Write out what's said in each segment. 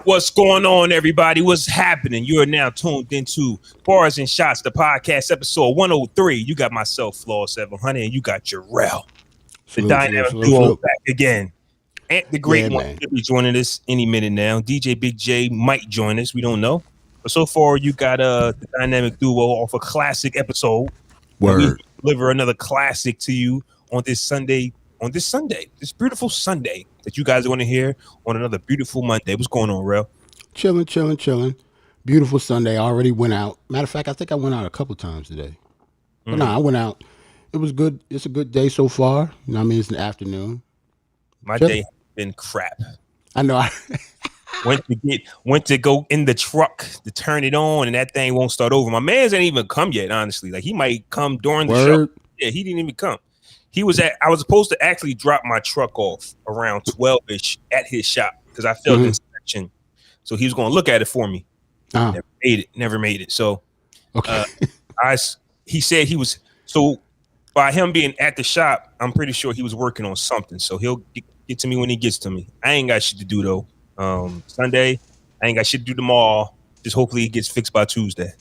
What's going on, everybody? What's happening? You are now tuned into Barz N Shotz, the podcast, episode 103. You got myself, Flaw 700, and you got Jarrell. The dynamic duo back again. And the great one will be joining us any minute now. DJ Big J might join us. We don't know. But so far, you got the dynamic duo off a classic episode. Word. We deliver another classic to you on this Sunday. This beautiful Sunday that you guys are going to hear on another beautiful Monday. What's going on, Rel? Chilling. Beautiful Sunday. I already went out. Matter of fact, I think I went out a couple times today. But I went out. It was good. It's a good day so far. You know what I mean? It's an afternoon. My day has been crap. I know. Went to go in the truck to turn it on, and that thing won't start over. My man's ain't even come yet, honestly. Like, he might come during the show. Yeah, he didn't even come. I was supposed to actually drop my truck off around 12-ish at his shop because I failed inspection. So he was going to look at it for me. Never made it. So okay. He said he was, so by him being at the shop, I'm pretty sure he was working on something. So he'll get to me when he gets to me. I ain't got shit to do though. Sunday, I ain't got shit to do tomorrow. Just hopefully it gets fixed by Tuesday.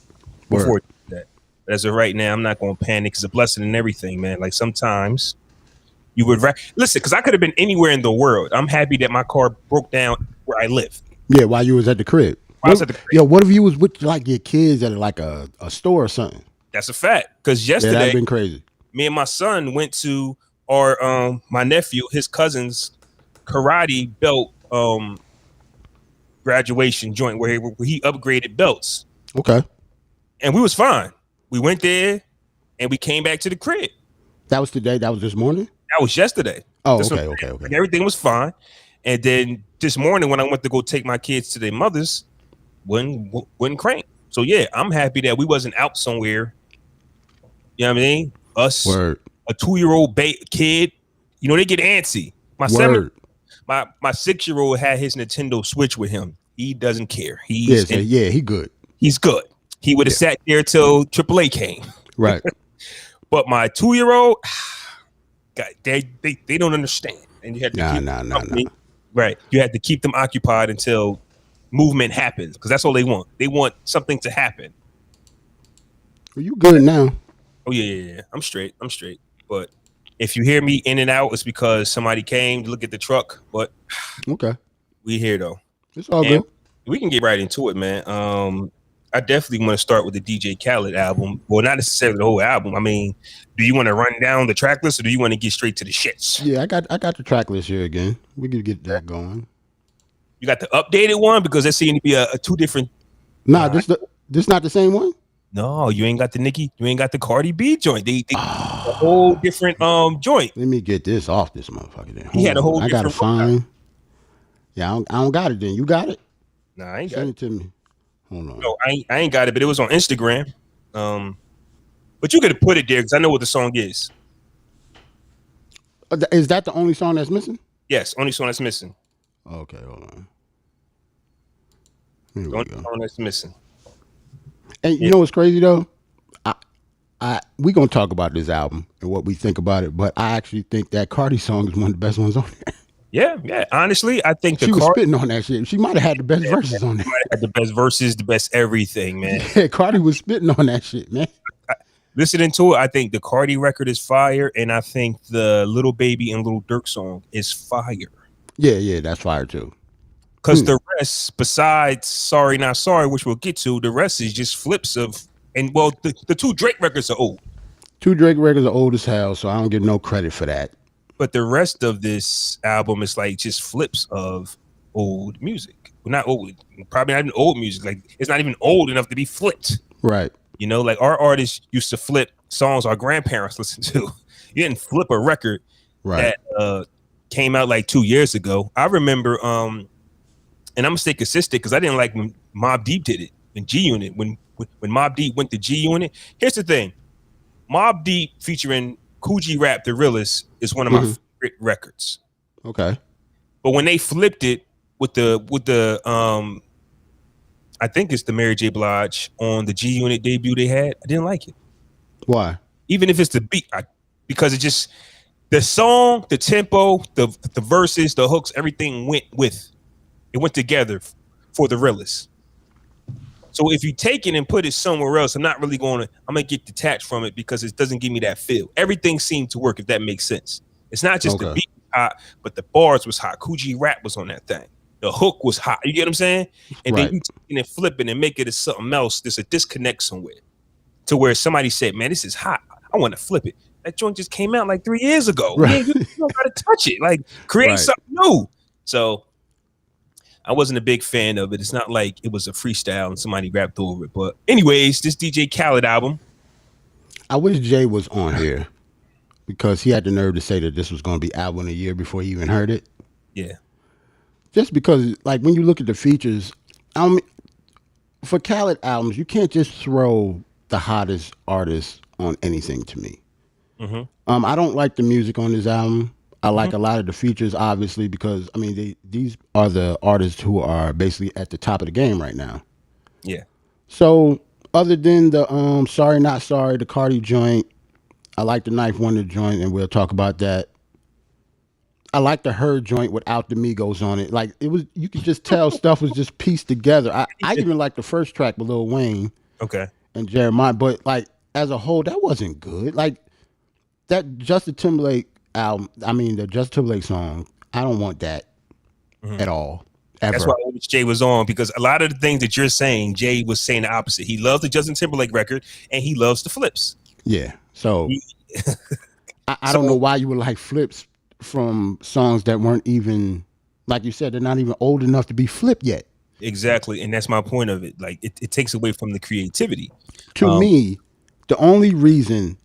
Before that. As of right now, I'm not going to panic. It's a blessing and everything, man. Like, sometimes you would listen, because I could have been anywhere in the world. I'm happy that my car broke down where I live. Yeah, while you was at the crib. Yo, what if you was with like your kids at like a store or something? That's a fact. Because yesterday, that'd been crazy. Me and my son went to my nephew, his cousin's karate belt graduation joint where he upgraded belts. Okay. And we was fine. We went there and we came back to the crib. That was today? That was this morning? That was yesterday. Oh, okay. And everything was fine. And then this morning when I went to go take my kids to their mothers, wouldn't crank. So yeah, I'm happy that we wasn't out somewhere. You know what I mean? Us, a 2-year-old kid, you know, they get antsy. My 6-year-old had his Nintendo Switch with him. He doesn't care. He good. He's good. He would have sat there till AAA came. Right. But my 2-year-old, God, they don't understand. And you had to keep Right. You had to keep them occupied until movement happens, because that's all they want. They want something to happen. Are you good now? Oh yeah. I'm straight. But if you hear me in and out, it's because somebody came to look at the truck. But okay, we here though. It's all good. We can get right into it, man. I definitely want to start with the DJ Khaled album. Well, not necessarily the whole album. I mean, do you want to run down the track list, or do you want to get straight to the shits? Yeah, I got the track list here again. We can get that going. You got the updated one, because there seems to be a two different. Nah, this not the same one. No, you ain't got the Nicki. You ain't got the Cardi B joint. They a whole different joint. Let me get this off this motherfucker. Then He had a whole. I gotta find. Yeah, I don't got it. Then you got it. Nah, I ain't got Send it to me. Hold on. No, I ain't got it, but it was on Instagram. But you could have put it there because I know what the song is. Is that the only song that's missing? Yes, only song that's missing. Okay, hold on. The only song that's missing. And you know what's crazy though? We gonna talk about this album and what we think about it, but I actually think that Cardi song is one of the best ones on there. Yeah. Honestly, I think she was spitting on that shit. She might have had the best verses on there. She might have had the best verses, the best everything, man. Yeah, Cardi was spitting on that shit, man. Listening to it, I think the Cardi record is fire, and I think the Little Baby and Little Durk song is fire. Yeah, that's fire too. Because the rest, besides Sorry Not Sorry, which we'll get to, the rest is just flips of, and well, the two Drake records are old. Two Drake records are old as hell, so I don't give no credit for that. But the rest of this album is like just flips of old music. Well, not old, probably not even old music. Like, it's not even old enough to be flipped. Right. You know, like our artists used to flip songs our grandparents listened to. You didn't flip a record that came out like 2 years ago. I remember, and I'm gonna stay consistent because I didn't like when Mobb Deep did it in G Unit. When Mobb Deep went to G Unit, here's the thing: Mobb Deep featuring Kool G Rap, The Realest, is one of my favorite records. Okay, but when they flipped it with the I think it's the Mary J. Blige on the G Unit debut they had, I didn't like it. Why? Even if it's the beat, because it just the song, the tempo, the verses, the hooks, everything went together for the realest. So if you take it and put it somewhere else, I'm gonna get detached from it because it doesn't give me that feel. Everything seemed to work, if that makes sense. It's not just the beat hot, but the bars was hot. Coogee rap was on that thing. The hook was hot. You get what I'm saying? And then you take it and flip it and make it as something else. There's a disconnect somewhere to where somebody said, man, this is hot. I want to flip it. That joint just came out like 3 years ago. Right. Man, you don't gotta touch it. Like create something new. So I wasn't a big fan of it. It's not like it was a freestyle and somebody rapped over it. But anyways, this DJ Khaled album. I wish Jay was on here because he had the nerve to say that this was going to be album of the year before he even heard it. Yeah. Just because, like, when you look at the features, for Khaled albums, you can't just throw the hottest artist on anything to me. Mm-hmm. I don't like the music on this album. I like a lot of the features, obviously, because I mean these are the artists who are basically at the top of the game right now. Yeah. So other than the Sorry Not Sorry, the Cardi joint, I like the Knife Wonder joint, and we'll talk about that. I like the Her joint without the Migos on it. Like it was, you could just tell stuff was just pieced together. I even like the first track with Lil Wayne, and Jeremiah, but like as a whole, that wasn't good. Like that Justin Timberlake album, I mean the Justin Timberlake song, I don't want that at all. Ever. That's why I wish Jay was on, because a lot of the things that you're saying, Jay was saying the opposite. He loves the Justin Timberlake record and he loves the flips. Yeah. So I don't know why you would like flips from songs that weren't even, like you said, they're not even old enough to be flipped yet. Exactly. And that's my point of it. Like it takes away from the creativity. To me, the only reason,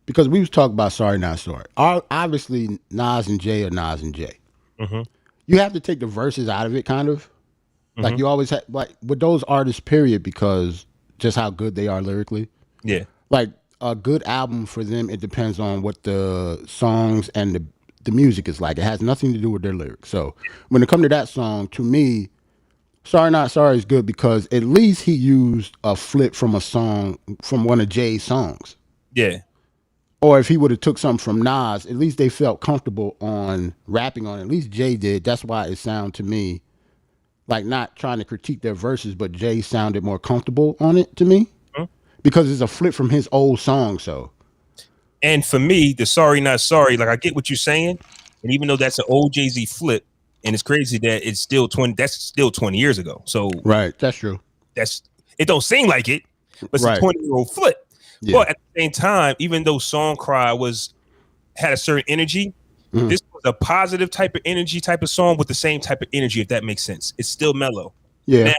because we was talking about Sorry Not Sorry. Obviously, Nas and Jay are Nas and Jay. Mm-hmm. You have to take the verses out of it, kind of. Like you always have, like with those artists, period, because just how good they are lyrically. Yeah. Like a good album for them, it depends on what the songs and the music is like. It has nothing to do with their lyrics. So when it comes to that song, to me, Sorry Not Sorry is good because at least he used a flip from a song, from one of Jay's songs. Yeah. Or if he would have took something from Nas, at least they felt comfortable on rapping on it. At least Jay did. That's why it sounded to me like, not trying to critique their verses, but Jay sounded more comfortable on it to me because it's a flip from his old song. So, and for me, the Sorry Not Sorry, like I get what you're saying, and even though that's an old JayZ flip, and it's crazy that it's still 20. That's still 20 years ago. So right, that's true. It don't seem like it, but it's a 20-year-old flip. Yeah. But at the same time, even though Song Cry had a certain energy, this was a positive type of energy, type of song with the same type of energy, if that makes sense. It's still mellow. Yeah. Now,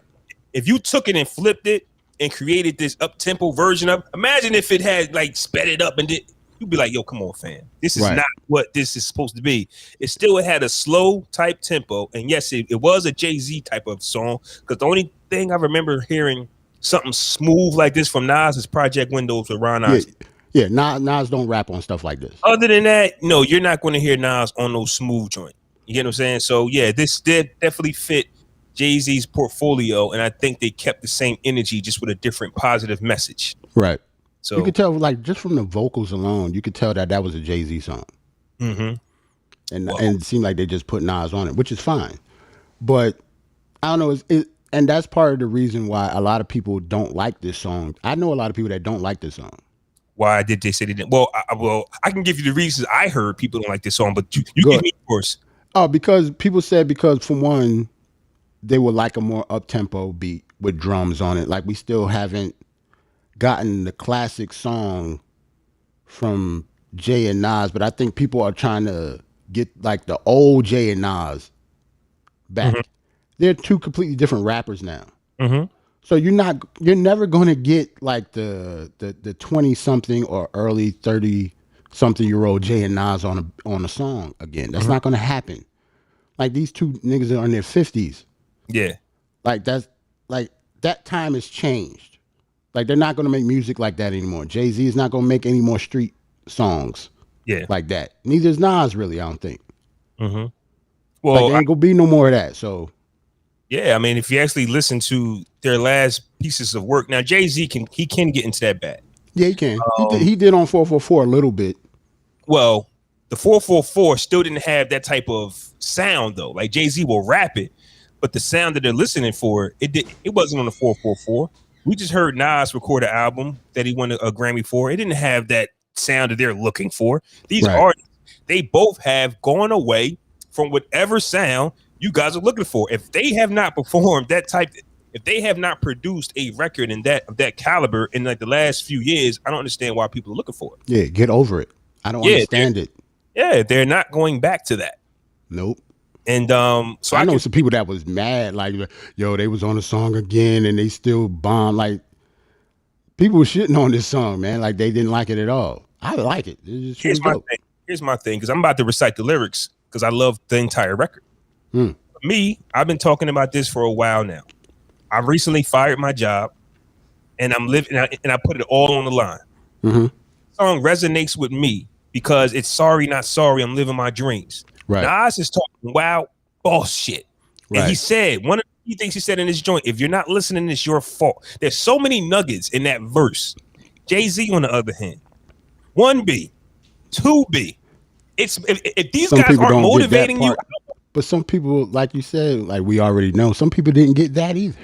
if you took it and flipped it and created this up-tempo version of, imagine if it had like sped it up and you'd be like, yo, come on, fam. This is not what this is supposed to be. It still had a slow type tempo. And yes, it was a JayZ type of song, because the only thing I remember hearing something smooth like this from Nas is Project Windows with Ron Isley. Yeah, Nas don't rap on stuff like this. Other than that, no, you're not going to hear Nas on no smooth joint. You get what I'm saying? So yeah, this did definitely fit JayZ's portfolio, and I think they kept the same energy, just with a different positive message. Right. So you could tell, like, just from the vocals alone, you could tell that was a JayZ song. And it seemed like they just put Nas on it, which is fine. But I don't know, and that's part of the reason why a lot of people don't like this song. I know a lot of people that don't like this song. Why did they say they didn't? Well, I can give you the reasons I heard people don't like this song, but you give me yours. Oh, because people said, because for one, they would like a more up-tempo beat with drums on it. Like, we still haven't gotten the classic song from Jay and Nas, but I think people are trying to get like the old Jay and Nas back. They're two completely different rappers now. So you're never going to get like the 20-something or early 30-something-year-old Jay and Nas on a song again. That's not going to happen. Like, these two niggas are in their 50s. Yeah. Like, that time has changed. Like, they're not going to make music like that anymore. JayZ is not going to make any more street songs like that. Neither is Nas, really, I don't think. Well, like, there ain't going to be no more of that, so. Yeah, I mean, if you actually listen to their last pieces of work, now JayZ can get into that bag. Yeah, he can. He did on 444 a little bit. Well, the 444 still didn't have that type of sound though. Like, JayZ will rap it, but the sound that they're listening for, it wasn't on the 444. We just heard Nas record an album that he won a Grammy for. It didn't have that sound that they're looking for. These artists, they both have gone away from whatever sound you guys are looking for. If they have not performed that type, if they have not produced a record in that caliber in like the last few years, I don't understand why people are looking for it. Yeah, get over it. I don't understand it. Yeah, they're not going back to that. Nope. And so I know some people that was mad, like, yo, they was on the song again and they still bombed. Like, people were shitting on this song, man. Like, they didn't like it at all. I like it. Here's my thing, because I'm about to recite the lyrics because I love the entire record. For me, I've been talking about this for a while now. I recently fired my job, and I'm living, and I put it all on the line. The song resonates with me because it's sorry, not sorry. I'm living my dreams. Right. Nas is talking wild boss shit. And he said, one of the things he said in this joint, if you're not listening, it's your fault. There's so many nuggets in that verse. JayZ, on the other hand, 1B, 2B. If these some guys aren't motivating you. But some people, like you said, like we already know, some people didn't get that either.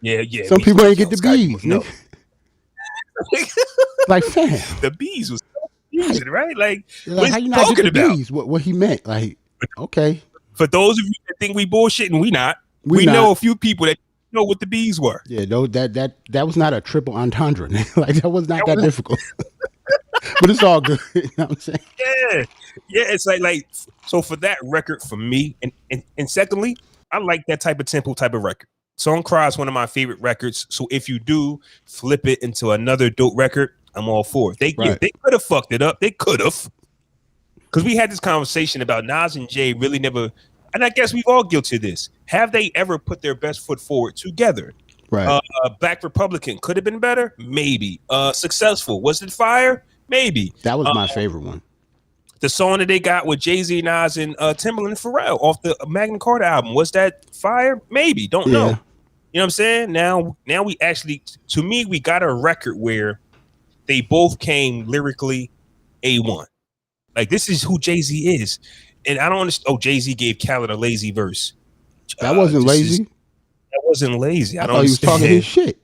Yeah. Some people ain't get the B's. No. Like, fam. The B's was confusing, right? Like how you not get the B's? What he meant? Like, okay. For those of you that think we bullshitting, we not. We know a few people that know what the B's were. Yeah, no, that was not a triple entendre. Like, that was not that difficult. But it's all good. You know what I'm saying? Yeah. It's like so for that record for me, and secondly, I like that type of tempo type of record. Song Cry is one of my favorite records. So if you do flip it into another dope record, I'm all for it. They could have fucked it up. They could have. Because we had this conversation about Nas and Jay really never, and I guess we've all guilty of this. Have they ever put their best foot forward together? Right. Black Republican could have been better, maybe. Successful, was it fire? Maybe. That was my favorite one. The song that they got with JayZ, Nas, and Timbaland and Pharrell off the Magna Carta album, was that fire? Maybe. Don't know. You know what I'm saying? Now we actually, to me, we got a record where they both came lyrically A1. Like, this is who JayZ is. And I don't understand. Oh, JayZ gave Khaled a lazy verse. That wasn't lazy. That wasn't lazy. I thought he was talking his shit.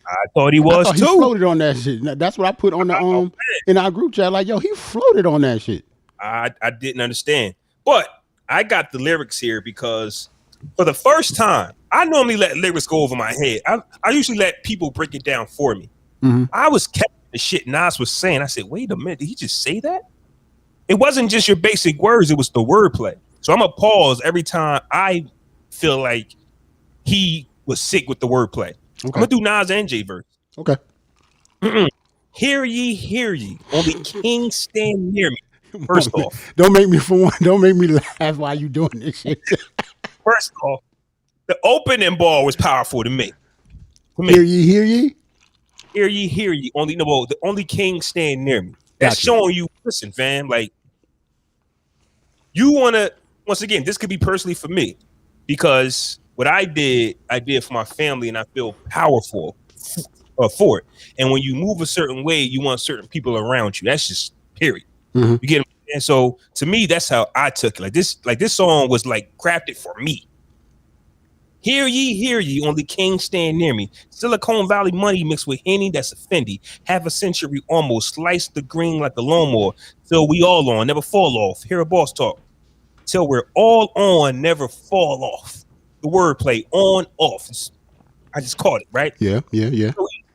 I thought he was too. He floated on that shit. That's what I put on the in our group chat. Like, yo, he floated on that shit. I didn't understand, but I got the lyrics here because for the first time, I normally let lyrics go over my head. I usually let people break it down for me. I was catching the shit Nas was saying. I said, wait a minute, did he just say that? It wasn't just your basic words; it was the wordplay. So I'm gonna pause every time I feel like he was sick with the wordplay. Okay. I'm gonna do Nas and Jay verse. Okay. Hear ye, only king stand near me. First off, don't make me laugh while you doing this shit. First off, the opening ball was powerful to me. Hear ye, only the only king stand near me. That's showing you. Listen, fam, like you wanna. Once again, this could be personally for me because what I did for my family, and I feel powerful for it. And when you move a certain way, you want certain people around you. That's just period. You get it? And so to me, that's how I took it. Like this song was like crafted for me. Hear ye, only king stand near me. Silicon Valley money mixed with Henny, that's a Fendi. Half a century almost, slice the green like a lawnmower. Till we all on, never fall off. Hear a boss talk. Till we're all on, never fall off. The wordplay, on, off. I just caught it, right? Yeah.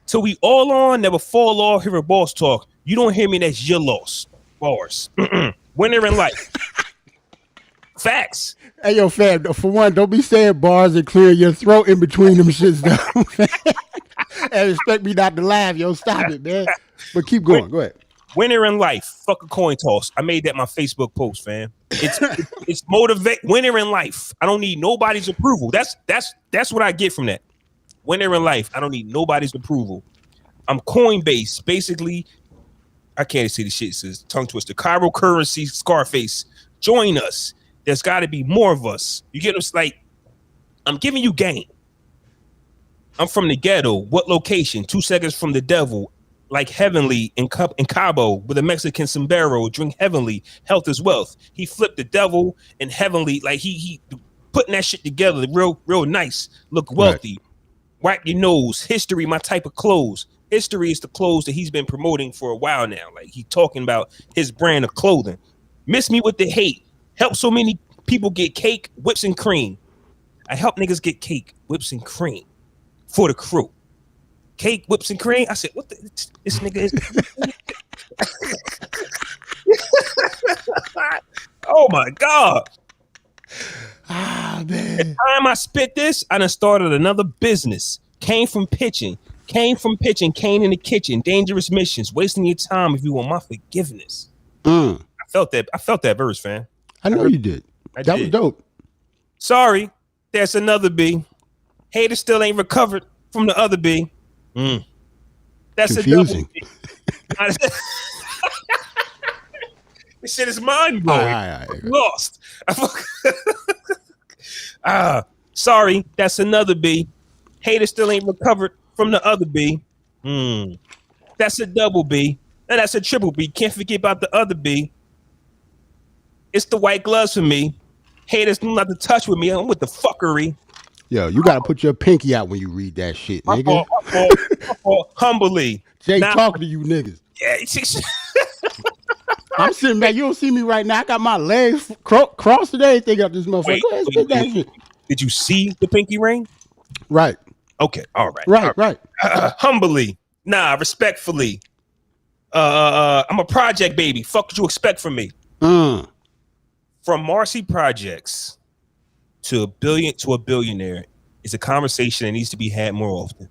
Till we all on, never fall off. Hear a boss talk. You don't hear me, that's your loss. Bars. Winner in life. Facts. Hey, yo, fam, for one, don't be saying bars and clear your throat in between them shits, though. And expect me not to laugh. Yo, stop it, man. But keep going. Go ahead. Winner in life. Fuck a coin toss. I made that my Facebook post, fam. It's motivate. Winner in life. I don't need nobody's approval. That's what I get from that. Winner in life. I don't need nobody's approval. I'm Coinbase. Basically, I can't see the shit. It says tongue twister. Cairo currency, Scarface. Join us. There's got to be more of us. You get us? Like, I'm giving you game. I'm from the ghetto. What location? 2 seconds from the devil. Like heavenly in Cabo with a Mexican sombrero. Drink heavenly. Health is wealth. He flipped the devil and heavenly. Like he putting that shit together real nice, look wealthy, wipe your nose, history, my type of clothes. History is the clothes that he's been promoting for a while now. Like he talking about his brand of clothing. Miss me with the hate. Help so many people get cake, whips, and cream. I help niggas get cake, whips, and cream for the crew. Cake, whips, and cream. I said, what the this nigga is oh my God. Ah, man. The time I spit this, I done started another business. Came from pitching, cane in the kitchen, dangerous missions, wasting your time if you want my forgiveness. I felt that verse, fam. I know you did. That was dope. Sorry, there's another B. Hater still ain't recovered from the other B. That's confusing. A double B. This shit is mind blowing. Lost. Sorry, that's another B. Hater still ain't recovered from the other B. That's a double B. And that's a triple B. Can't forget about the other B. It's the white gloves for me. Haters do not to touch with me. I'm with the fuckery. Yo, you gotta put your pinky out when you read that shit, nigga. Humbly. Jay talking to you niggas. Yeah, I'm sitting back. You don't see me right now. I got my legs crossed and everything up this motherfucker. Wait. Did you see the pinky ring? Right. Okay. All right. Right. Humbly. Nah, respectfully. I'm a project baby. Fuck what you expect from me. From Marcy Projects to a billionaire is a conversation that needs to be had more often.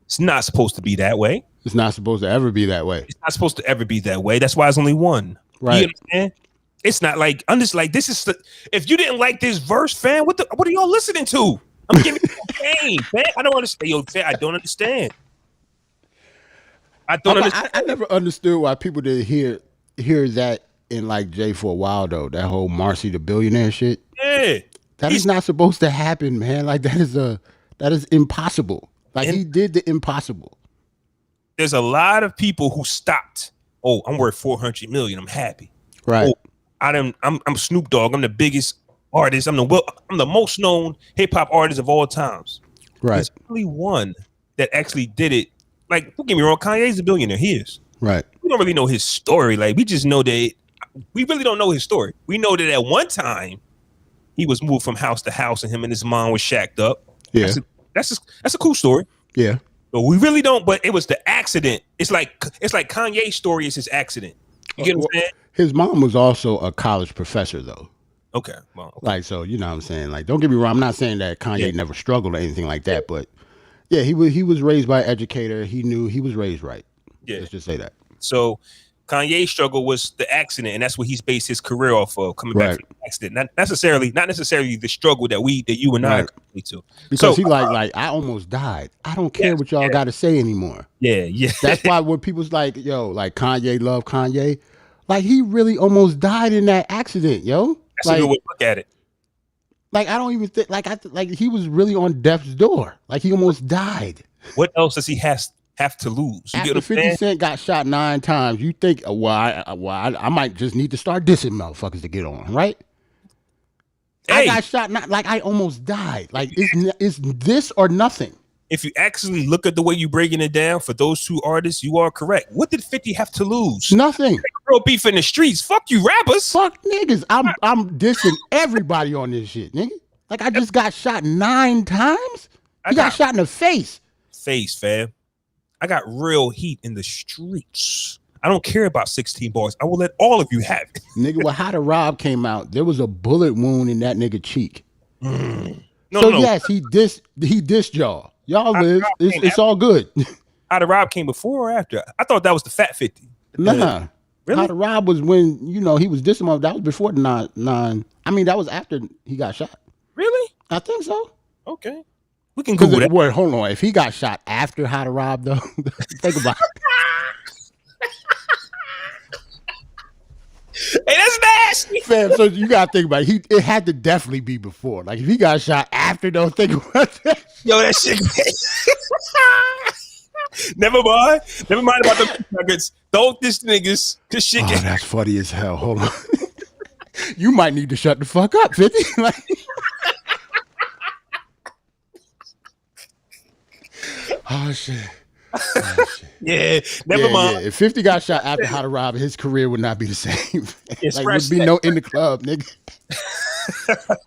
It's not supposed to be that way. It's not supposed to ever be that way. It's not supposed to ever be that way. That's why it's only one. Right. You understand? It's not like I'm just like this is. If you didn't like this verse, fam, what are y'all listening to? I'm giving you pain, man. I don't understand. Yo, fam, I don't understand. I never understood why people didn't hear that in like Jay for a while though. That whole Marcy the billionaire shit. Yeah. That is not supposed to happen, man. Like that is impossible. Like he did the impossible. There's a lot of people who stopped. Oh, I'm worth 400 million. I'm happy. Right. Oh, I'm Snoop Dogg. I'm the biggest artist. I'm the most known hip hop artist of all times. Right. There's only one that actually did it. Like, don't get me wrong, Kanye's a billionaire. He is. Right. We don't really know his story. Like, we just know that we really don't know his story. We know that at one time he was moved from house to house, and him and his mom was shacked up. Yeah. That's a cool story. Yeah. But we really don't. But it was the accident. It's like Kanye's story is his accident. You get what I'm saying? His mom was also a college professor, though. Okay. Well, okay. Like, so you know what I'm saying? Like, don't get me wrong. I'm not saying that Kanye never struggled or anything like that, but yeah, he was raised by an educator. He knew he was raised right. Yeah. Let's just say that. So Kanye's struggle was the accident, and that's what he's based his career off of, coming back from the accident. Not necessarily the struggle that you and I complete to. Because he like I almost died. I don't care what y'all got to say anymore. Yeah. That's why when people's like, yo, like Kanye love Kanye, like he really almost died in that accident, yo. That's like, a good way to look at it. Like I don't even think like he was really on death's door. Like he almost died. What else does he have to lose? You After 50 Cent got shot 9 times, you think, I might just need to start dissing motherfuckers to get on, right? Hey. I got shot, I almost died. Like, it's this or nothing. If you actually look at the way you're breaking it down for those two artists, you are correct. What did 50 have to lose? Nothing. Real beef in the streets. Fuck you, rappers. Fuck niggas. I'm dissing everybody on this shit, nigga. Like, I just got shot 9 times? You got shot in the face. Face, fam. I got real heat in the streets. I don't care about 16 bars. I will let all of you have it. Nigga, when How to Rob came out, there was a bullet wound in that nigga cheek. Yes, he dissed y'all. Y'all live. It's all good. How to Rob came before or after? I thought that was the Fat 50. Nah. Really? How to Rob was when, he was dissing him. That was before the 9. I mean, that was after he got shot. Really? I think so. Okay. We can Google that. Wait, hold on. If he got shot after How to Rob, though, think about it. Hey, that's nasty. Fam, so you gotta think about it. It had to definitely be before. Like if he got shot after, don't think about that. Yo, that shit. Never mind about the nuggets. Don't diss niggas. Cause shit. That's funny as hell. Hold on. You might need to shut the fuck up, 50. Oh shit. Yeah, never mind. Yeah. If 50 got shot after How to Rob, his career would not be the same. Yeah, Like would be no in the club, nigga.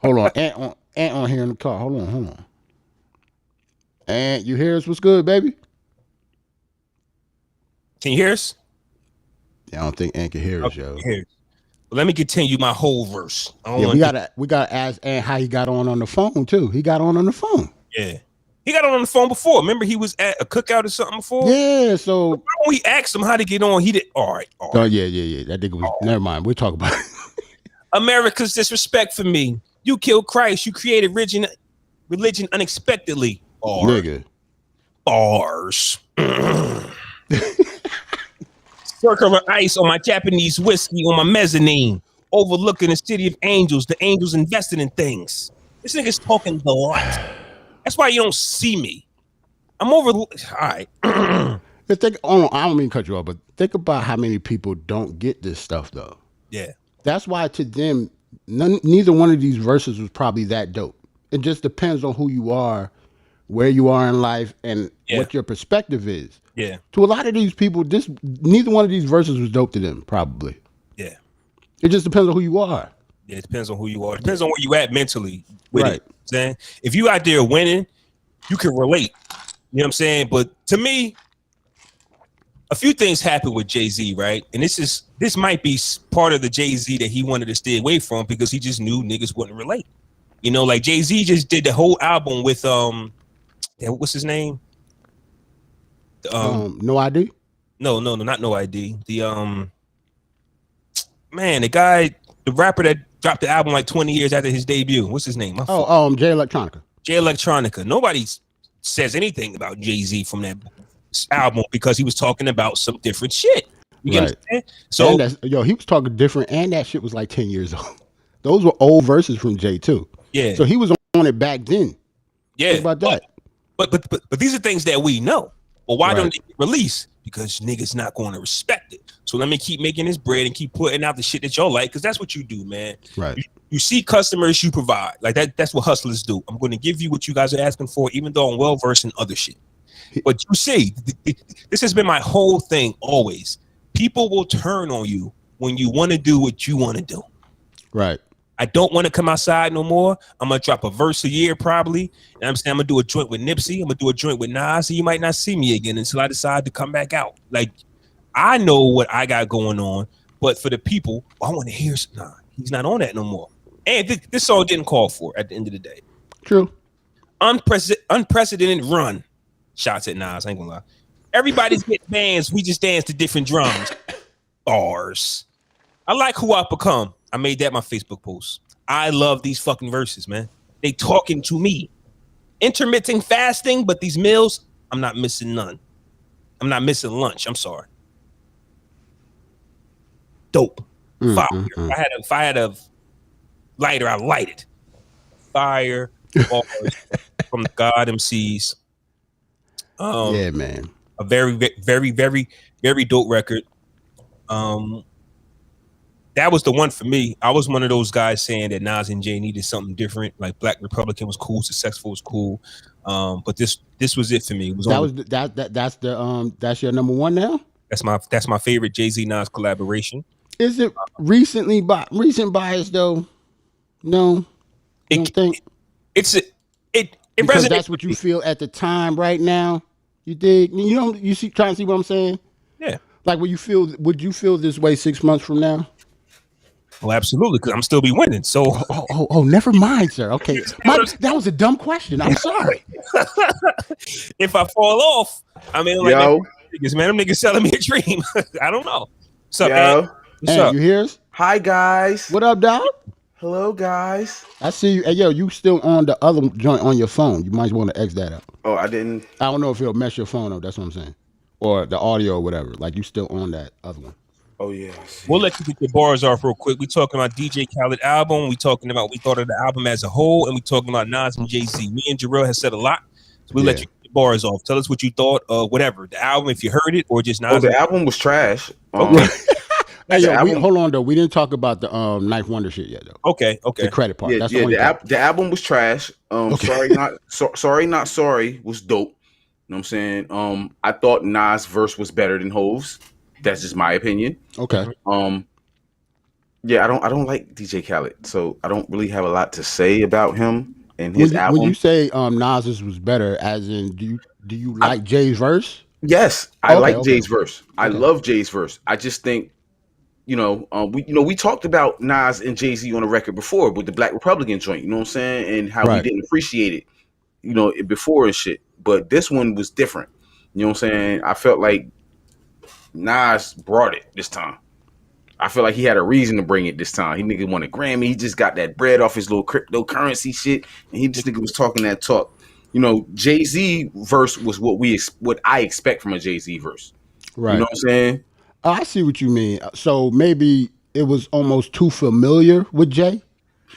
Hold on, Ant on here in the car. Hold on. Ant, you hear us? What's good, baby? Can you hear us? Yeah, I don't think Ant can hear us, yo. Well, let me continue my whole verse. We gotta ask Ant how he got on the phone too. He got on the phone. Yeah. He got on the phone before. Remember, he was at a cookout or something before? Yeah, so when we asked him how to get on, he did. All right. Oh, yeah. That nigga was, never mind. We'll talk about it. America's disrespect for me. You killed Christ. You created religion unexpectedly. Nigga. Bars. Circle of ice on my Japanese whiskey on my mezzanine. Overlooking the city of angels. The angels invested in things. This nigga's talking the light. That's why you don't see me. I'm over. All right. I don't mean to cut you off, but think about how many people don't get this stuff, though. Yeah. That's why to them, neither one of these verses was probably that dope. It just depends on who you are, where you are in life, and what your perspective is. Yeah. To a lot of these people, neither one of these verses was dope to them, probably. Yeah. It just depends on who you are. Yeah, it depends on who you are. It depends on where you at mentally with right. it. Saying if you out there winning, you can relate. You know what I'm saying? But to me, a few things happened with JayZ, right? And this might be part of the JayZ that he wanted to stay away from because he just knew niggas wouldn't relate. You know, like JayZ just did the whole album with what's his name? No ID? No, not No ID. The man, the rapper that dropped the album like 20 years after his debut. What's his name? Jay Electronica. Jay Electronica. Nobody says anything about JayZ from that album because he was talking about some different shit. You get what I'm saying? So he was talking different, and that shit was like 10 years old. Those were old verses from Jay too. Yeah. So he was on it back then. Yeah. Think about that. But these are things that we know. But why don't they release? Because niggas not going to respect it. So let me keep making this bread and keep putting out the shit that y'all like, because that's what you do, man. Right. You see customers, you provide. Like that's what hustlers do. I'm going to give you what you guys are asking for, even though I'm well versed in other shit. But you see, this has been my whole thing always. People will turn on you when you want to do what you want to do. Right. I don't want to come outside no more. I'm going to drop a verse a year probably. And I'm saying I'm going to do a joint with Nipsey. I'm going to do a joint with Nas. And you might not see me again until I decide to come back out. Like, I know what I got going on. But for the people, I want to hear some. Nah, he's not on that no more. And this song didn't call for it at the end of the day. True. Unprecedented run. Shots at Nas. I ain't going to lie. Everybody's getting bands. We just dance to different drums. Bars. I like who I've become. I made that my Facebook post. I love these fucking verses, man. They talking to me. Intermittent fasting, but these meals, I'm not missing none. I'm not missing lunch. I'm sorry. Dope. Fire. If I had a lighter, I light it. Fire. Bars from the God MCs. Yeah, man. A very, very, very, very dope record. That was the one for me. I was one of those guys saying that Nas and Jay needed something different. Like Black Republican was cool, Successful was cool, but this was it for me. It was that's your number one now. That's my favorite JayZ Nas collaboration. Is it recent bias though? No, I don't think it because resonates. That's what you feel at the time right now. You dig? You see, trying to see what I'm saying? Yeah. Like, would you feel this way 6 months from now? Oh, absolutely, because I'm still be winning. So, never mind, sir. Okay, that was a dumb question. I'm sorry. If I fall off, I mean, like, them niggas selling me a dream. I don't know. What's up, man? What's up? You hear us? Hi, guys. What up, dog? Hello, guys. I see you. Hey, yo, you still on the other joint on your phone? You might want to X that out. Oh, I didn't. I don't know if it'll mess your phone up. That's what I'm saying, or the audio, or whatever. Like you still on that other one. Oh yeah. We'll let you get your bars off real quick. We talking about DJ Khaled album. We talking about we thought of the album as a whole, and we talking about Nas and JayZ. Me and Jarrell has said a lot, so we let you get your bars off. Tell us what you thought of whatever the album, if you heard it or just Nas. Oh, the album was trash. Okay. Hey, yo, hold on though. We didn't talk about the Ninth Wonder shit yet though. Okay. The credit part. Yeah, that's the album was trash. Okay. Sorry, not sorry was dope. know what I'm saying? I thought Nas' verse was better than Hov's. That's just my opinion. Okay. Yeah, I don't like DJ Khaled, so I don't really have a lot to say about him and When his when you album. say Nas's was better, as in do you I, like Jay's verse? yes, I Okay, like okay, Jay's verse. I okay. love Jay's verse. I just think we talked about Nas and JayZ on the record before with the Black Republican joint. You know what I'm saying, and how we Right. didn't appreciate it. Before and shit. But this one was different. You know what I'm saying? I felt like Nas brought it this time. I feel like he had a reason to bring it this time. He nigga won a Grammy. He just got that bread off his little cryptocurrency shit, and he just nigga was talking that talk. JayZ verse was what I expect from a JayZ verse. You know Right. what I'm saying? I see what you mean. So maybe it was almost too familiar with Jay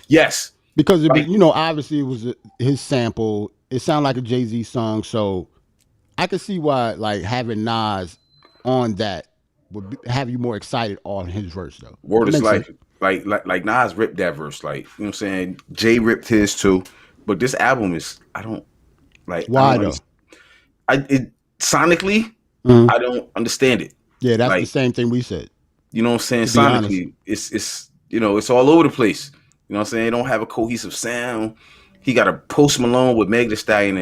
Yes. because Like obviously it was his sample. It sounded like a Jay-Z song, so I could see why like having Nas on that would have you more excited on his verse though. word It is makes sense. life. Like Nas ripped that verse. Like, you know what I'm saying? Jay ripped his too. But this album is I don't Why though? understand. Sonically, Mhm. I don't understand it. Yeah, that's the Like, same thing we said. you know what I'm saying? To be honest, Sonically, it's all over the place. You know what I'm saying? It don't have a cohesive sound. He got a Post Malone with Meg Thee Stallion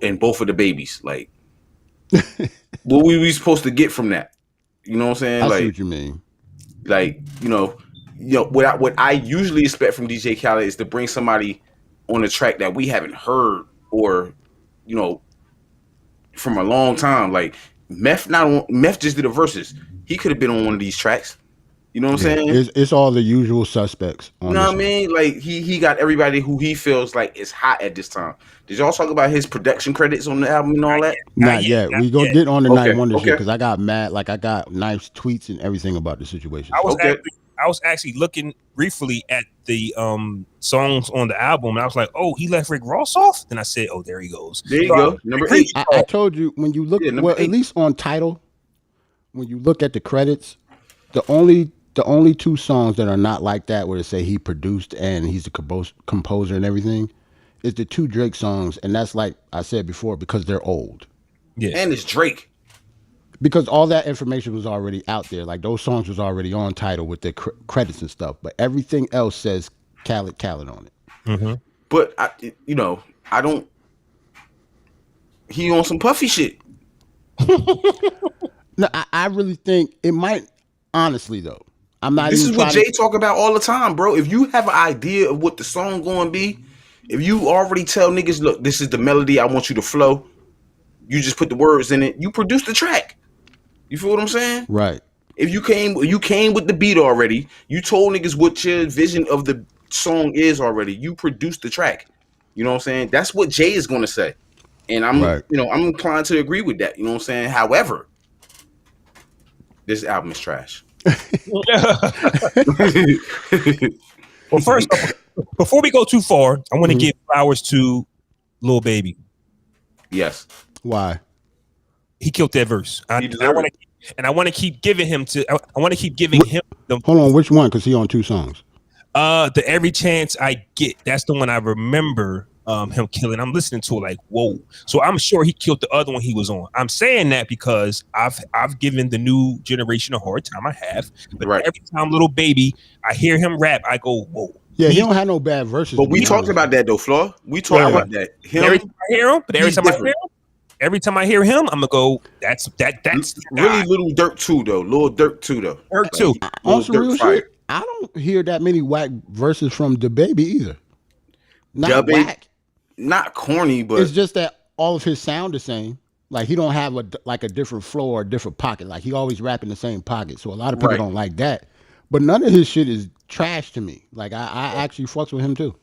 and both of the babies. Like, what we supposed to get from that? You know what I'm saying? I see what you mean. Like, what I usually expect from DJ Khaled is to bring somebody on a track that we haven't heard or, you know, from a long time. Like Meth just did a verses. He could have been on one of these tracks. You know what I'm Yeah, saying? it's all the usual suspects You on know this what I one. mean? Like he got everybody who he feels like is hot at this time. Did y'all talk about his production credits on the album and all that? Not yet. Not We gonna yet. get on the Night Okay, Wonder shit okay, because I got mad. Like I got nice tweets and everything about the situation. I was So okay. actually I was actually looking briefly at the songs on the album, and I was like, oh, he left Rick Ross off. Then I said, oh, there he goes. There you So I go. was Number like, 8. I told you when you look Yeah, number well, at 8. least on title, when you look at the credits, the only two songs that are not like that where they say he produced and he's the composer and everything is the two Drake songs, and that's like I said before because they're old. yeah. And it's Drake. Because all that information was already out there. Like those songs was already on title with the credits and stuff. But everything else says Khaled on it. Mm-hmm. But I don't. He on some puffy shit. No, I really think it might. Honestly, though, I'm not This even is what trying Jay to. talk about all the time, bro. If you have an idea of what the song going to be, if you already tell niggas, look, this is the melody I want you to flow, you just put the words in it. You produce the track. You feel what I'm saying? Right. If you came with the beat already, you told niggas what your vision of the song is already. You produced the track. You know what I'm saying? That's what Jay is going to say, and Right. I'm inclined to agree with that. You know what I'm saying? However, this album is trash. Well, first, before we go too far, I want to give flowers to Lil Baby. Yes. Why? He killed that verse. He deserved it. I want to keep giving him I want to keep giving him Hold on. Which one? Because he on two songs. the Every Chance I Get. That's the one I remember him killing. I'm listening to it like, whoa. So I'm sure he killed the other one he was on. I'm saying that because I've given the new generation a hard time. I have. But Right. every time Little Baby, I hear him rap, I go, whoa. Yeah, he don't have no bad verses. But to we be talked honest. about that though, Flaw. We talked Yeah. about that. Every time I hear him, he's different. Every time I hear him, I'm gonna go, that's Really Little Dirk too though. Lil Durk too though. Dirk too. On Lil some Durk real fire. shit, I don't hear that many whack verses from the baby either. Not Da Baby- whack. Not corny, but It's just that all of his sound the same. Like he don't have a different flow or a different pocket. Like he always rap in the same pocket. So a lot of people Right. don't like that. But none of his shit is trash to me. Like I actually fucks with him too.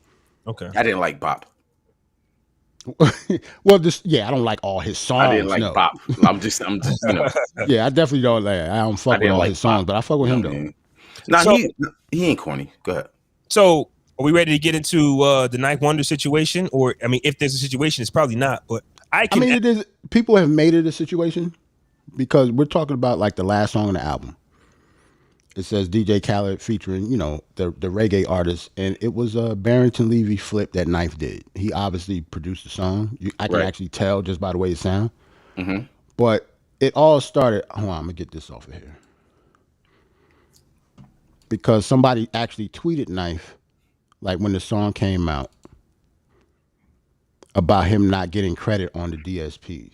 Okay. I didn't like Bop. Well, I don't like all his songs. I didn't like no. Bop. I'm just Yeah, I definitely don't like. I don't fuck with didn't all like his songs, Pop. but I fuck with him though. man. Nah, So- he ain't corny. Go ahead. So are we ready to get into the Ninth Wonder situation? Or I mean, if there's a situation, it's probably not. But I I mean, it is. People have made it a situation because we're talking about like the last song on the album. It says DJ Khaled featuring, the reggae artist, and it was a Barrington Levy flip that Knife did. He obviously produced the song. I can Right. actually tell just by the way it sounds. Mm-hmm. But it all started. Hold on, I'm gonna get this off of here because somebody actually tweeted Knife like when the song came out about him not getting credit on the DSPs.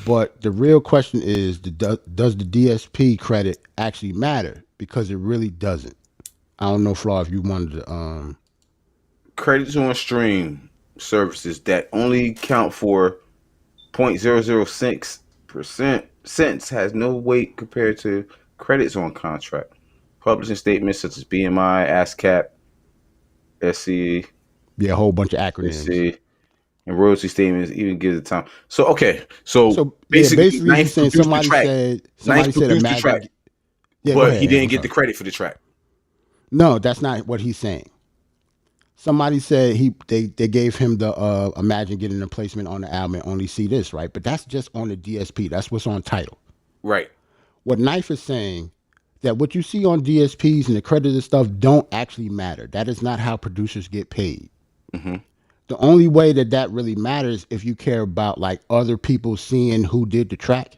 But the real question is, does the DSP credit actually matter? Because it really doesn't. I don't know, Flaw, if you wanted to. Credits on stream services that only count for 0.006% cents has no weight compared to credits on contract. Publishing statements such as BMI, ASCAP, SC, Yeah, a whole bunch of acronyms. SC, and royalty statements even give the time. So okay, so yeah, basically, basically he's saying somebody said produced the track, imagine. Yeah, but ahead, he didn't I'm get sorry. the credit for the track. No, that's not what he's saying. Somebody said they gave him the imagine getting a placement on the album and only see this, right? But that's just on the DSP. That's what's on title. Right. What Knife is saying that what you see on DSPs and the credited stuff don't actually matter. That is not how producers get paid. Mm-hmm. The only way that really matters if you care about like other people seeing who did the track.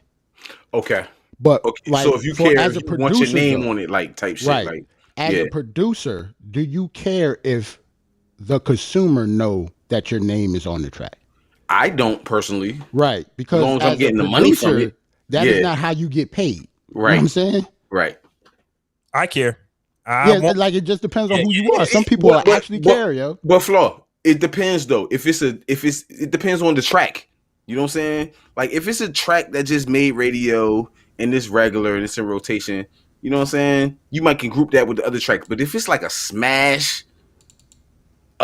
Okay. But okay. like, So if you care, as a you want your producer, name though, on it, like type shit, right? like As a producer, do you care if the consumer know that your name is on the track? I don't personally. Right, because as long as I'm getting the money from it, that is not how you get paid. Right. You know what I'm saying? Right. I care. Like it just depends on who you are. Some people actually care, yo. But Flaw, it depends though. It depends on the track. You know what I'm saying? Like if it's a track that just made radio and it's regular and it's in rotation, you know what I'm saying? You might can group that with the other tracks. But if it's like a smash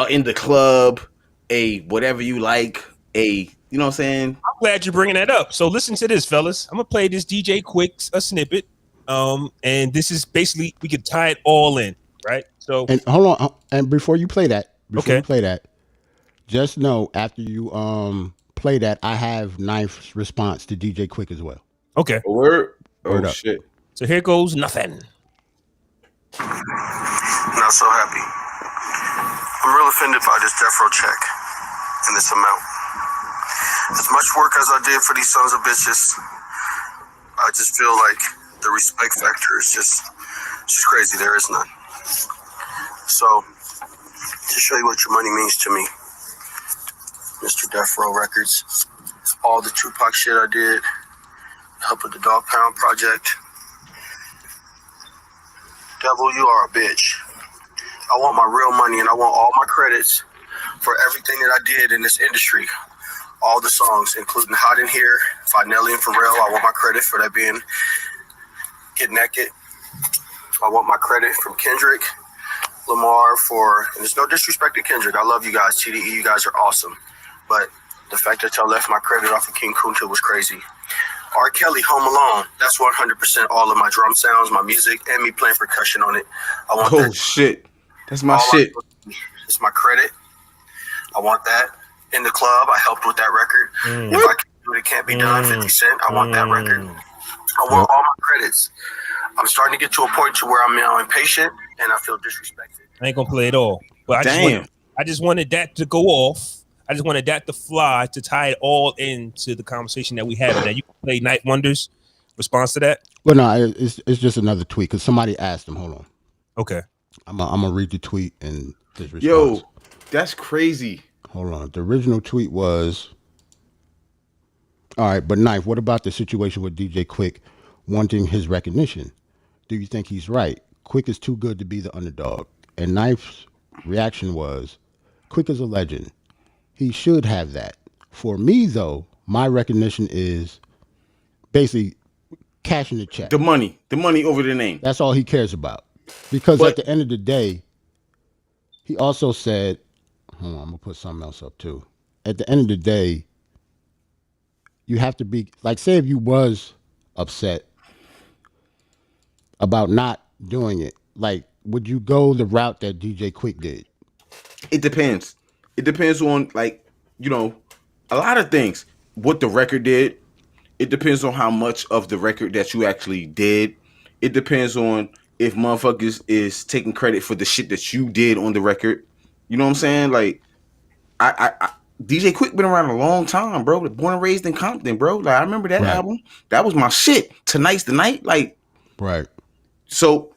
in the club, a whatever you like, you know what I'm saying? I'm glad you're bringing that up. So listen to this, fellas. I'm gonna play this DJ Quik a snippet. And this is basically we could tie it all in, right? So and hold on, and before you play that, just know after you play that, I have Knife's response to DJ Quik as well. Okay. Word up. Shit. So here goes nothing. Not so happy. I'm real offended by this death row check and this amount. As much work as I did for these sons of bitches, I just feel like the respect factor is just crazy. There is none. So, to show you what your money means to me, Mr. Death Row Records, all the Tupac shit I did, help with the Dog Pound project. Devil, you are a bitch. I want my real money and I want all my credits for everything that I did in this industry. All the songs, including Hot in Here, Finelli and Pharrell. I want my credit for that being Get Naked. I want my credit from Kendrick, Lamar for, and there's no disrespect to Kendrick. I love you guys. TDE, you guys are awesome. But the fact that y'all left my credit off of King Kunta was crazy. R. Kelly, Home Alone. That's 100% all of my drum sounds, my music, and me playing percussion on it. I want that. Shit. That's my shit. It's my credit. I want that. In the club, I helped with that record. If I can do it, can't be done. 50 Cent, I want that record. I want all my credits. I'm starting to get to a point to where I'm now impatient and I feel disrespected. I ain't gonna play it all, but I just wanted that to go off. I just wanted that to fly to tie it all into the conversation that we had. Now you can play Night Wonders response to that. Well, no, it's just another tweet because somebody asked him. Hold on. Okay. I'm gonna read the tweet and his response. Yo, that's crazy. Hold on. The original tweet was, all right, but Knife, what about the situation with DJ Quik wanting his recognition? Do you think he's right? Quik is too good to be the underdog. And Knife's reaction was, Quik is a legend. He should have that. For me, though, my recognition is basically cashing the check. The money over the name. That's all he cares about. Because at the end of the day, he also said, hold on, I'm going to put something else up too. At the end of the day, you have to be, like, say if you was upset about not doing it, like, would you go the route that DJ Quik did? It depends. It depends on, like, you know, a lot of things. What the record did. It depends on how much of the record that you actually did. It depends on if motherfuckers is taking credit for the shit that you did on the record. You know what I'm saying? Like, I DJ Quik been around a long time, bro. Born and raised in Compton, bro. Like I remember that album. That was my shit. Tonight's the night. Like, right. So,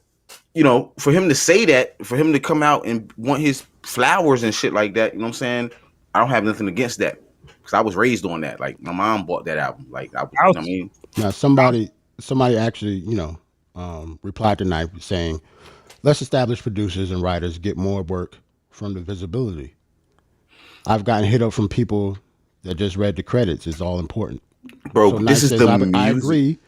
for him to say that, for him to come out and want his flowers and shit like that, you know what I'm saying? I don't have nothing against that because I was raised on that. Like my mom bought that album. Like I mean, now somebody actually, replied tonight saying, "Let's establish producers and writers get more work from the visibility." I've gotten hit up from people that just read the credits. It's all important, bro. So this is says, the music. I agree,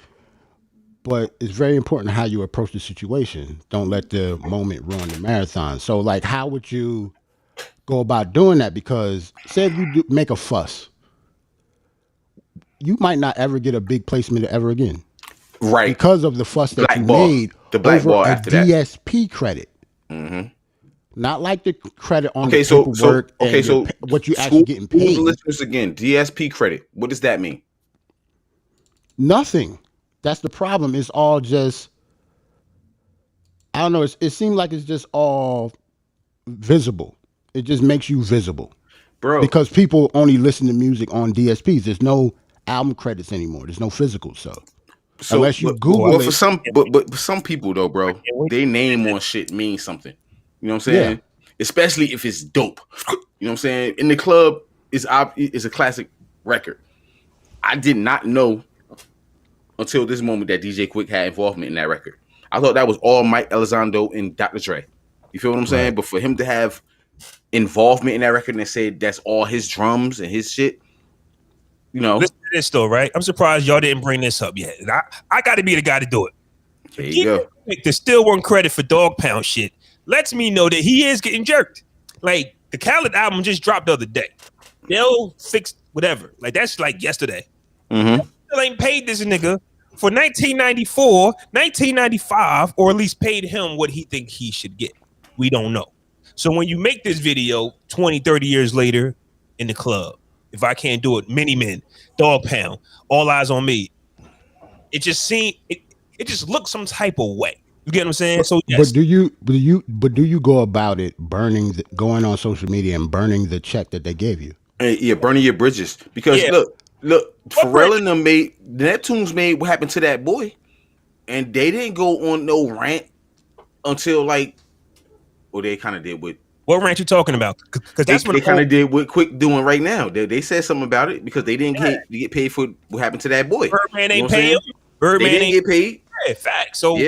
but it's very important how you approach the situation. Don't let the moment ruin the marathon. So, like, how would you go about doing that? Because say if you make a fuss, you might not ever get a big placement ever again, right? Because of the fuss that blackball. You made the blackball over after a DSP credit. Mm-hmm. Not like the credit on the paperwork. So what you actually getting paid. Listeners again, DSP credit. What does that mean? Nothing. That's the problem. It's all just, I don't know. It seems like it's just all visible. It just makes you visible, bro. Because people only listen to music on DSPs. There's no album credits anymore. There's no physical. So unless you Google it, but for some people though, bro, their name on shit means something. You know what I'm saying? Yeah. Especially if it's dope. You know what I'm saying? In the club is a classic record. I did not know until this moment that DJ Quik had involvement in that record. I thought that was all Mike Elizondo and Dr. Dre. You feel what I'm saying? But for him to have involvement in that record and say that's all his drums and his shit, Listen to this though, right? I'm surprised y'all didn't bring this up yet. I got to be the guy to do it. There you go. There's still one credit for Dog Pound shit. Lets me know that he is getting jerked. Like the Khaled album just dropped the other day. They'll fix whatever. Like that's like yesterday. Mm-hmm. Still ain't paid this nigga for 1994, 1995, or at least paid him what he think he should get. We don't know. So when you make this video 20, 30 years later in the club, if I can't do it, Many Men, Dog Pound, All Eyes on Me, it just just looks some type of way. You get what I'm saying? So yes. But do you go about it going on social media and burning the check that they gave you? Yeah, burning your bridges. Because look, Pharrell and them the Neptunes made What Happened to That Boy, and they didn't go on no rant until they kind of did with. What rant you talking about? Because that's they kind of did what Quik doing right now. They said something about it because they didn't get paid for What Happened to That Boy. Birdman ain't paid. Birdman didn't get paid. Yeah, fact. So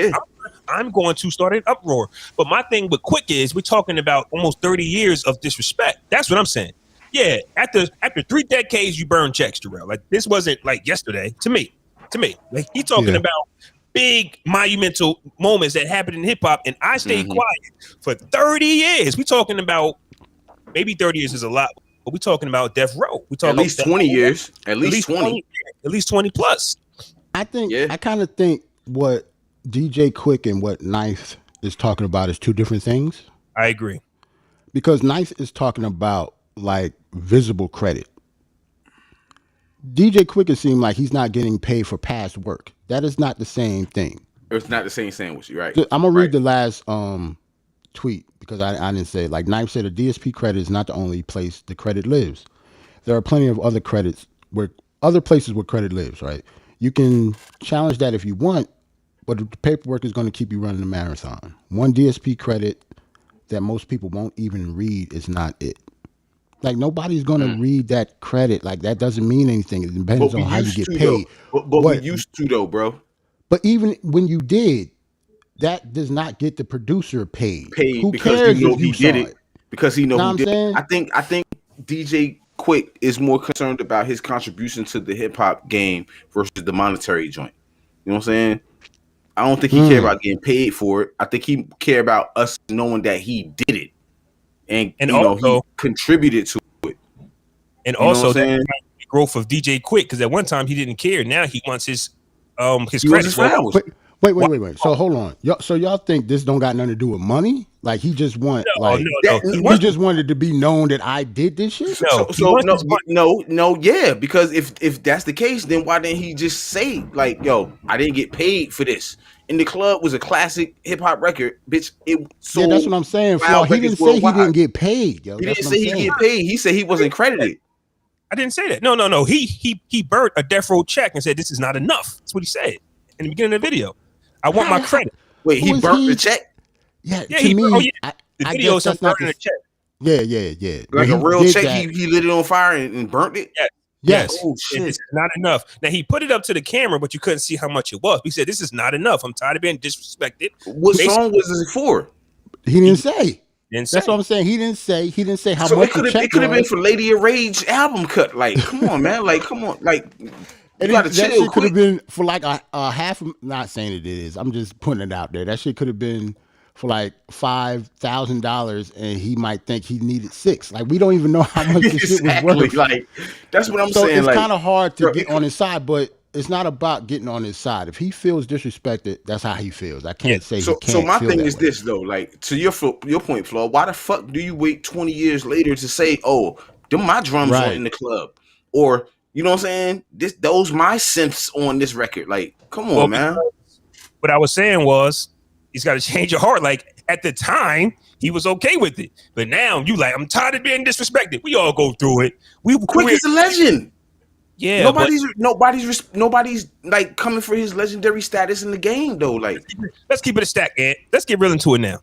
I'm going to start an uproar. But my thing with Quik is we're talking about almost 30 years of disrespect. That's what I'm saying. Yeah, after 3 decades, you burn checks, Jarrell. Like this wasn't like yesterday to me. Like he's talking about big monumental moments that happened in hip hop, and I stayed quiet for 30 years. We talking about maybe 30 years is a lot, but we talking about death row. We talking at least 20 years. At least 20. At least 20 plus. I think I kind of think what DJ Quik and what Knife is talking about is two different things. I agree. Because Knife is talking about like visible credit. DJ Quik, it seems like he's not getting paid for past work. That is not the same thing. It's not the same sandwich, right? So I'm gonna read the last tweet because I didn't say it. Like Knife said, a DSP credit is not the only place the credit lives. There are plenty of other credits other places where credit lives, right? You can challenge that if you want, but the paperwork is going to keep you running the marathon. One DSP credit that most people won't even read is not it. Like nobody's going to read that credit. Like that doesn't mean anything. It depends on how you get paid. But we used to though, bro. But even when you did, that does not get the producer paid. Who cares if you did it? Because he knows who did it. I think DJ Quik is more concerned about his contribution to the hip hop game versus the monetary joint. You know what I'm saying? I don't think he care about getting paid for it. I think he care about us knowing that he did it, and also, he contributed to it. And also the growth of DJ Quik, because at one time he didn't care. Now he wants his credit. Wait. So hold on. Y'all think this don't got nothing to do with money? Like he just want he just wanted to be known that I did this shit? Yeah. Because if that's the case, then why didn't he just say like, yo, I didn't get paid for this? And the club was a classic hip hop record, bitch. Yeah, that's what I'm saying. He didn't say he didn't get paid, yo. He didn't say he get paid. He said he wasn't credited. I didn't say that. No. He burnt a death row check and said this is not enough. That's what he said in the beginning of the video. I want my credit. Wait, he burnt the check? Yeah, Yeah, to me, the video is him burning a check. Yeah. Like a real check, he lit it on fire and burnt it? Yeah. Yes. Oh, shit. This is not enough. Now, he put it up to the camera, but you couldn't see how much it was. He said, this is not enough. I'm tired of being disrespected. What song was this for? He didn't say. That's what I'm saying. He didn't say how so much it could have been for Lady of Rage album cut. Like, come on, man. Like, come on. Like, you gotta chill. That shit could have been for like a half. Not saying it is. I'm just putting it out there. That shit could have been for like $5,000, and he might think he needed $6,000. Like, we don't even know how much this shit was worth. Like, that's what I'm so saying. It's like, kind of hard to get on his side, but it's not about getting on his side. If he feels disrespected, that's how he feels. I can't say he can't. So my thing is way. this though. Like, to your point, Flo. Why the fuck do you wait 20 years later to say, "Oh, them my drums are in the club," or you know what I'm saying? Those my synths on this record. Like, come on, man. What I was saying was, he's got to change your heart. Like, at the time, he was okay with it, but now you like, I'm tired of being disrespected. We all go through it. Quik is a legend. Yeah, nobody's like coming for his legendary status in the game though. Like, let's keep it a stack, Ant. Let's get real into it now.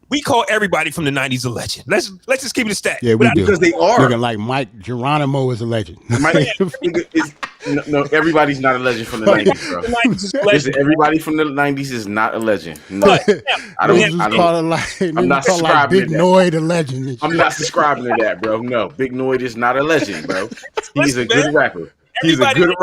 We call everybody from the 90s a legend. Let's just keep it a stack. Yeah, we do. Because they are. Looking like Mike Geronimo is a legend. No, everybody's not a legend from the 90s, bro. Listen, everybody from the 90s is not a legend. No. I'm not subscribing Big Noid a legend. I'm not subscribing to that, bro. No, Big Noid is not a legend, bro. He's a good rapper. Everybody that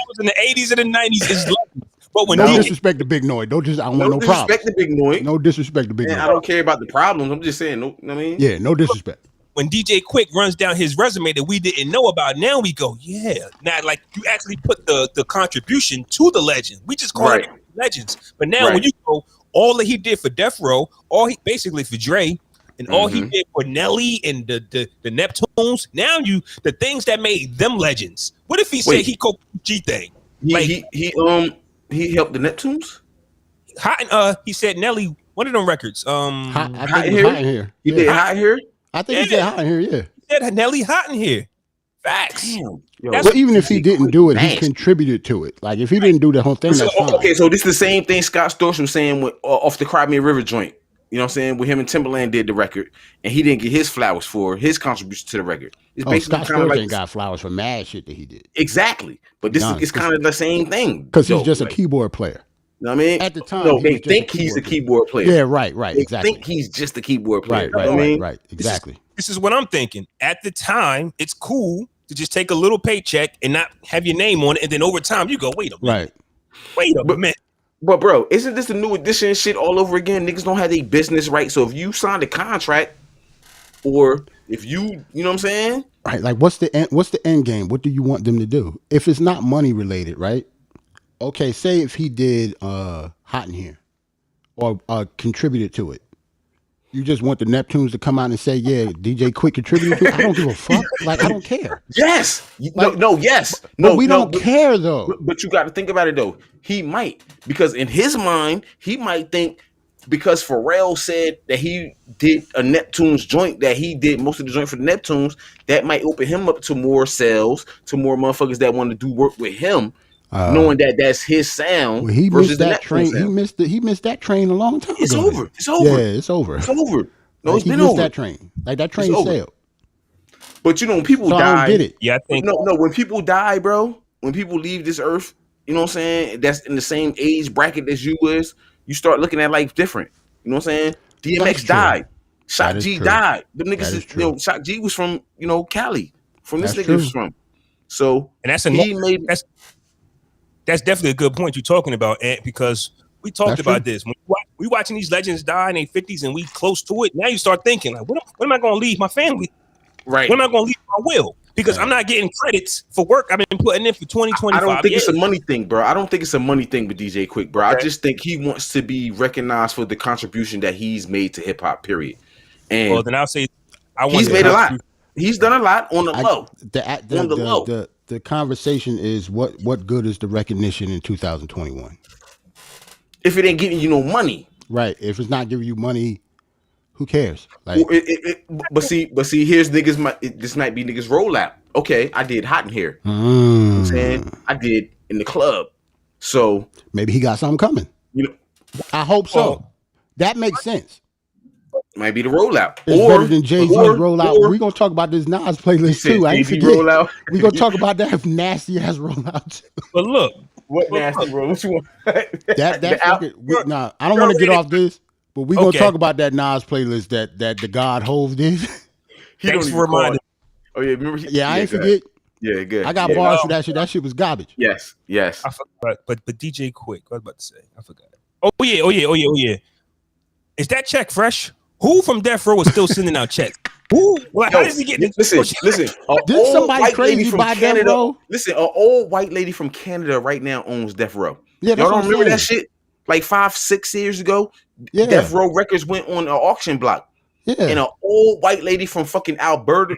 was in the 80s and the 90s is legend. But when no disrespect to Big Noid. I want no problem. Disrespect to Big Noid. No disrespect to Big Noid. I don't care about the problems. I'm just saying, I mean? Yeah, no disrespect. When DJ Quik runs down his resume that we didn't know about, now we go, yeah. Now, like, you actually put the contribution to the legend. We just call it legends. But now when you go, all that he did for Death Row, basically for Dre, and all he did for Nelly and the Neptunes, now the things that made them legends. What if he said he co-G thing? He helped the Neptunes? He said Nelly, one of them records. Hot in Here. He did Hot in Here? I think he said Hot in Here, yeah. He said Nelly Hot in Here. Facts. Damn. But even if he didn't do it, he contributed to it. Like, if he didn't do the whole thing, that's fine. Okay, so this is the same thing Scott Storch was saying off the Cry Me a River joint. You know what I'm saying? With him and Timberland did the record, and he didn't get his flowers for his contribution to the record. It's basically Scott Storch ain't got flowers for mad shit that he did. Exactly. But this is kind of the same thing. Because he's just a keyboard player. You know what I mean? At the time, no, they think he's a keyboard player. Yeah, right, exactly. They think he's just a keyboard player. Right, exactly. This is what I'm thinking. At the time, it's cool to just take a little paycheck and not have your name on it, and then over time you go, wait a minute. Wait a minute. But bro, isn't this the new edition shit all over again? Niggas don't have their business right. So if you signed a contract, or if you know what I'm saying? Right, like what's the end game? What do you want them to do? If it's not money related, right? Okay, say if he did Hot in Here or contributed to it. You just want the Neptunes to come out and say, yeah, DJ Quik contributed to it? I don't give a fuck. Like, I don't care. Yes. Like, yes. No, we don't care, though. But you got to think about it, though. He might. Because in his mind, he might think because Pharrell said that he did a Neptunes joint, that he did most of the joint for the Neptunes, that might open him up to more sales, to more motherfuckers that want to do work with him. Knowing that that's his sound. Well, he missed that train. Sound. He missed that train a long time ago. Over. It's over. Yeah, it's over. It's over. No, like, it's been over. That train. Like that train sailed. But you know, when people die, I don't get it. Yeah, I think no. When people die, bro, when people leave this earth, you know what I'm saying? That's in the same age bracket as you was. You start looking at life different. You know what I'm saying? DMX died. Shock G died. The niggas, Shock G was from Cali. From this nigga was from. So and that's definitely a good point you're talking about, Ant, because we talked about this. When we watching these legends die in their 50s and we close to it, now you start thinking, like, what am I going to leave my family? Right. What am I going to leave my will? Because I'm not getting credits for work I've been putting in for 20, 25 I don't think years. It's a money thing, bro. I don't think it's a money thing with DJ Quik, bro. Okay. I just think he wants to be recognized for the contribution that he's made to hip-hop, period. And well, then I'll say he's made a lot. He's done a lot on the low. On the low. The conversation is what good is the recognition in 2021? If it ain't giving you no money. Right. If it's not giving you money Who cares? Like, but see, here's niggas. This might be niggas rollout. Okay, I did Hot in Here. You know what I'm saying? I did in the club. So maybe he got something coming. You know, I hope so. That makes sense. Might be the rollout. It's better than JayZ's rollout. We're gonna talk about this Nas playlist too. I ain't forget. We're gonna talk about that nasty ass rollout too. But look, what nasty roll? What you want? Nah, I don't want to get off this, but we're gonna talk about that Nas playlist that the God Hove did. Thanks for reminding. Oh yeah, remember? I ain't forget. Yeah, good. I got bars for that shit. That shit was garbage. Yes. I forgot, but DJ Quik. What was I about to say? I forgot. Oh yeah. Is that check fresh? Who from Death Row is still sending out checks? Who? Like, how did he get this? Listen. Did somebody crazy buy Death Row? Listen, an old white lady from Canada right now owns Death Row. Yeah, y'all don't remember that shit? Like 5-6 years ago, Death Row Records went on an auction block. Yeah, and an old white lady from fucking Alberta,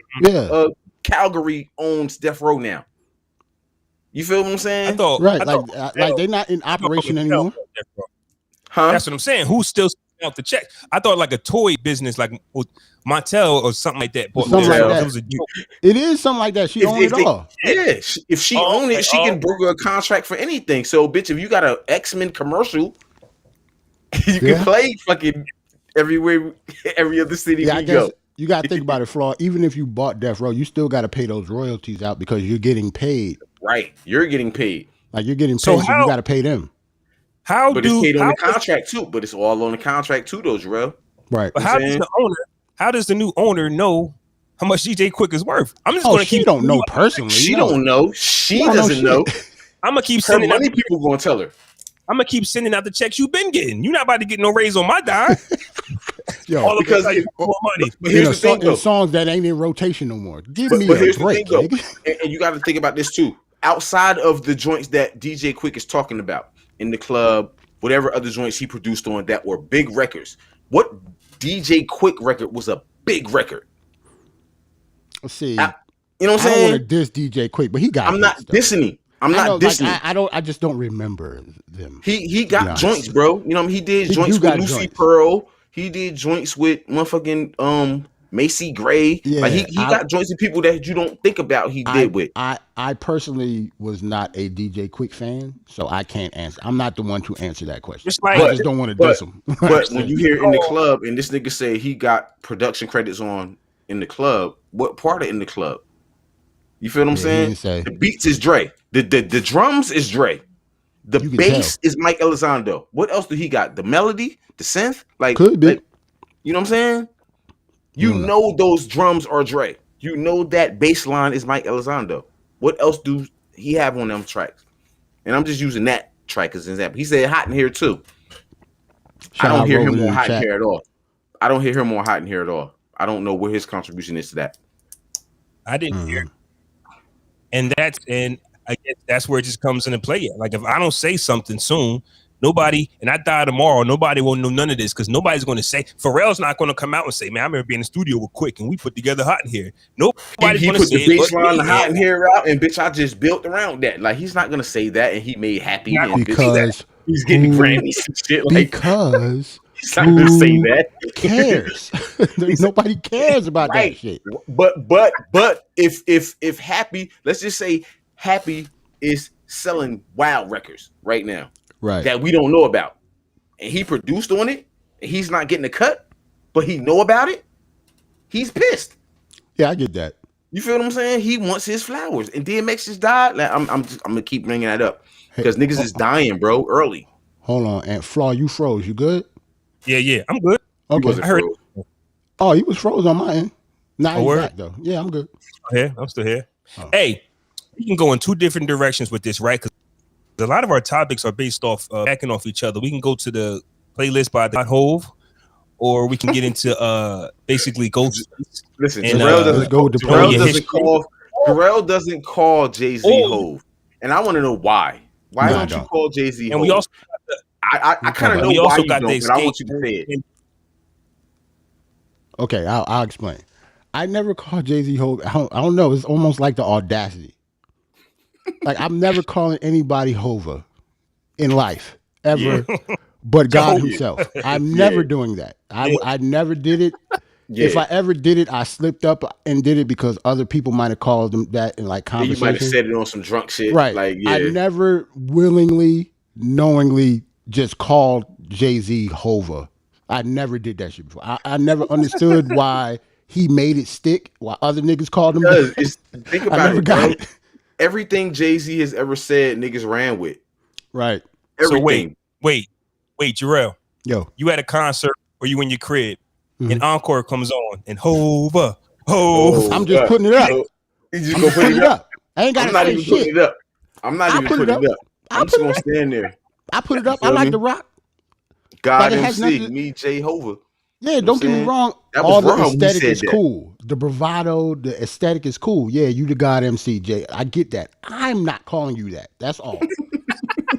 Calgary owns Death Row now. You feel what I'm saying? Like they're not in operation anymore. Huh? That's what I'm saying. Who's still out the check? I thought like a toy business, like Montel or something like that. Something like that. It is something like that. She owned it all. Yeah, if she owned it, she can broker a contract for anything. So, bitch, if you got an X-Men commercial, you can play fucking everywhere, every other city we go. You got to think about it, Flaw. Even if you bought Death Row, you still got to pay those royalties out because you're getting paid. Right, you're getting paid. Like you're getting paid, so you got to pay them. But it's paid on the contract too. But it's all on the contract too, though, Jarrell. Right. But how does the new owner know how much DJ Quik is worth? I'm just going to keep. She don't know personally. She don't know. She doesn't know. I'm gonna keep sending. Money people gonna tell her. I'm gonna keep sending out the checks you've been getting. You're not about to get no raise on my dime. Yo, all because of more money. But here's the thing, though. Songs that ain't in rotation no more. Give me a break, and you got to think about this too. Outside of the joints that DJ Quik is talking about in the club, whatever other joints he produced on that were big records, what DJ Quik record was a big record? Let's see. You know what I'm saying? I don't want to diss DJ Quik, but he got. I'm not dissing him. I'm not dissing. I just don't remember them. He got joints, bro. You know what I mean? He did joints with Lucy Pearl. He did joints with motherfucking Macy Gray. Yeah, like he got joints with people that you don't think about. Did with. I personally was not a DJ Quik fan, so I can't answer. I'm not the one to answer that question. I just don't want to diss him. But when you hear in the club and this nigga say he got production credits on in the club, what part of in the club? You feel what I'm saying? The beats is Dre. The drums is Dre. The bass is Mike Elizondo. What else do he got? The melody, the synth, could be. You know what I'm saying? You know those drums are Dre. You know that bass line is Mike Elizondo. What else do he have on them tracks? And I'm just using that track as an example. He said Hot in Here too. I don't hear him on Hot in Here at all. I don't hear him on Hot in Here at all. I don't know what his contribution is to that. I didn't hear. And I guess that's where it just comes into play. Like if I don't say something soon, nobody, and I die tomorrow, nobody will know none of this because nobody's going to say, Pharrell's not going to come out and say, man, I remember being in the studio with Quik and we put together Hot in Here. Nobody's going to say he put the baseline Hot in Here out and bitch, I just built around that. Like he's not going to say that and he made Happy and because he's getting Grammys and shit. Like, because he's not going to say that. Cares. Nobody cares about that shit. But if Happy, let's just say Happy is selling wild records right now. Right. That we don't know about. And he produced on it, and he's not getting a cut, but he know about it. He's pissed. Yeah, I get that. You feel what I'm saying? He wants his flowers. And DMX just died. Like, I'm gonna keep bringing that up. Because niggas is dying, bro, early. Hold on. And Flaw, you froze. You good? Yeah. I'm good. Okay. I heard. Oh, he was froze on my end. Nah, he's back though. Yeah, I'm good. I'm still here. Oh. Hey, we can go in two different directions with this, right? Because a lot of our topics are based off backing off each other. We can go to the playlist by the Hove, or we can get into basically Ghost. Listen, Jarrell doesn't call JayZ Hove, and I want to know why. Why don't you call JayZ Hove? And we also, I kind of know why you don't, but I want you to say it. Okay, I'll explain. I never call JayZ Hove. I don't know. It's almost like the audacity. Like I'm never calling anybody Hova in life ever. but God Oh, himself. I'm never doing that. I never did it. Yeah. If I ever did it, I slipped up and did it because other people might have called them that in like Yeah, you might have conversation. said it on some drunk shit. Right. Like, I yeah. never willingly, knowingly just called JayZ Hova. I never did that shit before. I never understood why he made it stick while other niggas called him Because that. think I about never it, got bro. it. Everything JayZ has ever said, niggas ran with. Right. Everything. So wait, Jarrell. Yo. You at a concert or you in your crib, Mhm. and Encore comes on, and Hova. I'm just putting it up. You just I'm go just put putting it it up. up. I ain't got I'm to not say even putting shit. it up. I'm not I even put it putting it up. up. I'm just gonna stand there. I put it up. I feel like me? the rock. God Like, it has MC, nothing- me, Jay Hova. Yeah, know don't what get I'm me saying? wrong. That was All the wrong when he aesthetic said is that. cool. The bravado, the aesthetic is cool. Yeah, you the God MC, Jay. I get that. I'm not calling you that. That's all.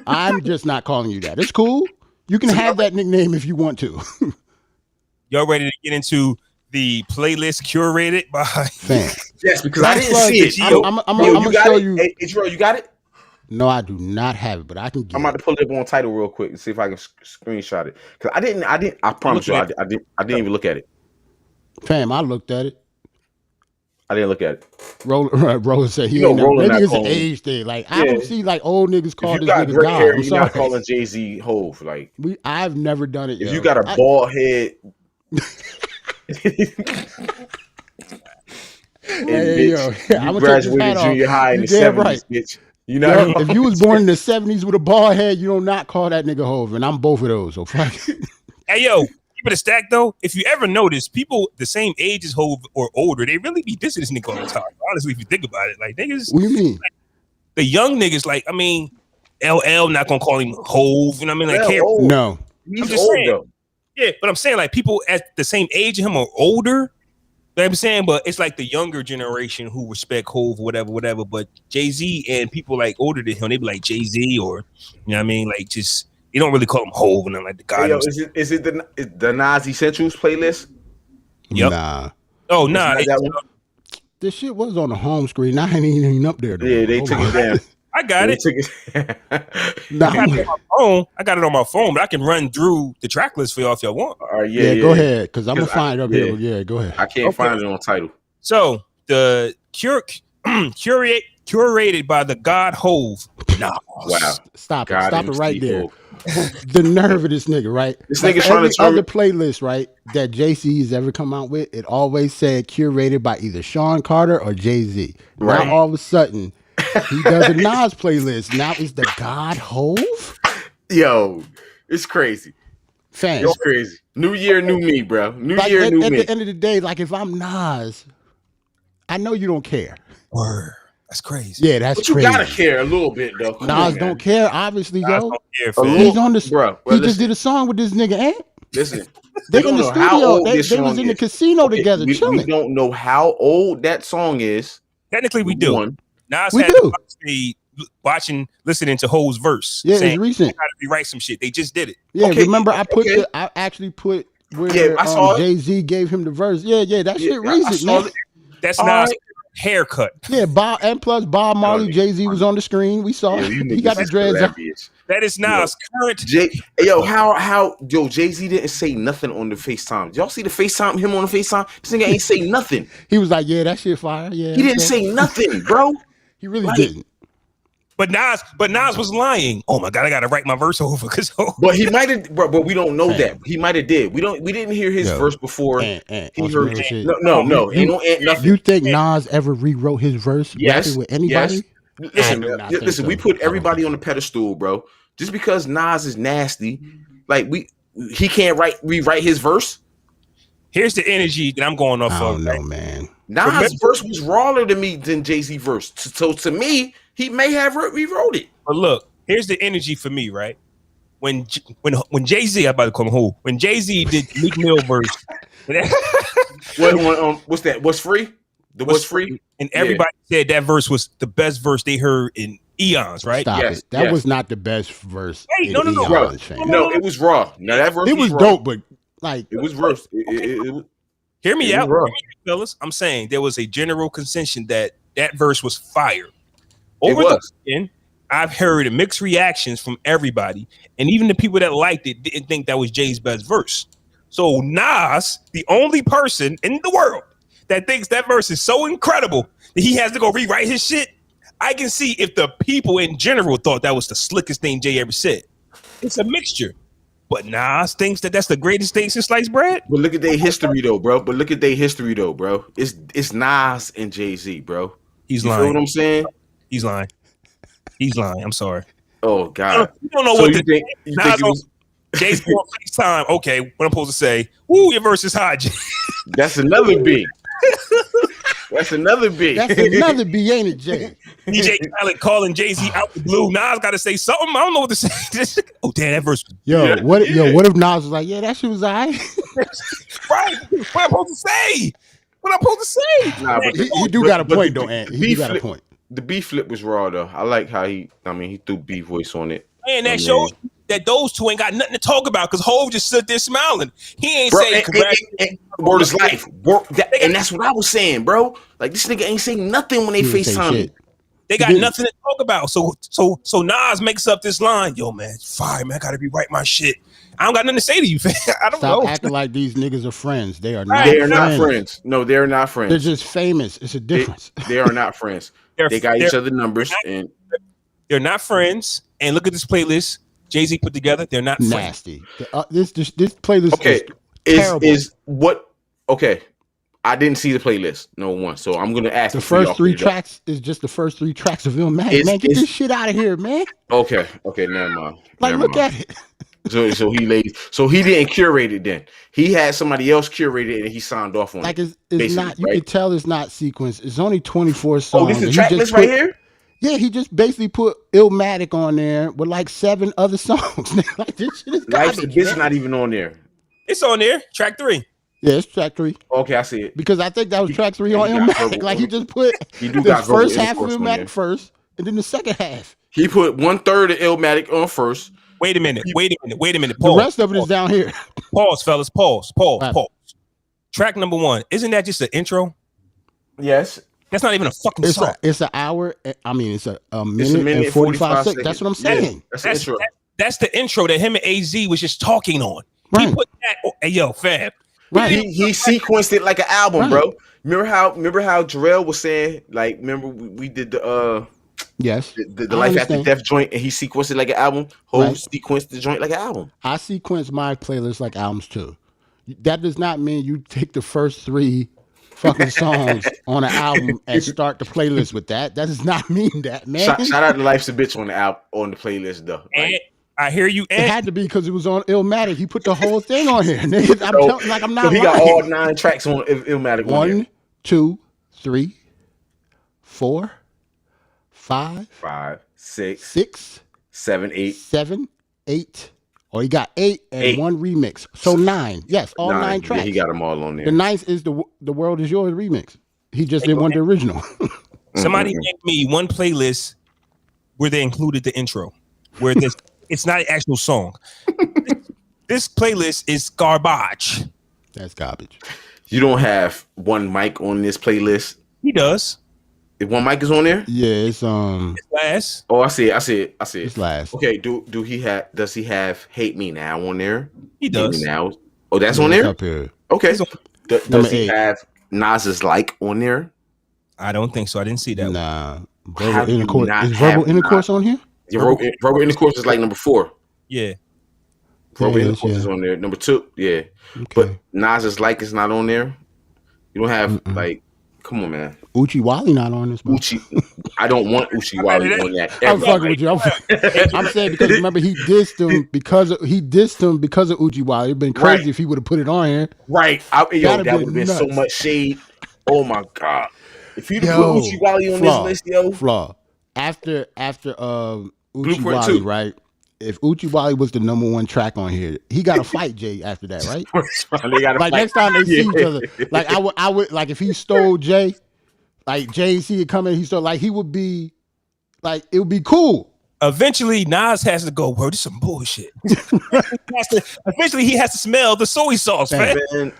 I'm just not calling you that. It's cool. You can have that nickname if you want to. Y'all ready to get into the playlist curated by Fam. Yes, because I didn't see it. I'm gonna got show it? you. Hey, Israel, you got it? No, I do not have it, but I can get I'm about to pull it up on title real quick and see if I can screenshot it. Because I didn't. I promise you, I didn't even look at it. Fam, I looked at it. I didn't look at it. Roller said he You know, ain't never, Roller maybe not it's an calling- age thing. Like I Yeah. don't see like old niggas If call you this got nigga gray God. hair, I'm you're not sorry. calling JayZ Hove. Like I've never done it. if yo. you got a bald head, and Hey, bitch, yo, I'ma you take this graduated hat off. junior high in You the damn 70s, right. bitch. You know, Yo, if you was born in the 70s with a bald head, you do not call that nigga Hov, and I'm both of those. So fuck. Hey yo, keep it a stack though. If you ever notice, people the same age as Hov or older, they really be dissing this nigga all the time. Honestly, if you think about it, like niggas, What do you mean? the young niggas, like I mean, LL not gonna call him Hov. You know what I mean? Like, Well, can't- old. No. He's I'm just old saying. though. yeah, but I'm saying like people at the same age as him or older. You know what I'm saying, but it's like the younger generation who respect Hov, whatever. But JayZ and people like older than him, they be like JayZ or you know what I mean, like just they don't really call him Hov and like the God. Hey, yo, is it the Nas Essentials playlist? Yep. Nah. Oh It's nah, not that one? This shit was on the home screen. I ain't even up there. Yeah, they took it down. I got They it. took it. Nah, I got it on my phone. I got it on my phone, but I can run through the track list for y'all if y'all want. All right, yeah, go ahead, because I'm gonna 'Cause find it up yeah. here. But yeah, go ahead. I can't Okay. find it on title. So the curated by the God Hov. Nah, Wow. Stop it. God Stop it MC right there. Hov. The nerve of this nigga, right? This Like nigga trying every to turn other playlist, right, that JC's ever come out with, it always said curated by either Sean Carter or JayZ. Right. Now all of a sudden, he does a Nas playlist. Now it's the God Hov? Yo, it's crazy. Fam. It's crazy. New year, new me, bro. New Like, year, at new me. the end of the day, like if I'm Nas, I know you don't care. word. That's crazy. Yeah, that's But you crazy. gotta care a little bit, though. Come Nas on, man. don't care, obviously, Nas yo. don't care, A fam. little- He's on the Bro, he just listen. did a song with this nigga, Ant. Listen, They we in don't the know how studio. old They this was song in the is. casino Okay, together, we chilling. don't know how old that song is. Technically, we do. One. Nas We had do. listening to Hov's verse. Yeah, saying, it's recent. gotta rewrite some shit. They just did it. Yeah, Okay, remember I okay. actually put where Yeah, I saw it. JayZ gave him the verse. Yeah, that shit I recent, saw man. it. That's All Nas' right. haircut. Yeah, Bob and plus Bob Marley, JayZ was on the screen. We saw Yo, it. you He got the niggas dreads on. hilarious. That is Nas' current. Yo, how JayZ didn't say nothing on the FaceTime. Y'all see the FaceTime, him on the FaceTime? This nigga ain't say nothing. He was like, yeah, that shit fire. Yeah, He didn't say nothing, bro. He really Like- didn't. But Nas was lying. Oh my god, I gotta write my verse over because But he might have, but we don't know Fam. that. He might have did. We didn't hear his Yo, verse before. Ant, He on some heard real shit. no, ain't no ant nothing. You think Nas ever rewrote his verse Yes, rapping with anybody? yes. Listen, I do not think listen. so. We put I don't everybody think on the pedestal, bro. Just because Nas is nasty, like he can't rewrite his verse. here's the energy that I'm going off I of. don't know, man. Nas' verse was rawer than JayZ verse. So to me, he may have rewrote it. But look, here's the energy for me, right? When JayZ, I'm about to call him who? When JayZ did Meek Mill verse, What's that? What's free? The what's free? and everybody said that verse was the best verse they heard in eons, right? Stop Yes, it. That yes. was not the best verse. Wait, in no, Bro, eons, fam. no, it was raw. Now that verse It was raw. dope, but like It was verse. It was Hear me It was out, raw. fellas. I'm saying there was a general consensus that verse was fire. It Over was. the weekend, I've heard mixed reactions from everybody, and even the people that liked it didn't think that was Jay's best verse. So Nas, the only person in the world that thinks that verse is so incredible that he has to go rewrite his shit, I can see if the people in general thought that was the slickest thing Jay ever said. It's a mixture. But Nas thinks that that's the greatest thing since sliced bread. But look at their history though, bro. It's Nas and JayZ, bro. He's you lying. Feel what I'm saying? He's lying. He's lying. I'm sorry. Oh God. You don't know so what you think it was... Jay's on FaceTime. Okay, what I'm supposed to say? Woo, your verse is hot. That's another B. That's another B. That's another B, ain't it, Jay? DJ Khaled calling JayZ out the blue. Nas got to say something. I don't know what to say. Oh, damn, that verse. What if Nas was like, yeah, that shit was all right? Right. What I'm supposed to say? Nah, but he do got a point, though, Ant. He got a point. The B flip was raw, though. I like how he threw B voice on it. And that shows that those two ain't got nothing to talk about because Hov just stood there smiling. He ain't saying word is life. And that's what I was saying, bro. Like, this nigga ain't saying nothing when they FaceTime. They got nothing to talk about. So Nas makes up this line. Yo, man, fire, man. I got to rewrite my shit. I don't got nothing to say to you, fam. I don't know. Stop acting like these niggas are friends. They are not. They are not friends. No, they're not friends. They're just famous. It's a difference. They are not friends. They got each other numbers, and they're not friends. And look at this playlist JayZ put together. They're not nasty. This playlist is what? Okay, I didn't see the playlist. No one, so I'm gonna ask. The first 3 tracks is just the first 3 tracks of iLlmatic. Man, get this shit out of here, man. Okay, never mind. Look at it. So he didn't curate it then. He had somebody else curate it and he signed off on it. It's not. You can tell it's not sequenced. It's only 24 songs. Oh, this is the track list right here. Yeah, he just basically put iLlmatic on there with like 7 other songs. Like this shit is garbage. Life's a Bitch not even on there. It's on there. Track 3. Yeah, it's track 3. Okay, I see it. Because I think that was track 3 on iLlmatic. Like he just put the first half of iLlmatic first, and then the second half. He put 1/3 of iLlmatic on first. Wait a minute. Pause. The rest of it is down here. Pause, fellas. Pause. Track number 1. Isn't that just an intro? Yes. That's not even a fucking song. It's an hour. I mean, it's a minute and 45 seconds. That's what I'm saying. Yeah, that's the intro. That's the intro that him and AZ was just talking on. Right. He put that. Hey, yo, fam. Right. He sequenced it like an album, bro. Remember how Jarrell was saying, like, remember we did the yes, the Life After Death joint, and he sequenced it like an album. Sequenced the joint like an album. I sequence my playlist like albums too. That does not mean you take the first 3 fucking songs on an album and start the playlist with that. That does not mean that, man. Shout out to Life's a Bitch on the playlist though. Like, I hear you. It had to be because it was on iLlmatic. He put the whole thing on here. Nigga, I'm not. So he got all 9 tracks on iLlmatic. 1, 2, 3, 4, 5, 6, 7, 8. 7, 8. Oh, he got 8 and 1 remix. So 9. Yes, all 9 tracks. Yeah, he got them all on there. The 9th is the World Is Yours remix. He just didn't want the original. Somebody name me one playlist where they included the intro, where it's not an actual song. This playlist is garbage. That's garbage. You don't have one mic on this playlist. He does. If one mic is on there, yeah, it's It's last. Oh, I see it. It's last. Okay, does he have Hate Me Now on there? He does. Hate Me Now. Oh, that's on there. Up here. Okay. Does he 8. have Nas's Like on there? I don't think so. I didn't see that. Nah. Verbal intercourse. Is verbal intercourse on here? Yeah, verbal intercourse is like number 4. Yeah. Verbal intercourse is on there. Number 2, yeah. Okay. But Nas's Like is not on there. You don't have like. Come on, man. Uchi Wally not on this. I don't want Uchi Wally on that. I'm fucking with you. I'm saying because remember he dissed him because of Uchi Wally. It'd been crazy if he would have put it on here. Right. That would have been so much shade. Oh my god. If you'd put Uchi Wally on this list, yo. Flaw. After Uchi Blueprint Wally, 2. right? If Uchi Wally was the number 1 track on here, he got to fight Jay after that, right? They gotta like fight. next time they see each other, like I would like if he stole Jay, like JayZ would come in, he stole like he would be like it would be cool. Eventually, Nas has to go, bro, this is some bullshit. Eventually, he has to smell the soy sauce, man.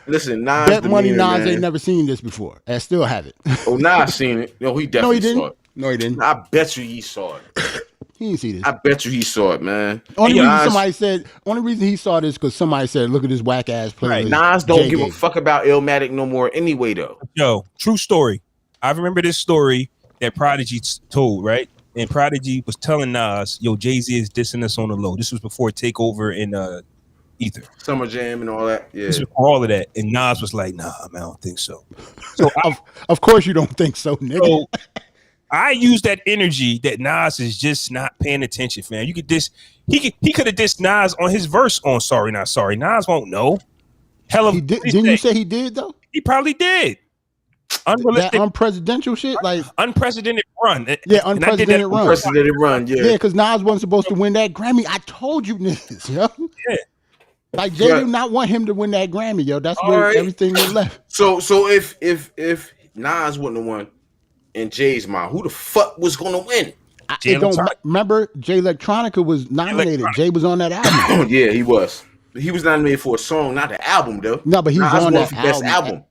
Listen, Nas. Bet money Nas ain't never seen this before and still have it. Oh, Nas seen it. No, he definitely saw it. No, he didn't. I bet you he saw it. He didn't see this. I bet you he saw it, man. Only Nas, reason he saw this because somebody said, "Look at this whack ass playlist." Nas don't Jay give a gave. fuck about Illmatic no more anyway, though. Yo, true story. I remember this story that Prodigy told, right? And Prodigy was telling Nas, "Yo, JayZ is dissing us on the low." This was before Takeover and Ether, Summer Jam and all that. Yeah, this was before all of that. And Nas was like, "Nah, man, I don't think so." So Of course you don't think so, nigga. So I use that energy that Nas is just not paying attention, fam. You could diss. He could have dissed Nas on his verse on Sorry Not Sorry. Nas won't know. Hell of He did, didn't you say he did though? He probably did. That Unrealistic, unpresidential shit, like unprecedented run. yeah, And I did that unprecedented run. unprecedented run. Yeah, because Nas wasn't supposed to win that Grammy. I told you this, yo. Yeah. Like Jay Yeah. did not want him to win that Grammy, yo. That's All where right. everything was left. So if Nas wouldn't have won in Jay's mind, who the fuck was gonna win? Jay It don't Electronica. remember Jay Electronica was nominated. Electronica. Jay was on that album. Yeah, he was. He was nominated for a song, not the album, though. No, but he was Nas on won that for best album.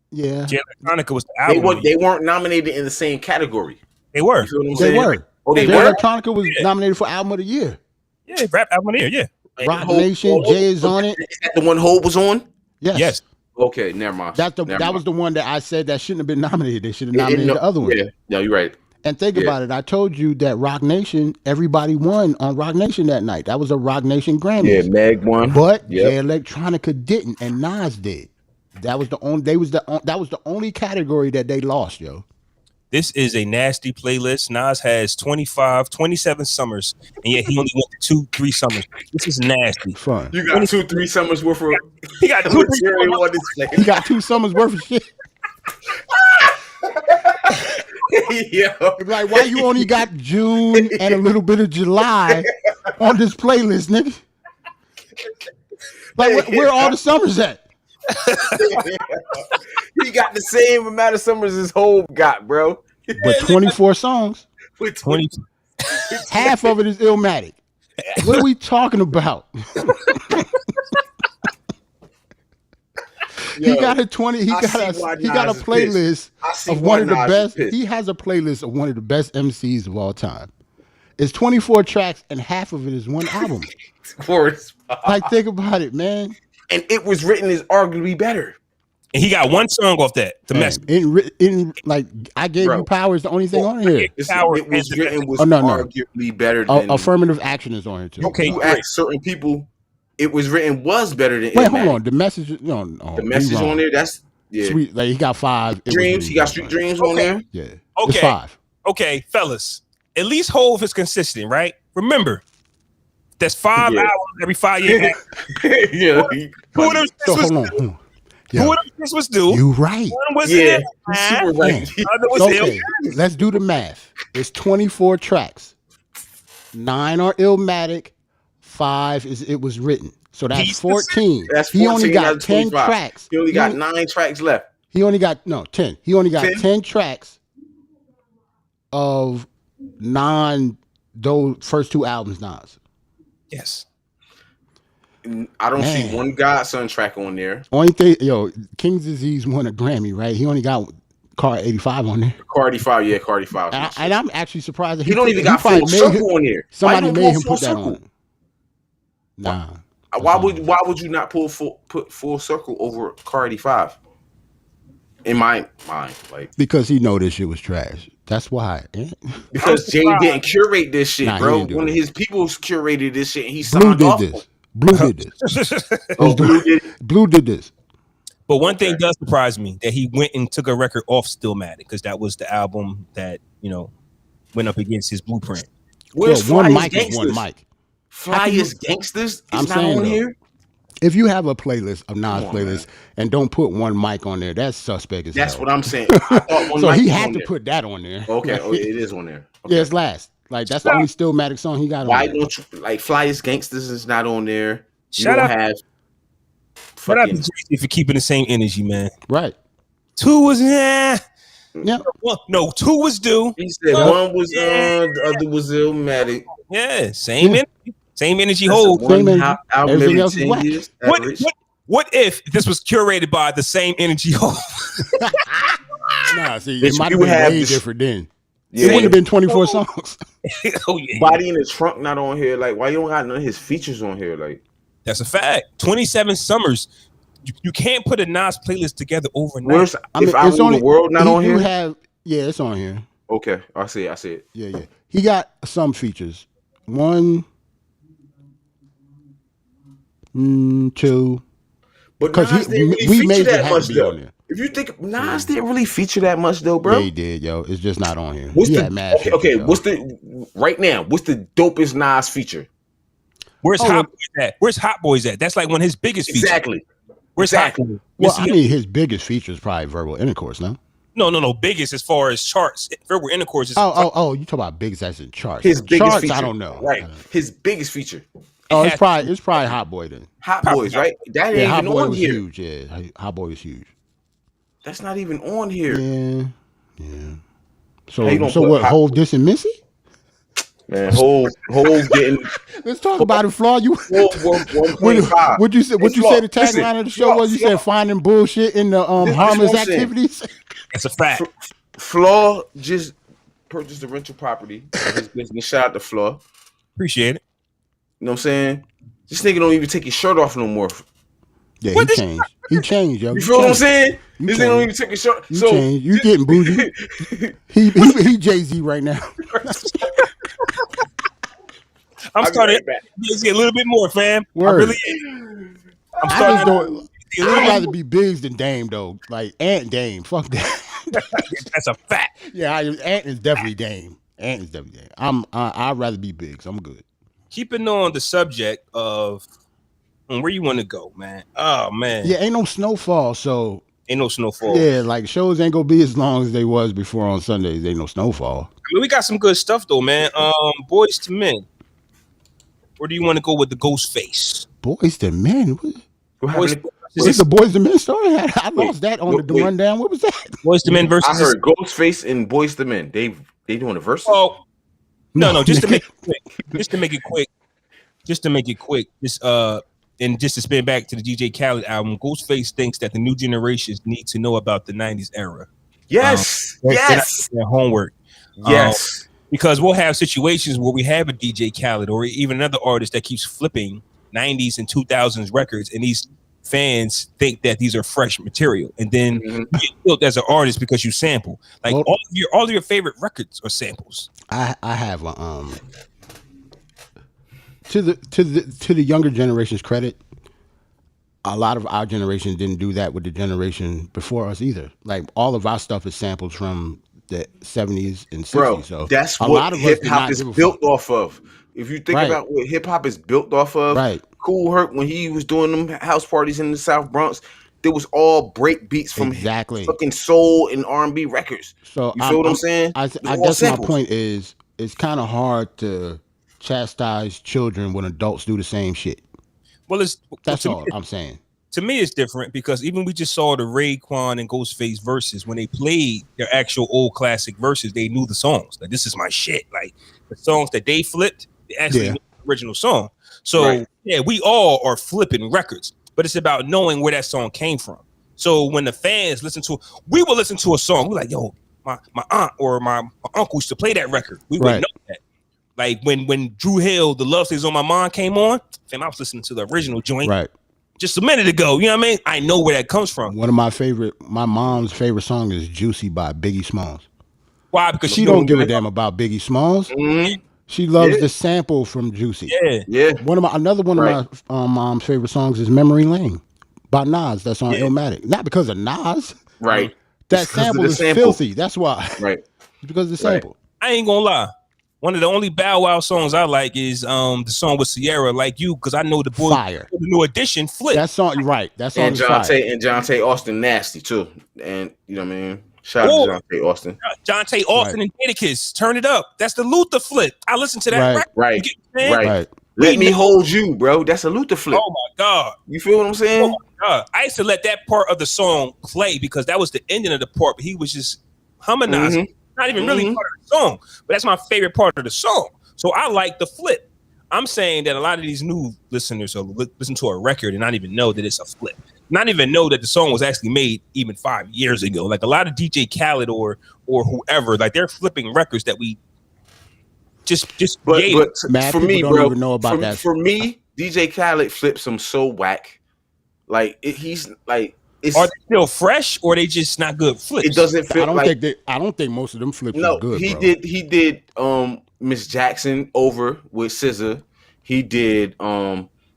Yeah, Jay Electronica was the They, album. they weren't nominated in the same category. They were. You feel what I'm they saying? were. Oh, they Jay were. Electronica was nominated for album of the year. Yeah, rap album of the year. Yeah. And Rock Hope- Nation, Jay is on it. Is that the one Hope was on? Yes. Yes. Okay, never mind. That Never was the one that I said that shouldn't have been nominated. They should have mind. nominated the other one. Yeah, no, you're right. And think Yeah. about it. I told you that Rock Nation, everybody won on Rock Nation that night. That was a Rock Nation Grammy. Yeah, Meg won. But Yep. Jay Electronica didn't, and Nas did. That was the only. That was the only category that they lost, yo. This is a nasty playlist. Nas has 27 summers, and yet he only went to 2-3 summers. This is nasty. Fun. You got 2-3 summers worth of He got 2-3 material summers. on this He got 2 summers worth of shit. Yo. Like, why you only got June and a little bit of July on this playlist, nigga? Like, where all the summers at? He got the same amount of summers as Hope got, bro. But 24 songs. With 20. Half of it is Illmatic. What are we talking about? He got a 20. He I got see why a Nas is playlist I see of why one of the Nas is best. pissed. He has a playlist of one of the best MCs of all time. It's 24 tracks, and half of it is one album. Like, think about it, man. And it was written as arguably better. And he got one song off that. The Man, mess. in like, I gave Bro. you power is the only thing on here. Power It was and written was Oh, no. arguably better than Affirmative action is on here too. Okay, you great. ask certain people. It was written was better than Wait, Illmatic. hold on. The message, no, The message you wrong. on there. That's yeah. Sweet, like he got 5. It was Dreams. really He got wrong. Street Dreams on there. Yeah. Okay. It's 5. Okay, fellas. At least Hove is consistent, right? Remember, that's 5 Yeah. albums every 5 years. Yeah. Who them So shits was hold due? on. Yeah. Who them shits was due? You right. One was Yeah. Ill, man. Super right. The other was Okay, Ill. let's do the math. It's 24 tracks. 9 are Illmatic. 5 is it was written. So that's He's 14. That's He only 14 got out of 10 25. tracks. He only got 9 tracks left. He only got 10. He only got 10? 10 tracks of those first 2 albums, Nas. Yes. I don't Man. see one Godson track on there. Only thing, King's Disease won a Grammy, right? He only got Car 85 on there. Cardi 5, yeah, Cardi 5. And I'm actually surprised that he don't even he got probably Full made Circle on there. Somebody Why you made don't him pull put that Full on. Nah. Why would you not put Full Circle over Cardi 5? In my mind, like Because he know this shit was trash. That's why. because Jay didn't curate this shit, Nah, he bro. didn't do One of it. his people curated this shit. And he Blue signed did off. this. Blue did this. Oh, Blue did it? Blue did this. But one thing does surprise me that he went and took a record off Stillmatic because that was the album that went up against his blueprint. Where's One Flyest mic is one Gangsters? mic. Flyest Gangsters is I'm not saying on though, here. If you have a playlist of Nas on, playlists and don't put one mic on there, that's suspect as That's hell. what I'm saying. I thought one So mic he was had on to there. put that on there. Okay, it is on there. Okay. Yeah, it's last. Like that's the only Stillmatic song he got on Why there. don't you like Flyest Gangsters is not on there? You Shout don't out- have Shout out to fucking JayZ for keeping the same energy, man. Right. 2 was Yeah. Well, no, 2 was due. he said one was the other was Illmatic. Yeah, same Yeah. energy. Same energy That's hold. one Same energy. album Everything every else is 10 whack. years. What if this was curated by the same energy hold? Nah, see, Bitch, it might you have been have way this- different then. It wouldn't have been 24 songs. Oh yeah, Body in the Trunk not on here. Like, why you don't got none of his features on here? Like, that's a fact. 27 Summers. You can't put a Nas playlist together overnight. where's If I Rule the World not on here? It's on here. Okay, I see it. Yeah. He got some features. 1, 2. But Nas didn't really feature that much though. On there. If you think Nas didn't really feature that much though, bro. Yeah, he did, yo. It's just not on here. What's the dopest Nas feature? Where's Hot Boys at? Where's Hot Boys at? That's like one of his biggest features. Exactly. Where's Hot Boys? Well, I mean, his biggest feature is probably Verbal Intercourse, no? No. Biggest as far as charts. Verbal Intercourse is. You talk about biggest as in charts. His biggest charts, feature. I don't know. Right. His biggest feature. It's probably Hot Boy then. Hot Boys, right? That ain't Hot even Boy on was here. huge. Yeah, Hot Boy was huge. That's not even on here. Yeah. So what? Hove dissing Missy? Man, Hove getting. Let's talk about it, Flaw. You 1.5. What you say the tagline of the show was? You said finding bullshit in the harmless activities. That's a fact. Flaw just purchased a rental property for his business. Shout out to Flaw. Appreciate it. You know what I'm saying? This nigga don't even take his shirt off no more. Yeah, he changed, yo. You feel what I'm saying? This nigga don't even take his shirt. You getting bougie? he JayZ right now. I'm starting to get a little bit more, fam. Word. I really am. I'd rather be Biggs than Dame though. Like Ant Dame, fuck that. That's a fact. Yeah, Ant is definitely Dame. I'd rather be Biggs. I'm good. Keeping on the subject of where you want to go, man. Oh man. Yeah, ain't no snowfall, so ain't no snowfall. Yeah, like shows ain't gonna be as long as they was before on Sundays. Ain't no snowfall. I mean, we got some good stuff though, man. Boys to Men. Where do you want to go with the Ghostface? Boys to Men. What's the Boys to Men story? I lost that on the rundown. What was that? Boys to Men versus. I heard Ghostface and Boys to Men. They doing a verse. Oh, no. Just to make it quick. Just to make it quick. And just to spin back to the DJ Khaled album, Ghostface thinks that the new generations need to know about the '90s era. Yes. Their homework. Yes. Because we'll have situations where we have a DJ Khaled or even another artist that keeps flipping 90s and 2000s records, and these fans think that these are fresh material, and then you get killed as an artist because you sample. Like all of your favorite records are samples. I have to the younger generation's credit, a lot of our generation didn't do that with the generation before us either. Like all of our stuff is samples from the 70s and 60s. Bro, so that's a what lot of hip hop is built off of. If you think about what hip hop is built off of, Kool Herc, when he was doing them house parties in the South Bronx, there was all break beats from fucking soul and R&B records. So you feel what I'm saying? I guess samples. My point is, it's kind of hard to chastise children when adults do the same shit. Well, that's all I'm saying. To me, it's different because even we just saw the Raekwon and Ghostface verses. When they played their actual old classic verses, they knew the songs. Like, this is my shit. Like, the songs that they flipped, they actually knew the original song. So, we all are flipping records, but it's about knowing where that song came from. So when the fans we will listen to a song. We're like, yo, my aunt or my uncle used to play that record. We wouldn't know that. Like, when Drew Hill, The Love Stays on My Mind came on, fam, I was listening to the original joint. Right. Just a minute ago, you know what I mean? I know where that comes from. One of my mom's favorite song is Juicy by Biggie Smalls. Why? Because she don't give a damn about Biggie Smalls. Mm-hmm. She loves the sample from Juicy. Yeah. Another one of my mom's favorite songs is Memory Lane by Nas. That's on iLlmatic. Not because of Nas. Right. That sample is filthy. That's why. Right. Because of the sample. I ain't gonna lie. One of the only Bow Wow songs I like is the song with Sierra, Like You, because I know the boy, Fire. The New Edition, flip. That song, right? That song is fire. And Jonte Austin, nasty too. And you know what I mean. Shout out to Jonte Austin. Jonte Austin and Jadakiss, Turn It Up. That's the Luther flip. I listen to that. Right. Let Me Hold You, bro. That's a Luther flip. Oh my God. You feel what I'm saying? Oh my God. I used to let that part of the song play because that was the ending of the part, but he was just harmonizing. Mm-hmm. Not even really part of the song, but that's my favorite part of the song. So I like the flip. I'm saying that a lot of these new listeners will listen to a record and not even know that it's a flip. not even know that the song was actually made even 5 years ago. Like a lot of DJ Khaled or whoever, like they're flipping records that we just but Mad for people me, don't bro, even know about that. For me, DJ Khaled flips them so whack. Like he's like, are they still fresh or they just not good flips? It doesn't feel. I don't think most of them flips No, is good. he bro. did. He did. Miss Jackson over with SZA. He did.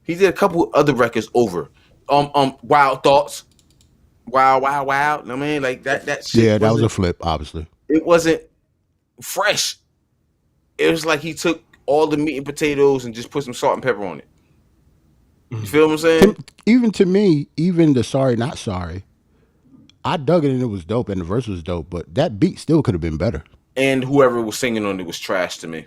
He did a couple other records over. Wild Thoughts. Wow. You know what I mean? Like that shit. Yeah, that was a flip, obviously. It wasn't fresh. It was like he took all the meat and potatoes and just put some salt and pepper on it. You feel what I'm saying? Even to me, even the Sorry Not Sorry, I dug it and it was dope and the verse was dope, but that beat still could have been better. And whoever was singing on it was trash to me.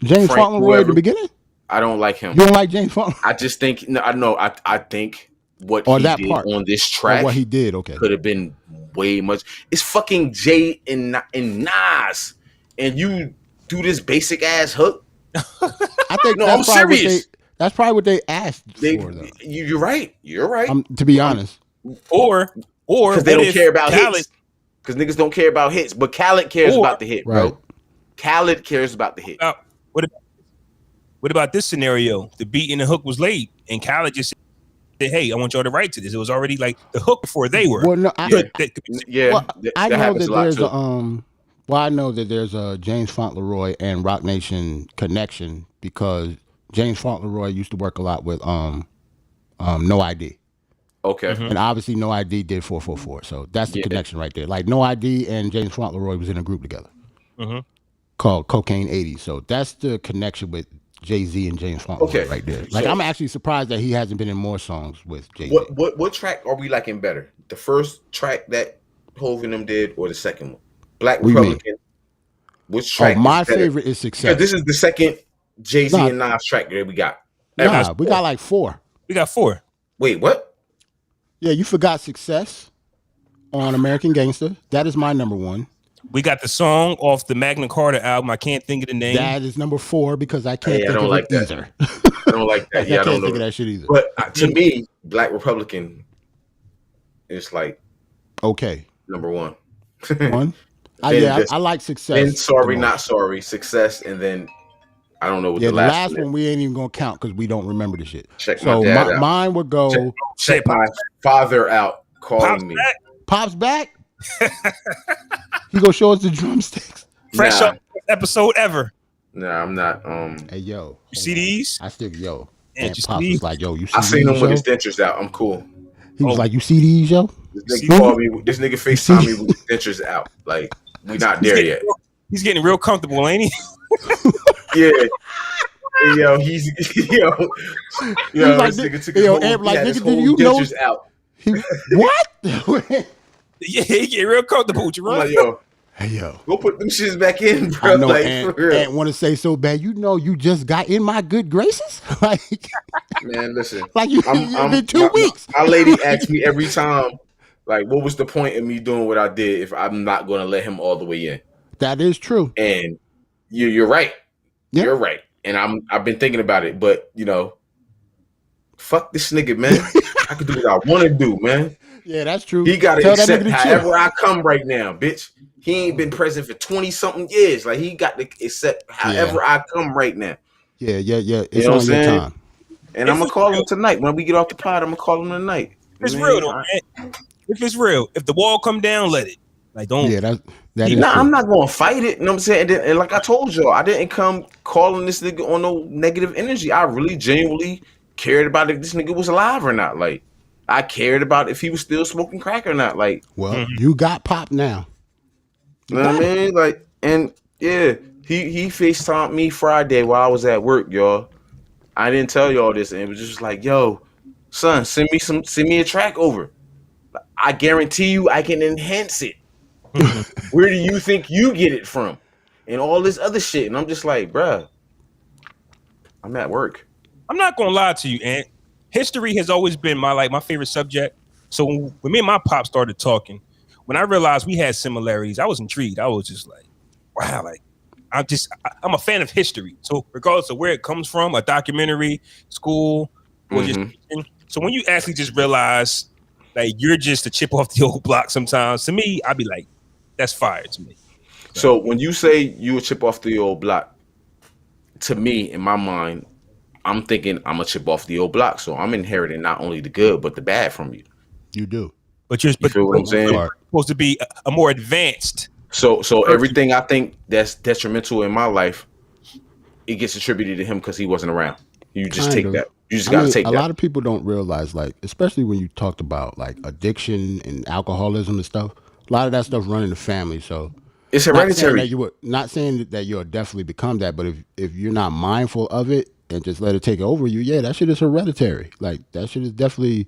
James Fauntleroy at the beginning? I don't like him. You don't like James Fauntleroy? I just think I think what Or he that did part. on this track, Or what he did, okay. could have been way much. It's fucking Jay and Nas, and you do this basic ass hook. I think No, that's I'm probably serious. That's probably what they asked for, though. You're right. You're right. To be honest. Or because they what don't if care about Khaled, hits. Because niggas don't care about hits, but Khaled cares about the hit, bro. Right. Khaled cares about the hit. What about this scenario? The beat and the hook was laid, and Khaled just said, "Hey, I want y'all to write to this." It was already like the hook before they were. Well, no, I know that there's I know that there's a James Fauntleroy and Rock Nation connection because James Fauntleroy used to work a lot with No ID. Okay. And obviously No ID did 444. So that's the connection right there. Like No ID and James Fauntleroy was in a group together called Cocaine 80. So that's the connection with JayZ and James Fauntleroy right there. Like, so, I'm actually surprised that he hasn't been in more songs with JayZ. What track are we liking better? The first track that Hov and them did or the second one? Black Republican. Which track? My favorite is Success. Because this is the second JayZ and Nas track that we got. We got like 4. We got 4. Wait, what? Yeah, you forgot Success on American Gangster. That is my number 1. We got the song off the Magna Carta album. I can't think of the name. That is number 4 because I can't think of it either. I don't like that. I can't think of that shit either. But to me, Black Republican is like number 1. One? I like Success. Then Sorry Not Sorry, Success, and then I don't know what the last one we ain't even gonna count because we don't remember the shit. Check so my dad out. Mine would go. Check my father out calling me. Pop's back. He gonna show us the drumsticks. Fresh episode ever. Nah, I'm not. Hey yo, you see these? I still and Pops was like, yo, you see I seen these, him with his dentures out. I'm cool. He was like, you see these, yo? This nigga called me. This nigga FaceTime me with his dentures out. Like, we not there yet. He's getting real comfortable, ain't he? Yeah. Yo, he's yo. This nigga took his whole dentures out. What? Yeah, he get real comfortable with you, right? Like, yo. Hey yo, go put them shits back in, bro. I know, like, and want to say so bad. You know, you just got in my good graces. Like, man, listen. Like you've been 2 weeks. My lady asks me every time, like, what was the point of me doing what I did if I'm not going to let him all the way in? That is true. And you're right. Yeah. You're right. And I've been thinking about it, but fuck this nigga, man. I can do what I want to do, man. Yeah, that's true. He got to accept however I come right now, bitch. He ain't been president for 20-something years. Like, he got to accept however I come right now. Yeah. It's you know on your time. And I'm going to call him tonight. When we get off the pod, I'm going to call him tonight. It's real, though, man. If it's real, if the wall come down, let it. Like, don't. Yeah, that is I'm not going to fight it. You know what I'm saying? And like I told y'all, I didn't come calling this nigga on no negative energy. I really genuinely cared about if this nigga was alive or not. Like, I cared about if he was still smoking crack or not. Like, well, you got Pop now. You know what I mean? Like, and yeah, he FaceTimed me Friday while I was at work, y'all. I didn't tell y'all this, and it was just like, yo, son, send me a track over. I guarantee you I can enhance it. Where do you think you get it from? And all this other shit. And I'm just like, bruh, I'm at work. I'm not gonna lie to you, Ant. History has always been my favorite subject. So when me and my pop started talking, when I realized we had similarities, I was intrigued. I was just like, wow, like I'm a fan of history. So regardless of where it comes from, a documentary, school, or just so when you actually just realize like you're just a chip off the old block sometimes. To me, I'd be like, that's fire to me. So when you say you a chip off the old block, to me, in my mind, I'm thinking I'm a chip off the old block. So I'm inheriting not only the good, but the bad from you. You do. But you're feel what I'm saying? Supposed to be a more advanced. So everything I think that's detrimental in my life, it gets attributed to him because he wasn't around. You just take that. You just got to take that. A lot of people don't realize, like, especially when you talked about like addiction and alcoholism and stuff, a lot of that stuff run in the family. So it's hereditary. Not saying that you'll definitely become that, but if you're not mindful of it and just let it take over you, yeah, that shit is hereditary. Like that shit is definitely,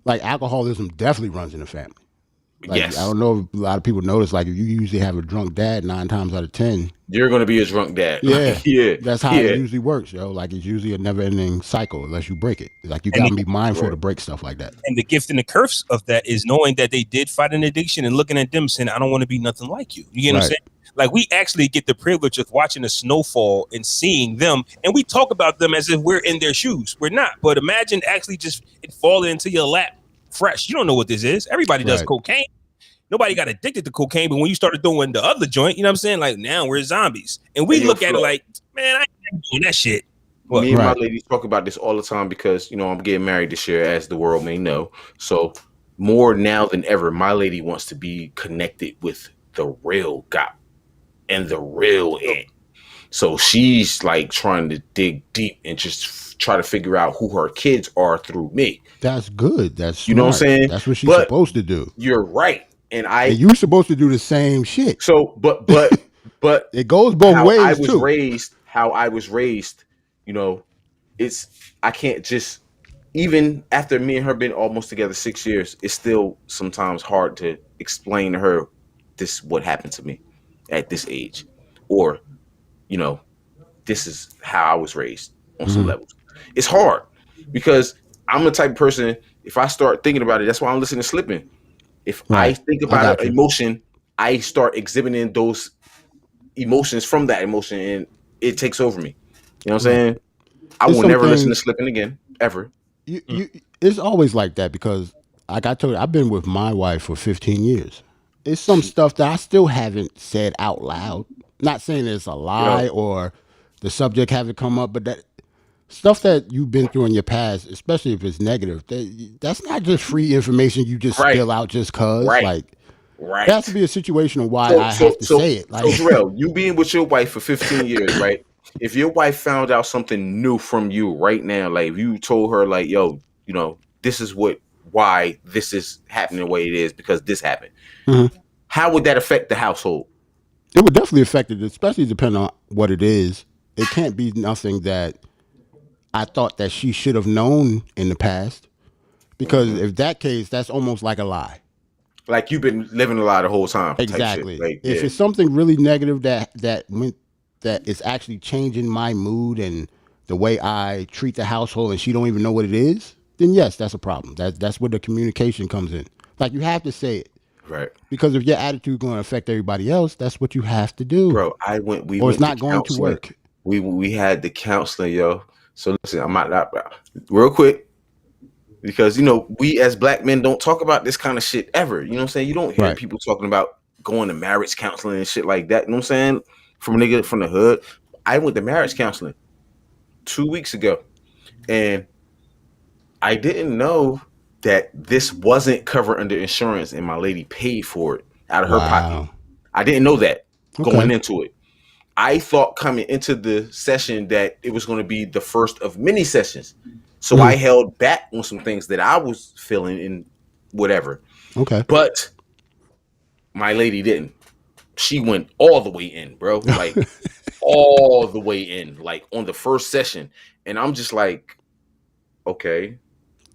like alcoholism definitely runs in the family. Like, yes. I don't know if a lot of people notice, like if you usually have a drunk dad 9 times out of 10, you're going to be a drunk dad. Yeah. Yeah. That's how it usually works, yo. Like it's usually a never ending cycle unless you break it. Like you got to be mindful to break stuff like that. And the gift and the curse of that is knowing that they did fight an addiction and looking at them saying, I don't want to be nothing like you. You get what I'm saying? Like we actually get the privilege of watching the snowfall and seeing them. And we talk about them as if we're in their shoes. We're not. But imagine actually just it falling into your lap fresh. You don't know what this is. Everybody does cocaine. Nobody got addicted to cocaine, but when you started doing the other joint, you know what I'm saying? Like now we're zombies. And we look at it like, man, I ain't doing that shit. Me and my lady talk about this all the time because, you know, I'm getting married this year, as the world may know. So more now than ever, my lady wants to be connected with the real guy and the real it. So she's like trying to dig deep and just try to figure out who her kids are through me. That's good. That's smart. You know what I'm saying? That's what she's supposed to do. You're right. And you're supposed to do the same shit. So, but it goes both ways too. How I was raised, you know, I can't just, even after me and her been almost together 6 years, it's still sometimes hard to explain to her what happened to me at this age, or, you know, this is how I was raised on some levels. It's hard because I'm the type of person, if I start thinking about it, that's why I'm listening to Slipping. If I think about an emotion, I start exhibiting those emotions from that emotion, and it takes over me. You know what I'm saying? I will never listen to Slipping again, ever. It's always like that because, like I told you, I've been with my wife for 15 years. It's some stuff that I still haven't said out loud. Not saying it's a lie or the subject haven't come up, but that stuff that you've been through in your past, especially if it's negative, that's not just free information you just spill out just cause. Like, there has to be a situation of why I have to say it. Like, so Terrell, you being with your wife for 15 years, right? If your wife found out something new from you right now, like if you told her, like, yo, you know, this is why this is happening the way it is because this happened. How would that affect the household? It would definitely affect it, especially depending on what it is. It can't be nothing that I thought that she should have known in the past, because if that case, that's almost like a lie. Like you've been living a lie the whole time. Exactly. Like, if it's something really negative that is actually changing my mood and the way I treat the household, and she don't even know what it is, then yes, that's a problem. That's where the communication comes in. Like you have to say it. Right. Because if your attitude is going to affect everybody else, that's what you have to do. Bro, it's not going to work. We had the counselor, yo. So listen, I'm not real quick, because you know we as black men don't talk about this kind of shit ever. You know what I'm saying? You don't hear people talking about going to marriage counseling and shit like that. You know what I'm saying? From a nigga from the hood. I went to marriage counseling 2 weeks ago, and I didn't know that this wasn't covered under insurance, and my lady paid for it out of her pocket. I didn't know that going into it. I thought coming into the session that it was going to be the first of many sessions. So I held back on some things that I was feeling and whatever. Okay. But my lady didn't. She went all the way in, bro. Like all the way in, like on the first session. And I'm just like, okay.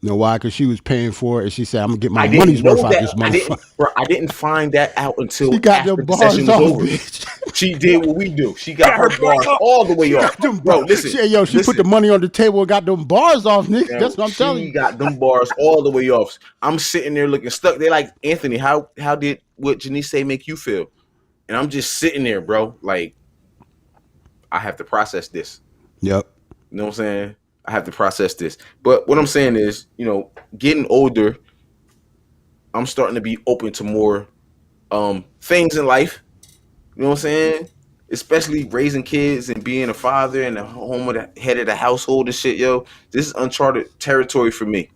You know why? Because she was paying for it, and she said, "I'm gonna get my money's worth out of this motherfucker." I didn't find that out until she got after the session was over. Bitch. She did what we do. She got her bars all the way off. Bro, listen. She put the money on the table and got them bars off, nigga. That's what I'm telling you. She got them bars all the way off. I'm sitting there looking stuck. They're like, Anthony, how did what Janice say make you feel? And I'm just sitting there, bro. Like, I have to process this. Yep. You know what I'm saying? I have to process this. But what I'm saying is, you know, getting older, I'm starting to be open to more things in life. You know what I'm saying? Especially raising kids and being a father and the home of the head of the household and shit, yo. This is uncharted territory for me.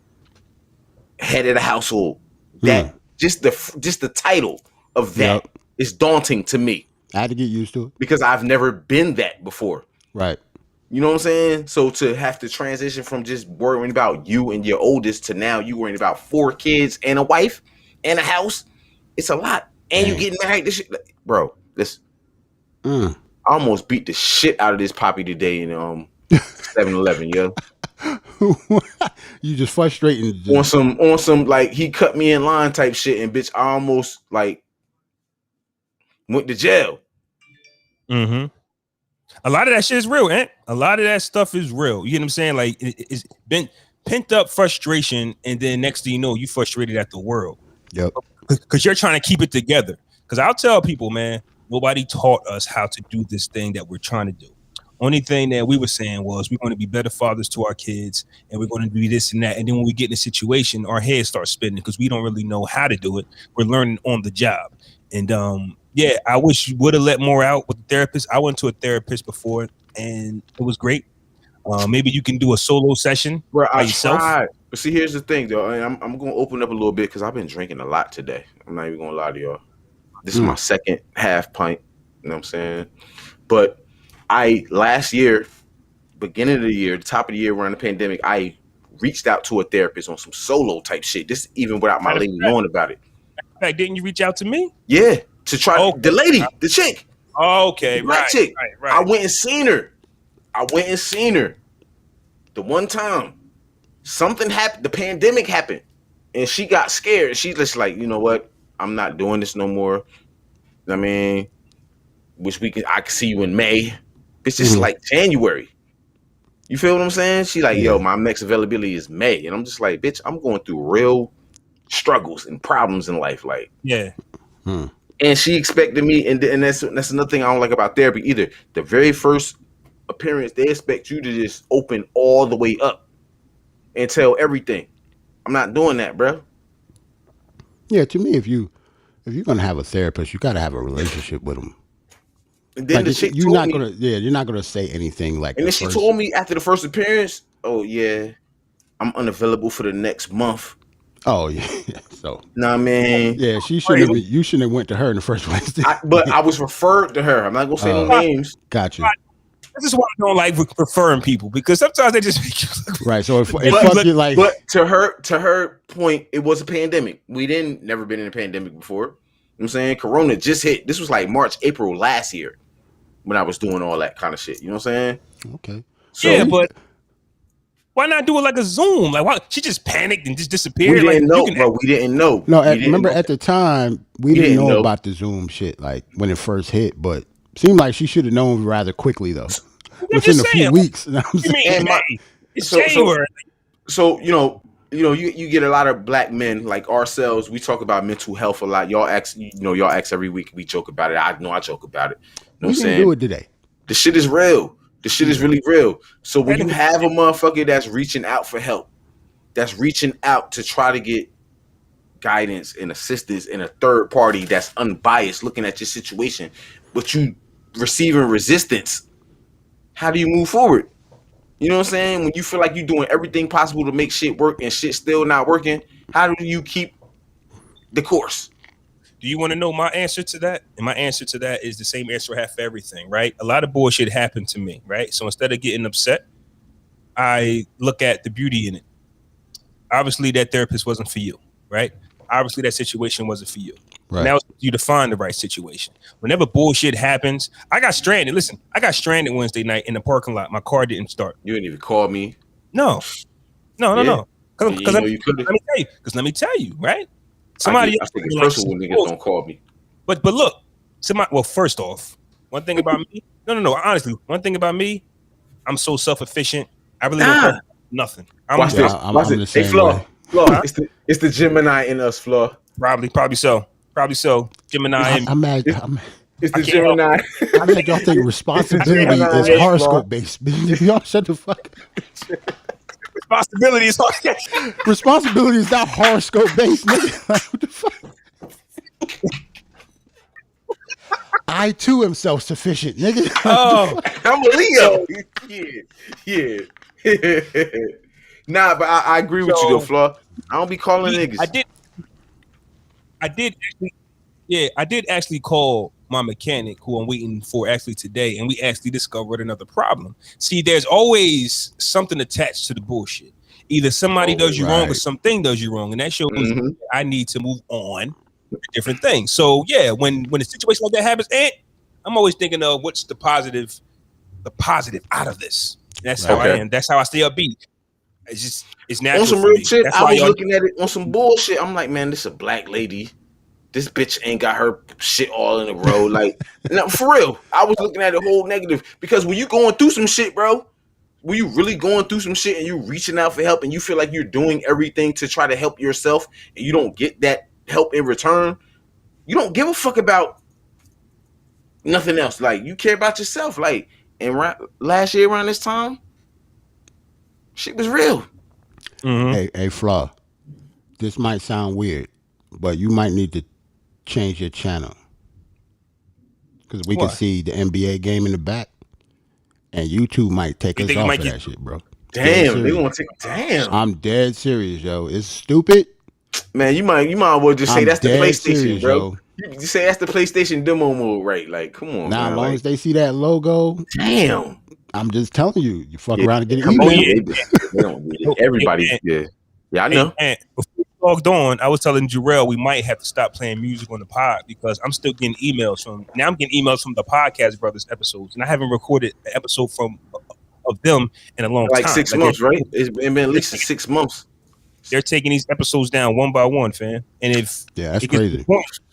Head of the household. That just the title of that is daunting to me. I had to get used to it because I've never been that before. Right. You know what I'm saying? So to have to transition from just worrying about you and your oldest to now you worrying about 4 kids and a wife and a house, it's a lot. And you getting married, this shit, bro. This I almost beat the shit out of this poppy today in 7-Eleven, yo. You just frustrating. On some like he cut me in line type shit, and bitch, I almost like went to jail. Mm-hmm. A lot of that shit is real, Ant. A lot of that stuff is real. You get what I'm saying? Like it's been pent up frustration, and then next thing you know, you frustrated at the world. Yep. Because you're trying to keep it together. Because I'll tell people, man, nobody taught us how to do this thing that we're trying to do. Only thing that we were saying was we're going to be better fathers to our kids, and we're going to do this and that. And then when we get in a situation, our heads start spinning because we don't really know how to do it. We're learning on the job. And yeah, I wish you would have let more out with the therapist. I went to a therapist before, and it was great. Maybe you can do a solo session by yourself. Tried. But see, here's the thing, though. I'm going to open up a little bit because I've been drinking a lot today. I'm not even going to lie to y'all. This is my second half pint. You know what I'm saying? But last year, beginning of the year, the top of the year around the pandemic, I reached out to a therapist on some solo type shit. This even without my lady knowing about it. In fact, didn't you reach out to me? Yeah, to try the lady, the chick. Okay, right. Chick. Right. I went and seen her. The one time something happened, the pandemic happened, and she got scared. She's just like, you know what? I'm not doing this no more. I mean, I can see you in May. It's just like January. You feel what I'm saying? She like, yo, my next availability is May. And I'm just like, bitch, I'm going through real struggles and problems in life. Like, yeah. And she expected me, and that's another thing I don't like about therapy either. The very first appearance, they expect you to just open all the way up and tell everything. I'm not doing that, bro. Yeah, to me, if you're gonna have a therapist, you got to have a relationship with them. And then like the chick you're not gonna say anything like. And then she told me after the first appearance, "Oh yeah, I'm unavailable for the next month." Oh yeah, so nah, man. Yeah, you shouldn't have went to her in the first place. But I was referred to her. I'm not gonna say no names. Gotcha. This is why I don't like referring people, because sometimes they just make you look right. So but to her point, it was a pandemic. We never been in a pandemic before. You know what I'm saying? Corona just hit. This was like March, April last year when I was doing all that kind of shit. You know what I'm saying? Okay. So, yeah, but why not do it like a Zoom? Like, why she just panicked and just disappeared? We didn't know, bro. We didn't know. No, remember at the time we didn't know about the Zoom shit, like when it first hit. But seemed like she should have known rather quickly though, within a few weeks. You know what I'm saying? It's January. So you get a lot of black men like ourselves. We talk about mental health a lot. Y'all ask every week. We joke about it. I know I joke about it. You know what I'm saying? Do it today. The shit is real. The shit is really real. So when you have a motherfucker that's reaching out for help, that's reaching out to try to get guidance and assistance in a third party that's unbiased looking at your situation, but you receiving resistance, how do you move forward? You know what I'm saying? When you feel like you're doing everything possible to make shit work and shit still not working, how do you keep the course? Do you want to know my answer to that? And my answer to that is the same answer I have for everything, right? A lot of bullshit happened to me, right? So instead of getting upset, I look at the beauty in it. Obviously, that therapist wasn't for you, right? Obviously, that situation wasn't for you. Right. Now it's you to find the right situation. Whenever bullshit happens, I got stranded. Listen, I got stranded Wednesday night in the parking lot. My car didn't start. You didn't even call me. No. Because let me tell you, right? Somebody I think it's personal when niggas don't call me. But look, first off, one thing about me, no, honestly, one thing about me, I'm so self-efficient. I really don't call nothing. Watch this. Hey, Flo, it's the Gemini in us, Flo. Probably so. Gemini. I'm mad. It's the Gemini. I mad y'all think responsibility is horoscope based. Y'all shut the fuck up. responsibility is Responsibility is not horoscope based, nigga. Like, what the fuck? I too am self sufficient, nigga. Oh, I'm a Leo. Yeah. Nah, but I agree with you though, Flaw. I don't be calling niggas. I did actually call my mechanic, who I'm waiting for actually today, and we actually discovered another problem. See, there's always something attached to the bullshit. Either somebody does you wrong or something does you wrong, and that shows I need to move on to different things. So yeah, when a situation like that happens, I'm always thinking of what's the positive out of this. That's how I am. That's how I stay upbeat. It's natural. On some real shit, I was looking at it on some bullshit. I'm like, man, this is a black lady. This bitch ain't got her shit all in a row. Like, no, for real. I was looking at the whole negative because when you going through some shit, bro, when you really going through some shit and you reaching out for help and you feel like you're doing everything to try to help yourself and you don't get that help in return, you don't give a fuck about nothing else. Like, you care about yourself. Like, and last year around this time, shit was real. Hey, Flaw, this might sound weird, but you might need to change your channel because we can see the NBA game in the back, and YouTube might take us off of that shit, bro. Damn, they want to take. Damn, I'm dead serious, yo. It's stupid, man. You might as well just say that's the PlayStation, serious, bro. You say that's the PlayStation demo mode, right? Like, come on. Now, man. as long as they see that logo, damn. I'm just telling you, you fuck around and get an email. Everybody, yeah, I know. And before we logged on, I was telling Jarrell we might have to stop playing music on the pod because I'm still getting emails from. Now I'm getting emails from the Podcast Brothers episodes, and I haven't recorded an episode of them in a long time. Like 6 months, right? It's been at least 6 months. They're taking these episodes down one by one, fam. And if that's crazy.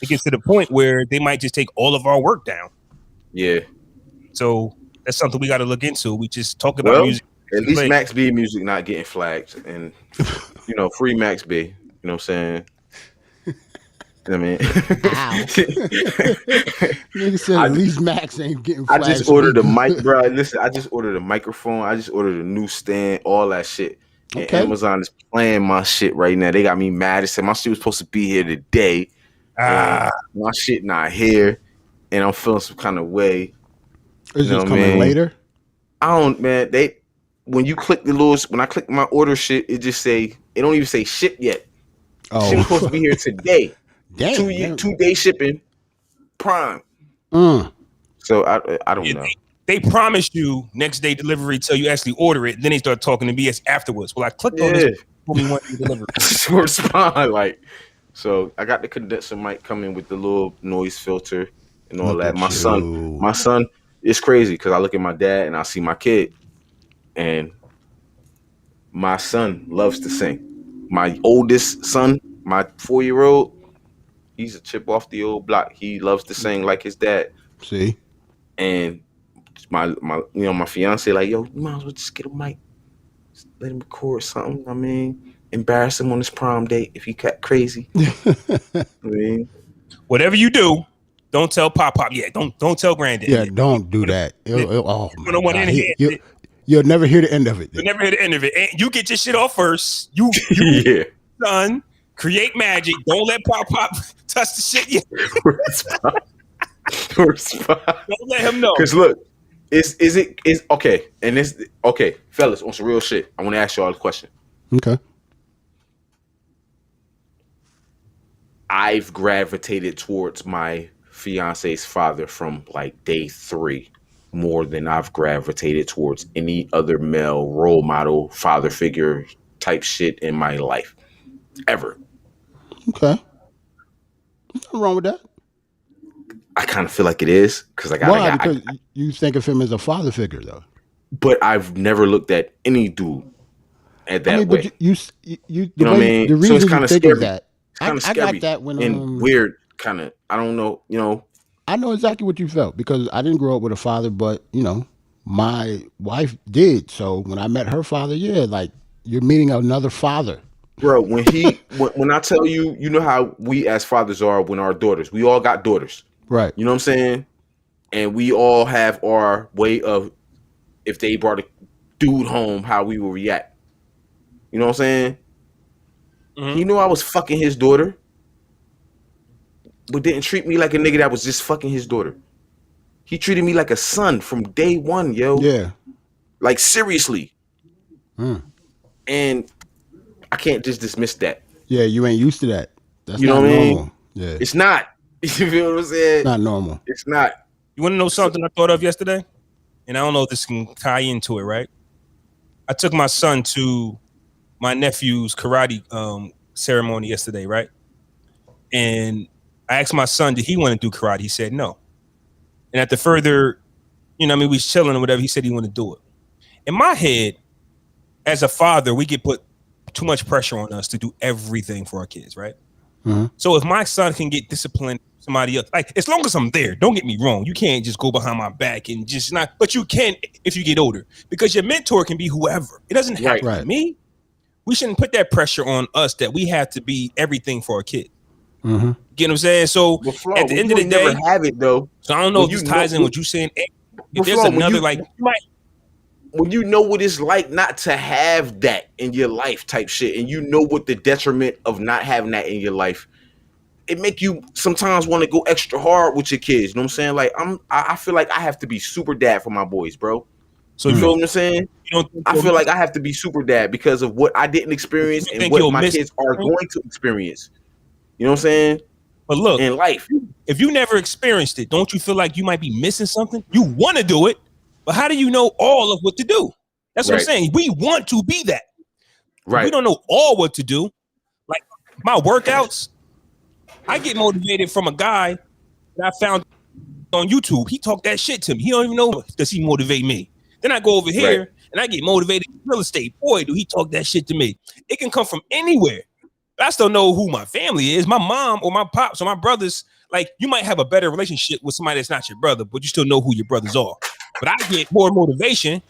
It gets to the point where they might just take all of our work down. Yeah. So that's something we got to look into. We just talk about music. At least Max B music not getting flagged, and free Max B. You know what I'm saying? I mean, nigga said at least Max ain't getting flagged. I just ordered a mic, bro. Listen, I just ordered a microphone. I just ordered a new stand, all that shit. And Amazon is playing my shit right now. They got me mad. They said my shit was supposed to be here today. My shit not here, and I'm feeling some kind of way. Is this coming later? I don't, man. When you click when I click my order shit, it just say, it don't even say ship yet. Shit was supposed to be here today. Damn, 2 day shipping, Prime. So I don't know. They promise you next day delivery till you actually order it. Then they start talking to BS afterwards. Well, I clicked on this. Told me when you deliver. To respond, like, so I got the condenser mic coming with the little noise filter and all that. My son, it's crazy because I look at my dad and I see my kid, and my son loves to sing. My oldest son, my 4-year-old, he's a chip off the old block. He loves to sing like his dad. See, and my fiance like, yo, you might as well just get a mic, just let him record something. I mean, embarrass him on his prom date if he got crazy. I mean, whatever you do, don't tell Pop. Yeah, don't tell Granddad. Yeah, don't do that. You'll never hear the end of it. You'll never hear the end of it. And you get your shit off first. You son, create magic. Don't let Pop touch the shit yet. Don't let him know. Because look, is okay, and this okay, fellas, on some real shit. I want to ask y'all a question. Okay. I've gravitated towards my fiance's father from like day 3 more than I've gravitated towards any other male role model, father figure type shit in my life ever. Okay. Nothing wrong with that. I kind of feel like it is because because you think of him as a father figure, though. But I've never looked at any dude at that way. But you know what I mean? The reason so it's kind of scary. That, I got that when and weird kind of. I don't know. I know exactly what you felt because I didn't grow up with a father, but my wife did. So when I met her father, like you're meeting another father. Bro, when I tell you, you know how we as fathers are when our daughters, we all got daughters. Right. You know what I'm saying? And we all have our way of, if they brought a dude home, how we will react. You know what I'm saying? Mhm. He knew I was fucking his daughter, but didn't treat me like a nigga that was just fucking his daughter. He treated me like a son from day one, yo. Yeah. Like, seriously. Mm. And I can't just dismiss that. Yeah, you ain't used to that. That's You know not what I mean? normal. Yeah. It's not. You feel what I'm saying? Not normal. It's not. You want to know something I thought of yesterday? And I don't know if this can tie into it, right? I took my son to my nephew's karate ceremony yesterday, right? And I asked my son, did he want to do karate? He said no. And at the further, we was chilling or whatever, he said he wanted to do it. In my head, as a father, we get put too much pressure on us to do everything for our kids, right? Mm-hmm. So if my son can get disciplined, somebody else, like, as long as I'm there, don't get me wrong, you can't just go behind my back and just not, but you can if you get older, because your mentor can be whoever. It doesn't have to be me. We shouldn't put that pressure on us that we have to be everything for our kid. Mm-hmm. Get what I'm saying? So at the end of the day, never have it though. So I don't know if this ties in what you saying. If there's another, when you know what it's like not to have that in your life type shit, and you know what the detriment of not having that in your life, it make you sometimes want to go extra hard with your kids. You know what I'm saying? Like I feel like I have to be super dad for my boys, bro. So you feel what I'm saying? I feel like I have to be super dad because of what I didn't experience and what my kids are going to experience. You know what I'm saying? But look, in life, if you never experienced it, don't you feel like you might be missing something? You want to do it, but how do you know all of what to do? That's what I'm saying. We want to be that. Right. We don't know all what to do. Like my workouts, I get motivated from a guy that I found on YouTube. He talked that shit to me. He don't even know, does he motivate me? Then I go over here and I get motivated in real estate. Boy, do he talk that shit to me. It can come from anywhere. I still know who my family is. My mom or my pops or my brothers. Like, you might have a better relationship with somebody that's not your brother, but you still know who your brothers are. But I get more motivation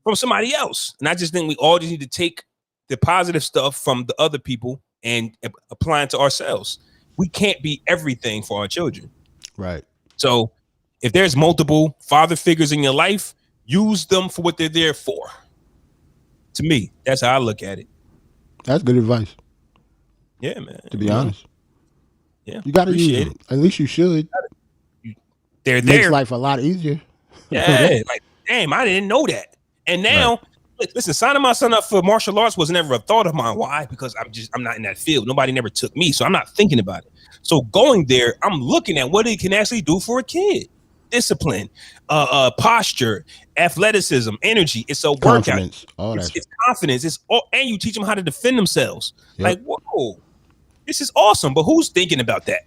from somebody else. And I just think we all just need to take the positive stuff from the other people and apply it to ourselves. We can't be everything for our children. Right. So if there's multiple father figures in your life, use them for what they're there for. To me, that's how I look at it. That's good advice. Yeah, man. To be honest. Yeah. You got to use them. At least you should. They're there. Makes life a lot easier. Yeah. Like, damn, I didn't know that. And now, listen, signing my son up for martial arts was never a thought of mine. Why? Because I'm not in that field. Nobody never took me. So I'm not thinking about it. So going there, I'm looking at what it can actually do for a kid. Discipline, posture, athleticism, energy. It's a confidence, workout. It's confidence. It's all, and you teach them how to defend themselves. Yep. Like, whoa, this is awesome. But who's thinking about that?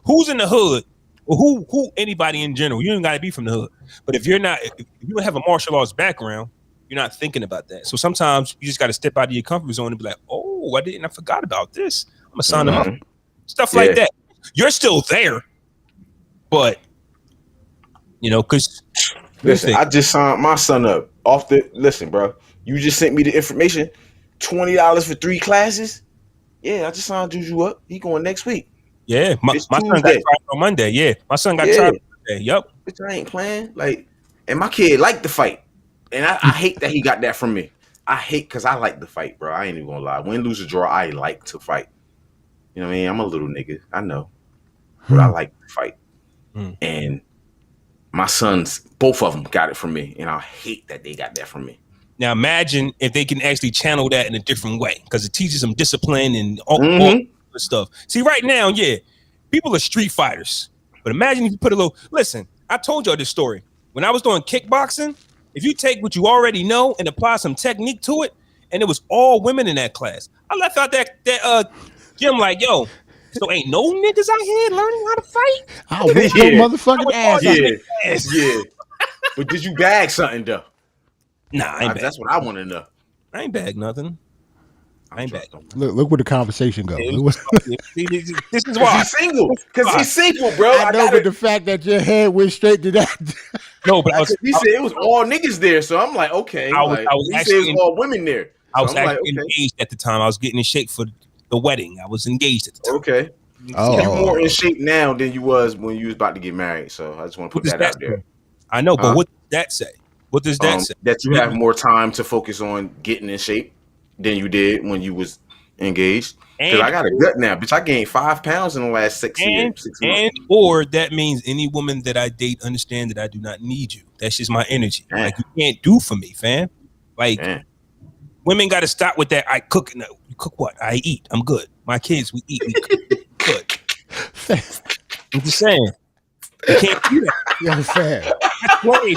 Who's in the hood? Or who? Anybody in general? You don't got to be from the hood. But if you're not, if you don't have a martial arts background, you're not thinking about that. So sometimes you just got to step out of your comfort zone and be like, oh, I forgot about this. I'm gonna sign them up. Stuff like that. You're still there, but. Because listen, I just signed my son up off the. Listen, bro, you just sent me the information. $20 for 3 classes. Yeah, I just signed Juju up. He going next week. Yeah, my son got tried on Monday. Yeah, my son got tried on Monday. Yep. Bitch, I ain't playing. Like, and my kid liked the fight, and I hate that he got that from me. I hate because I like the fight, bro. I ain't even gonna lie. Win, lose, or draw, I like to fight. You know what I mean? I'm a little nigga. I know, but I like to fight, and. My sons, both of them got it from me, and I hate that they got that from me. Now imagine if they can actually channel that in a different way, because it teaches them discipline and all stuff. See, right now, people are street fighters, but imagine if you put a little. Listen, I told y'all this story when I was doing kickboxing. If you take what you already know and apply some technique to it, and it was all women in that class, I left out that gym like, yo. So ain't no niggas out here learning how to fight? I'll whip your motherfucking ass. Yeah. But did you bag something though? Nah, I ain't bag. That's what I want to know. I ain't bag nothing. Look where the conversation goes. This is why he's single. Because he's single, bro. I know, but the fact that your head went straight to that. No, but he said it was all niggas there, so I'm like, okay. I was he said it was all women there. I was actually engaged at the time. I was getting in shape for the wedding. I was engaged at the time. Okay. You're more in shape now than you was when you was about to get married. So I just want to put that out there. I know, but what does that say? What does that say? That you have more time to focus on getting in shape. than you did when you was engaged. Because I got a gut now, bitch. I gained 5 pounds in the last 6 years, 6 months. And or that means any woman that I date understand that I do not need you. That's just my energy. Damn. Like you can't do for me, fam. Like Damn. women got to stop with that. I cook. No, you cook what? I eat. I'm good. My kids, we eat. We cook. Good. I'm just saying. You can't do that. Yeah, fair. Oh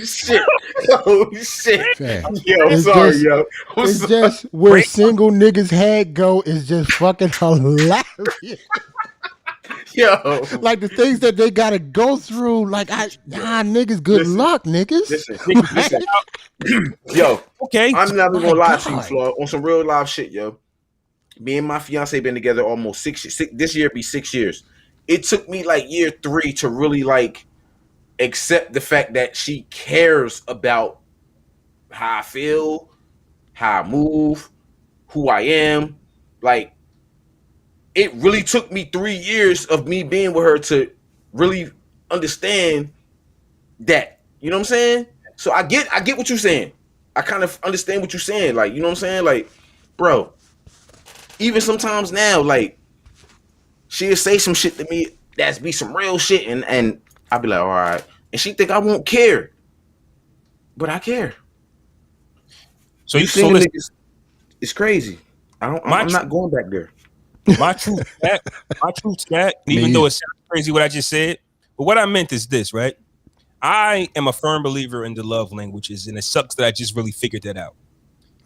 shit! Oh shit! Fair. Yo, I'm It's sorry, just- yo. I'm It's sorry. just where single niggas' head go is just fucking hilarious. Yo, Like the things that they gotta go through. Like niggas, good Listen. luck, niggas. listen. Yo, Okay. I'm never gonna lie to you, God. Flo. On some real live shit, yo. Me and my fiance been together almost 6 years. This year be 6 years. It took me like year 3 to really like accept the fact that she cares about how I feel, how I move, who I am. Like, it really took me 3 years of me being with her to really understand that. You know what I'm saying? So I get what you're saying. I kind of understand what you're saying. Like, you know what I'm saying? Like, bro, even sometimes now, like, she'll say some shit to me that's be some real shit, and I'll be like, all right. And she think I won't care. But I care. So You so single listen, niggas, it's crazy. I'm not going back there. my truth to that, and even Me though it sounds crazy what I just said, but what I meant is this, right? I am a firm believer in the love languages, and it sucks that I just really figured that out.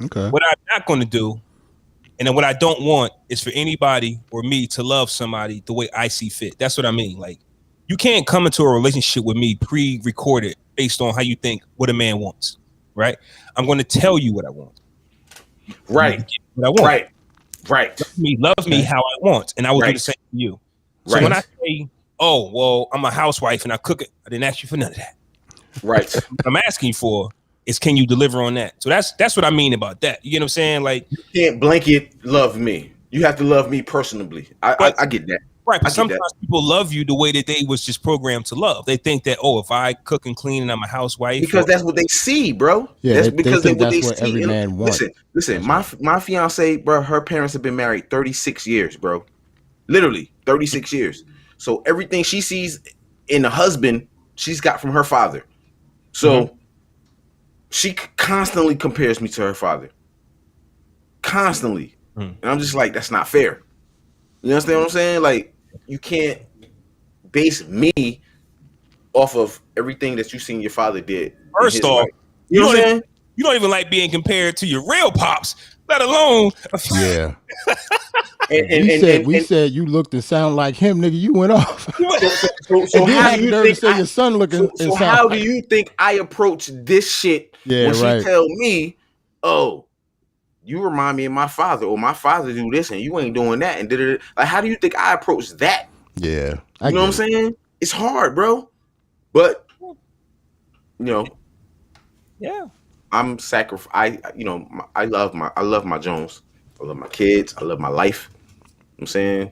Okay. What I'm not going to do, and then what I don't want is for anybody or me to love somebody the way I see fit. That's what I mean. Like, you can't come into a relationship with me pre-recorded based on how you think what a man wants, right? I'm going to tell you what I want. Right. What I want. Right. Love me how I want, and I will do Right. the same for you. So Right. when I say, oh, well, I'm a housewife and I cook it, I didn't ask you for none of that. Right. What I'm asking for is, can you deliver on that? So that's what I mean about that. You get what I'm saying? Like, You can't blanket love me. You have to love me personally. I get that. right, I but get sometimes that. people love you the way that they was just programmed to love. They think that, oh, if I cook and clean and I'm a housewife, Because that's what they see, bro. Yeah, that's they because think what that's they what see. every man wants. Listen. My fiance, bro, her parents have been married 36 years, bro. Literally 36 years. So everything she sees in a husband, she's got from her father. So she constantly compares me to her father. Constantly. And I'm just like, that's not fair. You understand what I'm saying? Like, you can't base me off of everything that you seen your father did. First off, you know what I'm saying? you don't even like being compared to your real pops, let alone. Yeah. And We said you looked and sound like him, nigga. You went off. so And then how had do the you nerve to think say your son looking and so sound how do like- you think I approach this shit Yeah, when she right. tell me, oh, you remind me of my father, or my father do this and you ain't doing that, and da-da-da. Like, how do you think I approach that? Yeah. You know what I'm saying? It's hard, bro. But you know, Yeah. I'm I love my Jones. I love my kids. I love my life. You know what I'm saying?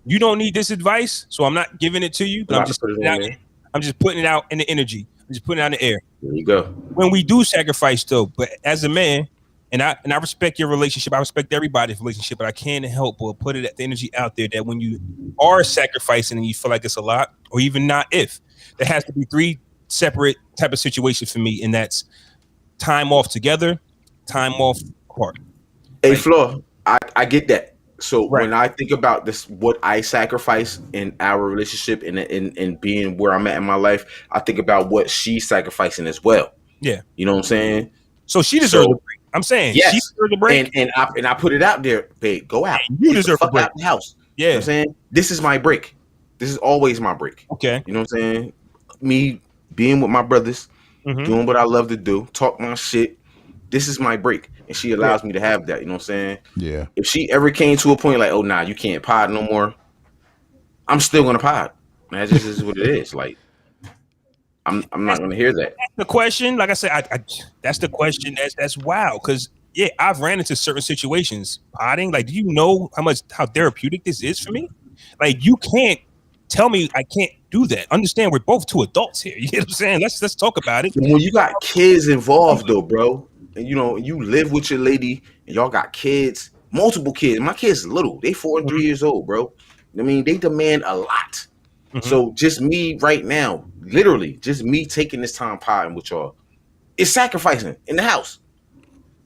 You don't need this advice, so I'm not giving it to you, but I'm just put it putting it on out, there. I'm just putting it out in the energy. I'm just putting it out in the air. There you go. When we do sacrifice, though, but as a man, and I respect your relationship, I respect everybody's relationship, but I can't help but put the energy out there that when you are sacrificing and you feel like it's a lot, or even not, if there has to be 3 separate type of situations for me, and that's time off together, time off apart. Hey, Right. Flo, I get that. So Right. when I think about this, what I sacrifice in our relationship and in being where I'm at in my life, I think about what she's sacrificing as well. Yeah. You know what I'm saying? So she deserves So- a break. I'm saying Yes. she deserves a break. And I put it out there, babe. Go out. You Get the deserve a fuck break. out the house. You know Yeah. what I'm saying? This is my break. This is always my break. Okay. You know what I'm saying? Me being with my brothers, Mhm. doing what I love to do, talk my shit. This is my break. And she allows me to have that. You know what I'm saying? Yeah. If she ever came to a point like, oh, nah, you can't pod no more, I'm still going to pod. That just is what it is. Like, I'm not going to hear that. The question, like I said, I that's the question. That's wow. Because yeah, I've ran into certain situations potting. Like, do you know how therapeutic this is for me? Like, you can't tell me I can't do that. Understand, we're both 2 adults here. You know what I'm saying? Let's talk about it. When you got kids involved, though, bro, and you live with your lady, and y'all got kids, multiple kids. My kids are little; they 4 and 3 years old, bro. I mean, they demand a lot. So just me right now, literally, just me taking this time potting with y'all, is sacrificing in the house.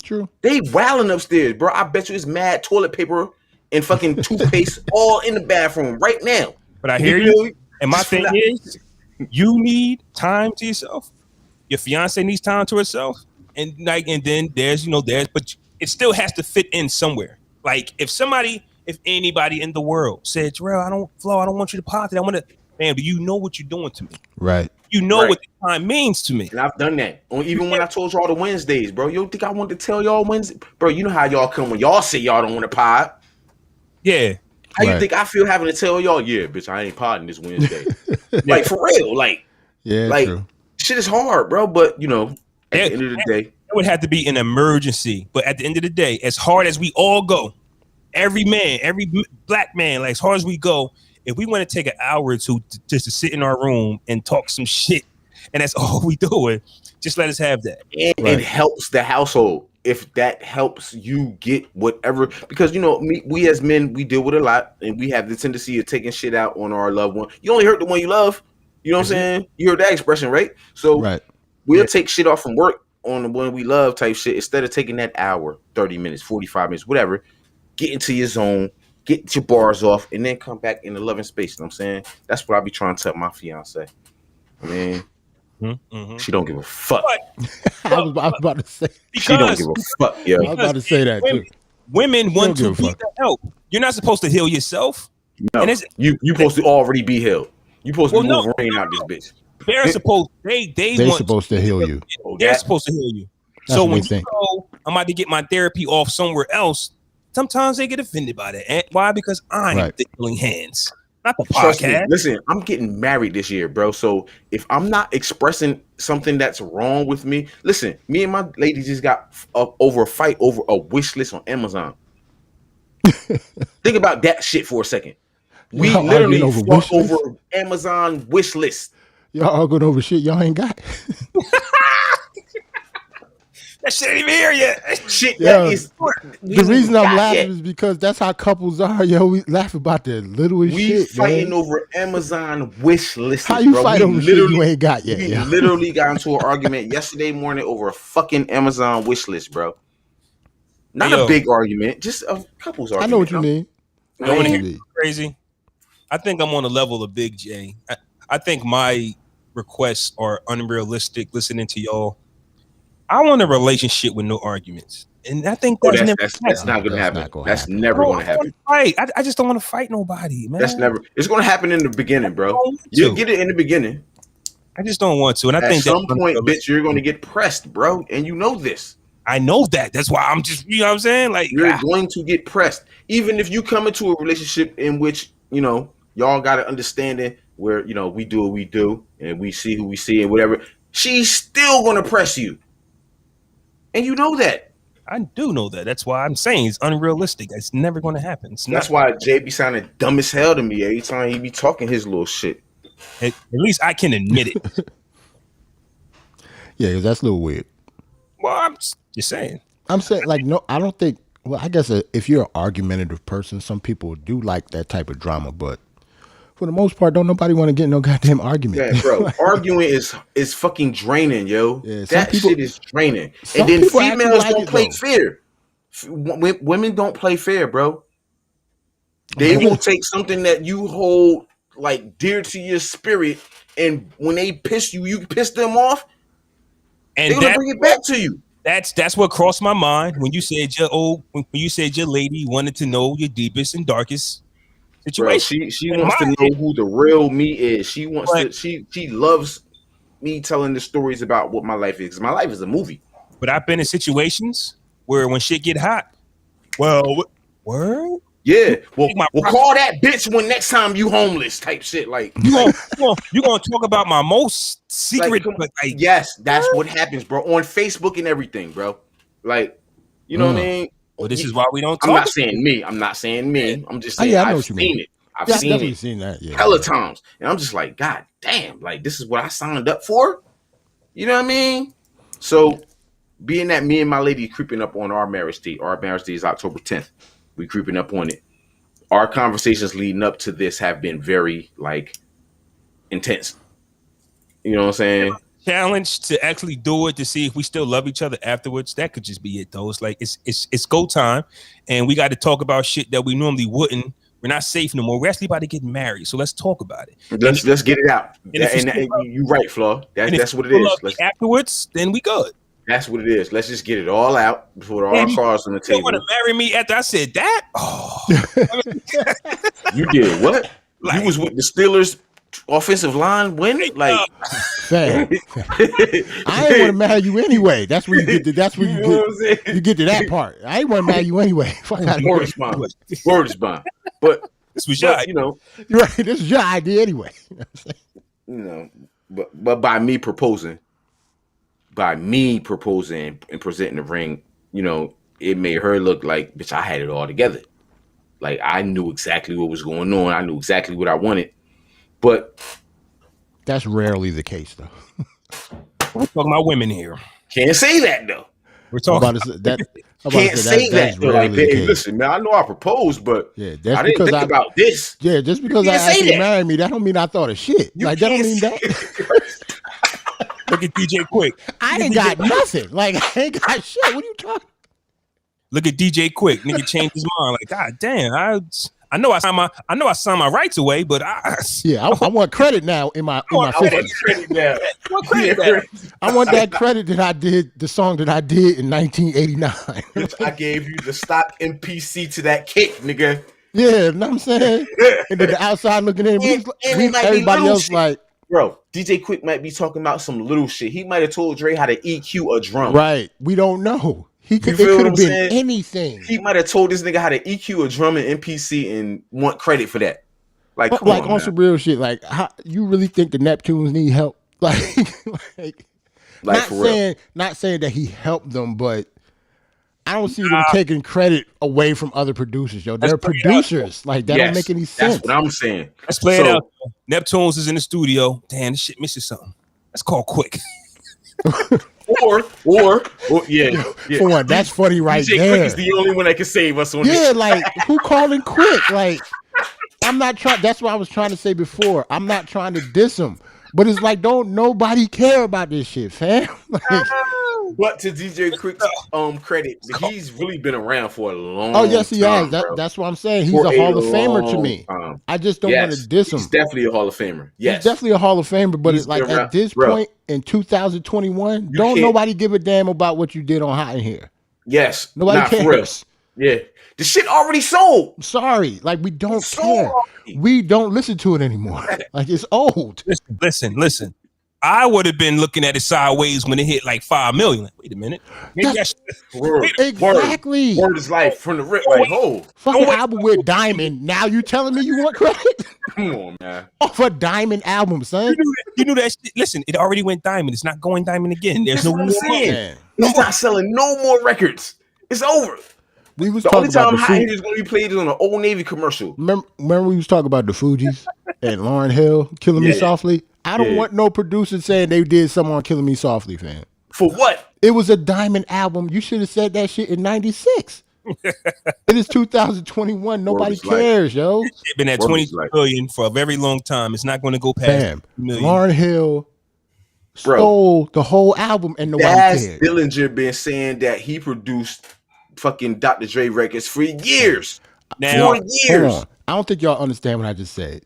True. They wilding upstairs, bro. I bet you it's mad toilet paper and fucking toothpaste all in the bathroom right now. But I hear you. And my thing is, you need time to yourself. Your fiance needs time to herself, and then there's but it still has to fit in somewhere. Like if anybody in the world said, Jarrell, I don't want you to pot today. I want to, man, but you know what you're doing to me. Right. You know what the time means to me. And I've done that. Even when I told y'all the Wednesdays, bro. You don't think I wanted to tell y'all Wednesday? Bro, you know how y'all come when y'all say y'all don't want to pot. Yeah. How you think I feel having to tell y'all, yeah, bitch, I ain't potting this Wednesday. Like, for real. Like, true. Shit is hard, bro. But, at the end of the day. It would have to be an emergency. But at the end of the day, as hard as we all go, every black man, like as hard as we go, if we want to take an hour or two just to sit in our room and talk some shit, and that's all we doing, just let us have that. And it helps the household if that helps you get whatever. Because, we as men, we deal with a lot, and we have the tendency of taking shit out on our loved one. You only hurt the one you love. You know what I'm saying? You heard that expression, right? So we'll take shit off from work on the one we love type shit instead of taking that hour, 30 minutes, 45 minutes, whatever. Get into your zone, get your bars off, and then come back in the loving space. You know what I'm saying? That's what I be trying to tell my fiance. I mean, she don't give a fuck. I was about to say. She don't give a fuck, yo. I was about to say that, too. Women want to be the help. You're not supposed to heal yourself. No, you supposed to already be healed. You supposed to be Wolverine out this bitch. They're supposed to heal you. They're supposed to heal you. That's so when you go, I'm about to get my therapy off somewhere else, sometimes they get offended by that. And why? Because I'm the healing hands, not the podcast. Listen, I'm getting married this year, bro. So if I'm not expressing something that's wrong with me, listen, me and my lady just got over a fight over a wish list on Amazon. Think about that shit for a second. We literally fought over Amazon wish list. Y'all arguing over shit y'all ain't got. That shit ain't even here yet. Shit that is. The reason I'm laughing is because that's how couples are. Yo, we laugh about the littlest shit. We fighting over Amazon wish list. How you fight over shit you ain't got yet? We literally got into an argument yesterday morning over a fucking Amazon wish list, bro. Not a big argument, just a couple's argument. I know what you mean. You know what is crazy? I think I'm on the level of Big J. I think my requests are unrealistic. Listening to y'all, I want a relationship with no arguments, and I think that's not going to happen. That's never going to happen. I just don't want to fight nobody, man. That's never. It's going to happen in the beginning, bro. You'll get it in the beginning. I just don't want to, and I think at some point, bitch, you're going to get pressed, bro, and you know this. I know that. That's why I'm just, you know what I'm saying? Like you're going to get pressed, even if you come into a relationship in which y'all got an understanding where we do what we do and we see who we see and whatever. She's still going to press you. And you know that. I do know that. That's why I'm saying it's unrealistic. It's never going to happen. That's why Jay be sounding dumb as hell to me every time he be talking his little shit. At least I can admit it. Yeah, because that's a little weird. Well, I'm just saying. I'm saying, like, no, I don't think. Well, I guess if you're an argumentative person, some people do like that type of drama, but for the most part, don't nobody want to get in no goddamn argument. Yeah, bro. Arguing is fucking draining, yo. Yeah, that shit is draining. And then females don't play fair. Women don't play fair, bro. They will take something that you hold like dear to your spirit, and when they piss you, you piss them off, and they're gonna bring it back to you. That's what crossed my mind when you said your lady wanted to know your deepest and darkest situation. Bro, she wants to know who the real me is. She wants to. She loves me telling the stories about what my life is. My life is a movie. But I've been in situations where when shit get hot, well, word. Yeah, we'll call that bitch when next time you homeless type shit. Like you gonna talk about my most secret? Yes, that's what happens, bro. On Facebook and everything, bro. Like, you know what I mean? Well, this is why we don't. I'm not saying me. I'm just saying I've seen it. I've seen it hella times, and I'm just like, God damn! Like this is what I signed up for. You know what I mean? So being that me and my lady creeping up on our marriage date. Our marriage date is October 10th. We creeping up on it. Our conversations leading up to this have been very like intense. You know what I'm saying? Challenge to actually do it to see if we still love each other afterwards. That could just be it though. It's like it's go time, and we got to talk about shit that we normally wouldn't. We're not safe no more. We're actually about to get married, so let's talk about it. Let's get it out. And you're right, Flaw. That's what it is. Afterwards, then we good. That's what it is. Let's just get it all out before all our cards on the table. You want to marry me after I said that? Oh, you did what? Like, you was with the Steelers offensive line when? Like, I ain't want to marry you anyway. That's where you get to. That's where you get to that part. I ain't want to marry you anyway. Fuck out of here. Word is bond. But this was your, right. This is your idea anyway. But by me proposing and presenting the ring, it made her look like, bitch, I had it all together. Like I knew exactly what was going on. I knew exactly what I wanted. But that's rarely the case, though. We're talking about women here. Can't say that though. We're talking about that. Can't say that. Like, hey, listen, man. I know I proposed, but I didn't think about this. Yeah, just because I asked you to marry me, that don't mean I thought of shit. That don't mean that. Look at DJ Quik. I ain't got nothing. Like I ain't got shit. What are you talking? Look at DJ Quik. Nigga changed his mind. Like, God damn, I know I signed my rights away, but I want credit now in my 50s. I want that credit that I did, the song that I did in 1989. I gave you the stock MPC to that kick, nigga. Yeah, you know what I'm saying? And then the outside looking in, everybody else shit. Like, bro, DJ Quik might be talking about some little shit. He might have told Dre how to EQ a drum. Right. We don't know. It could have been anything. He might have told this nigga how to EQ a drum in MPC and want credit for that. Like, come on, some real shit. Like, you really think the Neptunes need help? Like not saying that he helped them, but I don't see them taking credit away from other producers, yo. They're producers. Like, that don't make any sense. That's what I'm saying. Let's play it out. Neptunes is in the studio. Damn, this shit misses something. Let's call Quik. Or yeah. For one, that's funny right DJ there. Quik is the only one that can save us on this. Yeah, like, who calling Quik? Like, I'm not trying. That's what I was trying to say before. I'm not trying to diss him, but it's like, don't nobody care about this shit, fam. Like, but to DJ Quik's credit, he's really been around for a long time. Oh yes, he has. That's what I'm saying. He's a Hall of Famer to me. I just don't want to diss him. He's definitely a Hall of Famer. Yes, he's definitely a Hall of Famer. But it's like at this point in 2021, don't nobody give a damn about what you did on Hot in Here. Yes, nobody cares. Yeah, the shit already sold. Sorry, like we don't care. We don't listen to it anymore. Like it's old. Listen. I would have been looking at it sideways when it hit like 5 million. Like, wait a minute. Exactly. Word is life from the rip. Like, fucking album with Diamond. Now you telling me you want credit? Come on, man. Off a Diamond album, son. You knew that shit. Listen, it already went Diamond. It's not going Diamond again. There's no more. He's not selling no more records. It's over. We was the talking only time about Hot Heat is going to be played is on an Old Navy commercial. Remember we was talking about the Fugees and Lauryn Hill, Killing Me Softly? I don't want no producer saying they did something on Killing Me Softly, fam. For what? It was a Diamond album. You should have said that shit in 96. It is 2021. Nobody cares, yo. It's been at 20 million for a very long time. It's not going to go past million. Lauryn Hill stole the whole album and nobody cared. Dillinger been saying that he produced fucking Dr. Dre records for years. Now, 4 years. Hold on. I don't think y'all understand what I just said.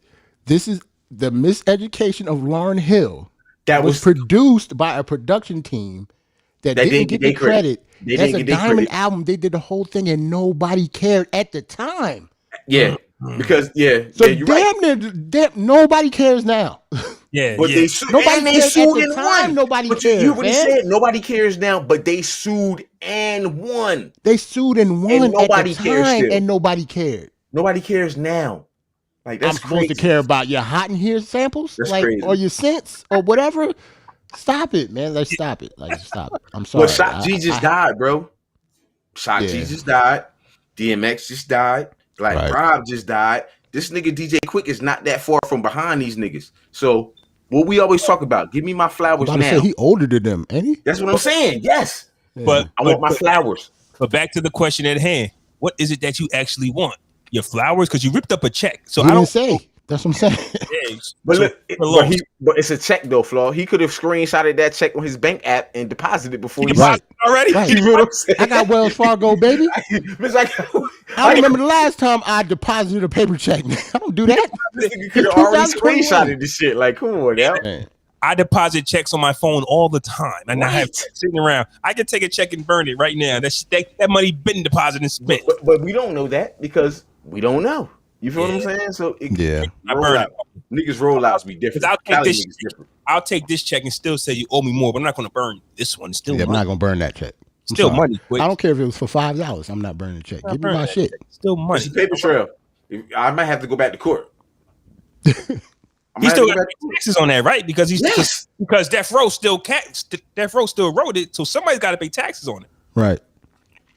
This is the miseducation of Lauryn Hill that was produced by a production team that didn't get the credit. That's a Diamond album. They did the whole thing and nobody cared at the time. Yeah. Because nobody cares now. Yeah, but they sued. Nobody cares at the time. Nobody cares. You what he said? Nobody cares now, but they sued and won. They sued and won and nobody at the time, and nobody cared. Nobody cares now. Like that's I'm supposed to care about your Hot in Here samples, that's crazy. Or your synths or whatever. Stop it, man. Let's stop it. Stop it. I'm sorry. Well, Shock G just died, bro. Shock G just died. DMX just died. Rob just died. This nigga DJ Quik is not that far from behind these niggas. So what we always talk about, give me my flowers now. Say he older than them, ain't he? That's what I'm saying. Yes. But I want my flowers. But back to the question at hand: what is it that you actually want? Your flowers? Because you ripped up a check. So he I don't say. That's what I'm saying. But look, but it's a check though, Flaw. He could have screenshotted that check on his bank app and deposited it before he deposited already. Right. You know what I'm saying? I got Wells Fargo, baby. It's like, I remember the last time I deposited a paper check. I don't do that. This nigga could have already screenshotted this shit. Like, come on, now. I deposit checks on my phone all the time, and I have checks sitting around. I can take a check and burn it right now. That money been deposited and spent. But we don't know that because we don't know. You feel what I'm saying? So I burn it. Niggas rollouts be different. I'll take this check and still say you owe me more, but I'm not going to burn this one. It's still money. I'm not going to burn that check. Still money. I don't care if it was for $5. I'm not burning the check. Give me my shit. Still money. It's a paper trail. I might have to go back to court. He still got taxes on that, right? Because because Death Row still wrote it, so somebody's got to pay taxes on it, right?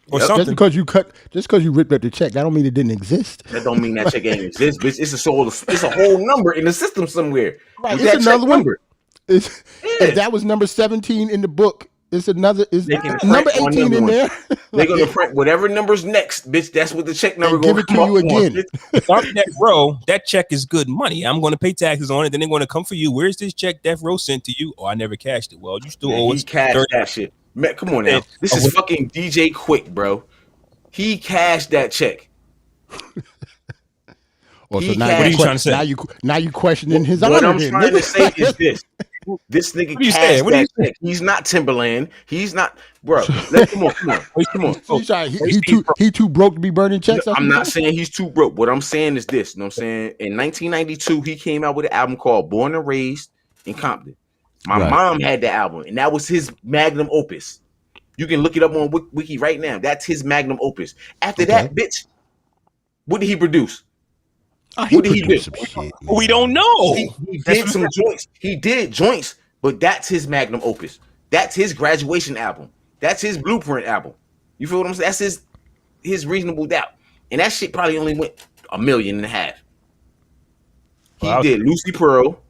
Or something. Just because you ripped up the check, that don't mean it didn't exist. That don't mean that check ain't exist, bitch. It's a whole number in the system somewhere. Right. It's another number. If that was number 17 in the book, it's another. Is number 18 in there? They're gonna print whatever number's next, bitch. That's what the check number give it to you again. Death Row, that check is good money. I'm going to pay taxes on it. Then they're going to come for you. Where's this check Death Row sent to you? Oh, I never cashed it. Well, you still owe us. He cashed that shit. Man, come on now. This is fucking DJ Quik, bro. He cashed that check. Well, so now what are you trying to say? Now you questioning his honor. What I'm trying to say is this. This nigga cashed that check. He's not Timberland. He's not, bro. Come on. He too broke to be burning checks. I'm not saying he's too broke. What I'm saying is this. You know what I'm saying? In 1992, he came out with an album called Born and Raised in Compton. My mom had the album, and that was his magnum opus. You can look it up on Wiki right now. That's his magnum opus. After that, bitch, what did he produce? What did he do? We don't know. He did some joints. He did joints, but that's his magnum opus. That's his graduation album. That's his blueprint album. You feel what I'm saying? That's his Reasonable Doubt. And that shit probably only went 1.5 million. He did Lucy Pearl,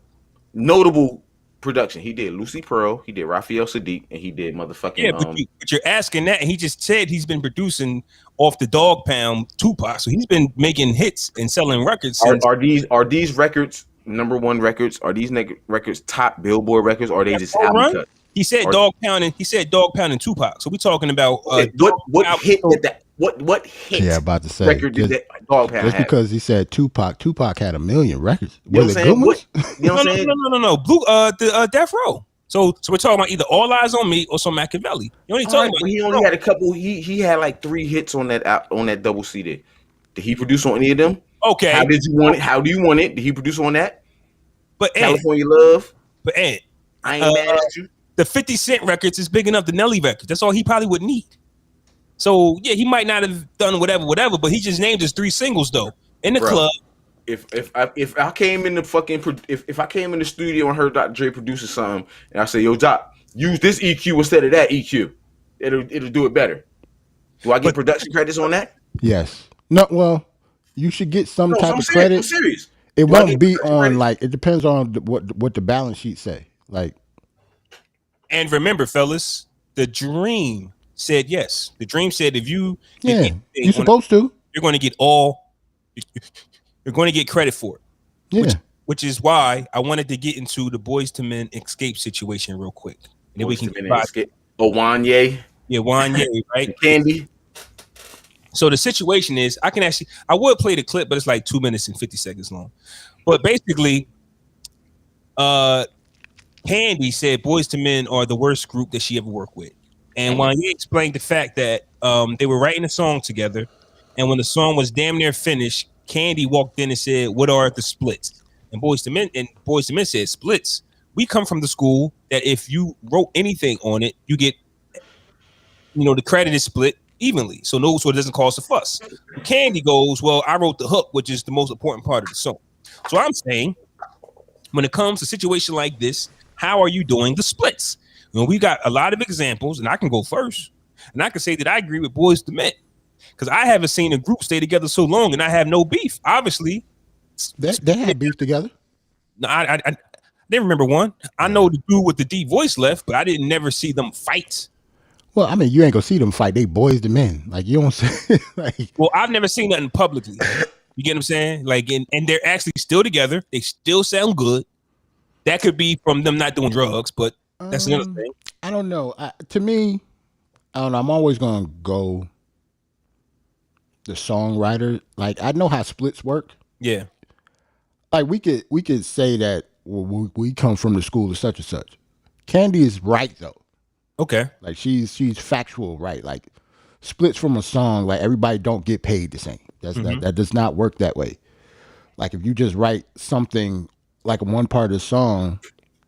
notable production. He did Lucy Pearl, he did Raphael Sadiq, and he did motherfucking. But you're asking that, and he just said he's been producing off the Dog Pound Tupac, so he's been making hits and selling records. Are these records #1 records? Are these records top Billboard records? Or are they just album cut? He said Dog Pound and Tupac. So we're talking about what hit did that? What hit? Yeah, about to say record did that Dog Pound just because he said Tupac had 1 million records. You know what I'm saying? You know what I'm saying? No. The Death Row. So we're talking about either All Eyes on Me or some Machiavelli. You only talking about. He only had a couple. He had like 3 hits on that double CD. Did he produce on any of them? Okay. How did you want it? How do you want it? Did he produce on that? But California Love. But Ed, I ain't mad at you. The 50 Cent records is big enough. The Nelly records. That's all he probably would need. So yeah, he might not have done whatever, but he just named his 3 singles though in the club. If I came in the if I came in the studio and heard Dr. Dre producing something and I say, yo, Doc, use this EQ instead of that EQ, it'll do it better. Do I get production credits on that? Yes. No. Well, you should get some type of credit. I'm serious. It won't be on like. It depends on what the balance sheet say. Like. And remember, fellas, the Dream said yes. The Dream said if you you're supposed to. You're going to get credit for it. Yeah. Which is why I wanted to get into the Boyz II Men escape situation real quick. And then we can escape. Oh, Wanye. Yeah, Wanye, right? Candy. So the situation is, I would play the clip, but it's like 2 minutes and 50 seconds long. But basically, Candy said Boyz II Men are the worst group that she ever worked with. And Wanye explained the fact that they were writing a song together, and when the song was damn near finished, Candy walked in and said, "What are the splits?" And Boyz II Men said, "Splits. We come from the school that if you wrote anything on it, you get, the credit is split evenly, so it doesn't cause a fuss." Candy goes, "Well, I wrote the hook, which is the most important part of the song." So I'm saying, when it comes to a situation like this, how are you doing the splits? We got a lot of examples, and I can go first, and I can say that I agree with Boyz II Men because I haven't seen a group stay together so long, and I have no beef. Obviously, they had beef together. No, I didn't remember one. I know the dude with the deep voice left, but I didn't never see them fight. Well, I mean, you ain't gonna see them fight. They boys to men. Like you don't say like. Well, I've never seen nothing publicly. You get what I'm saying? Like, and they're actually still together. They still sound good. That could be from them not doing drugs, but that's another thing. I don't know. To me, I don't know. I'm always gonna go the songwriter. Like I know how splits work. Yeah. Like we could say that we come from the school of such and such. Candy is right though. Okay. Like she's factual, right? Like splits from a song, like everybody don't get paid the same. That does not work that way. Like if you just write something like one part of the song,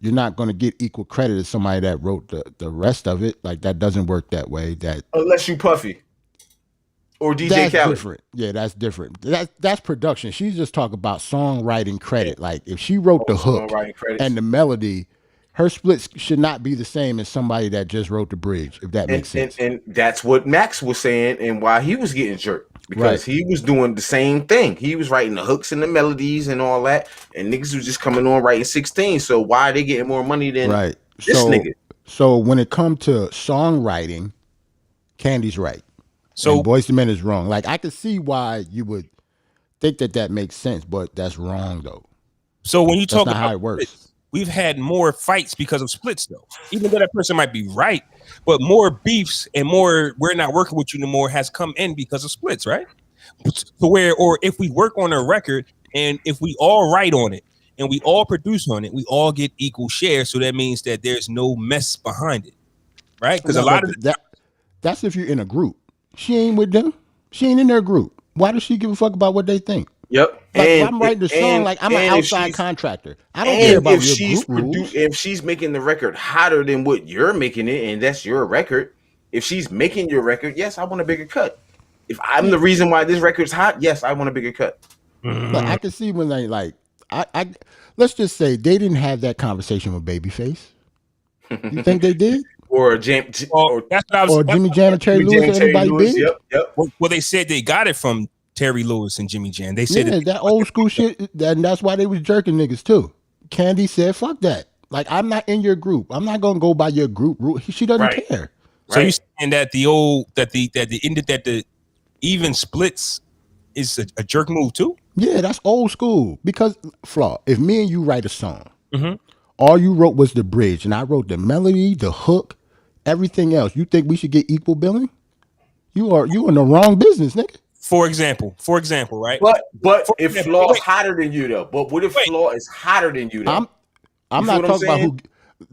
you're not going to get equal credit as somebody that wrote the rest of it. Like that doesn't work that way. That unless you Puffy or DJ that's Khaled. different. Yeah, that's different. That's production. She's just talking about songwriting credit. Like if she wrote the hook and the melody, her splits should not be the same as somebody that just wrote the bridge, if that makes sense. And that's what Max was saying and why he was getting jerked. Because he was doing the same thing. He was writing the hooks and the melodies and all that. And niggas was just coming on writing 16. So why are they getting more money than this nigga? So when it comes to songwriting, Candy's right. So and Boyz II Men is wrong. Like I could see why you would think that makes sense, but that's wrong though. So when you talk about how it works. Splits, we've had more fights because of splits though. Even though that person might be right, but more beefs and more we're not working with you no more has come in because of splits, right? So or if we work on a record and if we all write on it and we all produce on it, we all get equal share. So that means that there's no mess behind it, right? Because a lot of that's if you're in a group. She ain't with them. She ain't in their group. Why does she give a fuck about what they think? Yep. Like I'm writing the song like I'm an outside contractor. I don't care about your group rules. If she's making the record hotter than what you're making it, and that's your record, if she's making your record, yes, I want a bigger cut. If I'm the reason why this record's hot, yes, I want a bigger cut. But I can see when they like, I let's just say they didn't have that conversation with Babyface. You think they did? Or Jimmy Jam and Terry Lewis, everybody big? Yep. Well, they said they got it from Terry Lewis and Jimmy Jam. They said that old school shit, and that's why they was jerking niggas too. Candy said, "Fuck that! Like I'm not in your group. I'm not gonna go by your group rule." She doesn't care. So you saying that the even splits is a jerk move too? Yeah, that's old school. Because Flaw, if me and you write a song, all you wrote was the bridge, and I wrote the melody, the hook, everything else. You think we should get equal billing? You in the wrong business, nigga. For example, right? But if Flaw is hotter than you though, but what if Flaw is hotter than you though? I'm not talking about who.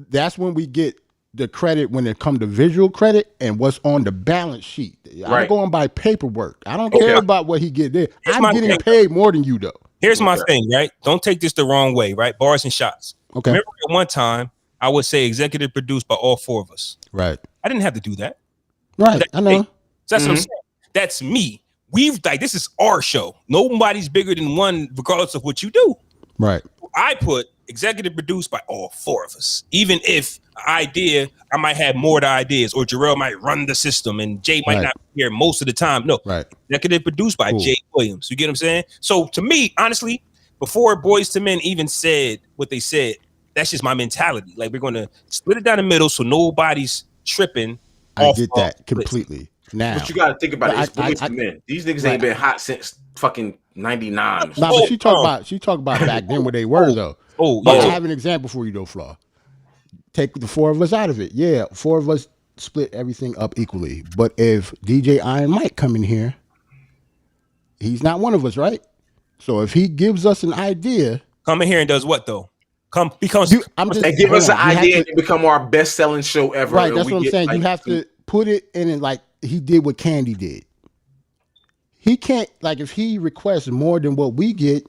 That's when we get the credit when it comes to visual credit and what's on the balance sheet. I'm going by paperwork. I don't care about what he get there. I'm getting paid more than you though. Here's my thing, right? Don't take this the wrong way, right? Barz N Shotz. Okay. Remember at one time I would say executive produced by all four of us. Right. I didn't have to do that. Right. I know. So that's what I'm saying. That's me. We've like this is our show. Nobody's bigger than one, regardless of what you do. Right. I put executive produced by all four of us. Even if I might have more of the ideas, or Jarrell might run the system, and Jay might not be here most of the time. No, executive produced by Jay Williams. You get what I'm saying? So to me, honestly, before Boyz II Men even said what they said, that's just my mentality. Like we're gonna split it down the middle so nobody's tripping. I get that completely. Now, but you got to think about it. It's Boyz II Men. These niggas ain't been hot since fucking 99. Nah, but she talk about back then where they were though. I have an example for you though, Flaw. Take the four of us out of it. Yeah, four of us split everything up equally. But if DJ iLlmatic come in here, he's not one of us, right? So if he gives us an idea, come in here and does what though? Give us an idea and become our best-selling show ever. Right, that's what I'm saying. You have to put it in it like he did what Candy did. He can't, like, if he requests more than what we get,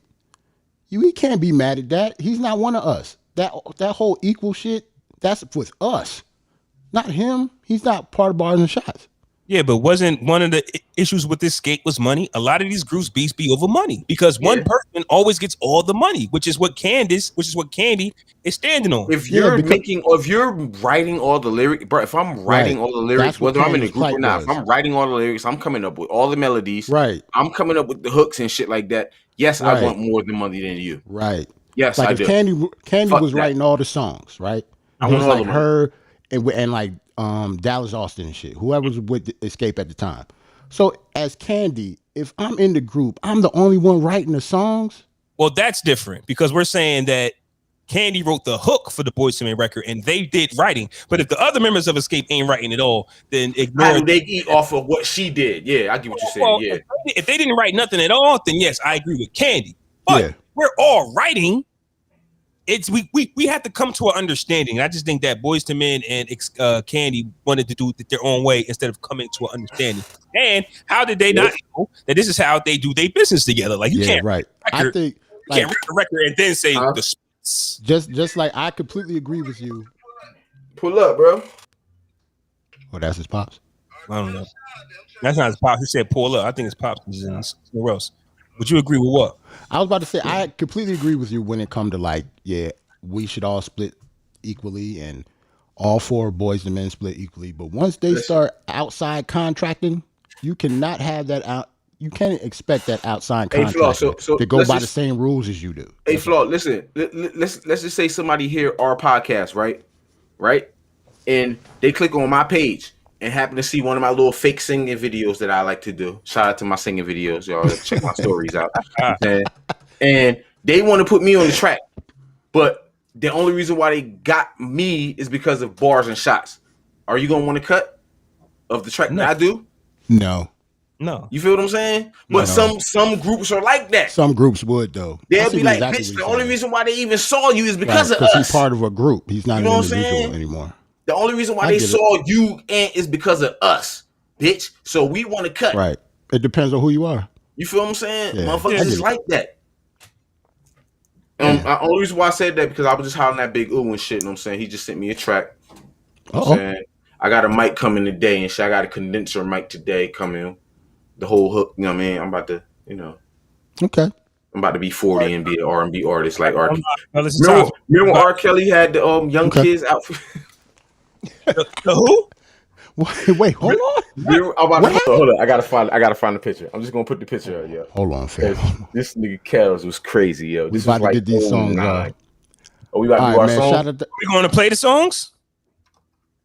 he can't be mad at that. He's not one of us. That whole equal shit, that's with us, not him. He's not part of Barz N Shotz. Yeah, but wasn't one of the issues with this skate was money? A lot of these groups be over money because one person always gets all the money, which is what Candy is standing on. If you're writing all the lyrics, bro, if I'm writing all the lyrics, whether I'm in a group or not, if I'm writing all the lyrics, I'm coming up with all the melodies. Right. I'm coming up with the hooks and shit like that. Yes, I want more than money than you. Right. Yes, like I if do. Candy was writing all the songs, right? I want like her and like Dallas Austin and shit. Whoever was with Escape at the time. So as Candy, if I'm in the group, I'm the only one writing the songs. Well, that's different because we're saying that Candy wrote the hook for the Boyz II Men record and they did writing. But if the other members of Escape ain't writing at all, then ignore. How do they eat off of what she did? Yeah, I get what you're saying. Well, yeah. if they didn't write nothing at all, then yes, I agree with Candy. But we're all writing. It's we have to come to an understanding. I just think that Boyz II Men and Candy wanted to do it their own way instead of coming to an understanding. And how did they not know that this is how they do their business together? Like you can't, right? I think you can't read the record and then say the splits. Just like I completely agree with you. Pull up, bro. Oh, that's his pops. I don't know. That's not his pops. He said pull up. I think his pops is in somewhere else. Would you agree with what? I was about to say I completely agree with you when it comes to like, we should all split equally and all 4 Boyz II Men split equally. But once they start outside contracting, you cannot have that out. You can't expect that outside contracting to go by the same rules as you do. Hey, Flaw, listen. Let's just say somebody hear our podcast, right, and they click on my page and happen to see one of my little fake singing videos that I like to do. Shout out to my singing videos, y'all. Check my stories out. And they want to put me on the track, but the only reason why they got me is because of Barz N Shotz. Are you gonna want to cut of the track that I do? No. You feel what I'm saying? But some groups are like that. Some groups would though. They'll be like, bitch, the only reason why they even saw you is because of us. He's part of a group. He's not an individual anymore. The only reason why they saw you is because of us, bitch. So we want to cut. Right. It depends on who you are. You feel what I'm saying? Motherfuckers is like that. The only reason why I said that because I was just hollering at Big Ooh and shit. You know what I'm saying? He just sent me a track. You know what I'm saying? I got a mic coming today and shit. I got a condenser mic today coming. The whole hook, you know what I mean? I'm about to, Okay. I'm about to be 40 and be an R&B artist like R. Remember when R. Kelly had the young kids outfit? The who? Wait, hold on. Hold on. I gotta find the picture. I'm just gonna put the picture up, yo. Hold on, fam. This nigga Kels was crazy, yo. This we about was like to get these songs on. Oh, we about to do our songs? We gonna play the songs?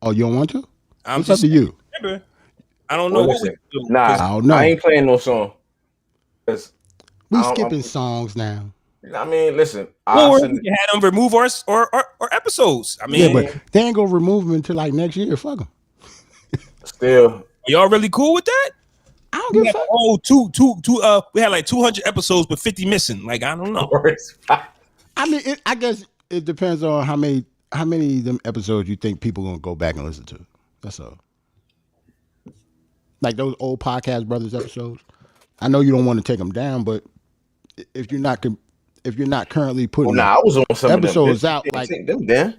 Oh, you don't want to? It's up to you. Remember, I don't know what we do. Nah, I don't know. I ain't playing no song. We skipping songs now. I mean, listen. Or we can have them remove our episodes. I mean, but they ain't gonna remove them until like next year. Fuck them. Still, y'all really cool with that? I don't give a fuck. Oh, we had like 200 episodes, but 50 missing. Like I don't know. I mean, I guess it depends on how many of them episodes you think people gonna go back and listen to. That's all. Like those old Podcast Brothers episodes. I know you don't want to take them down, but if you're not currently putting I was on some episodes of them. out, like take them down.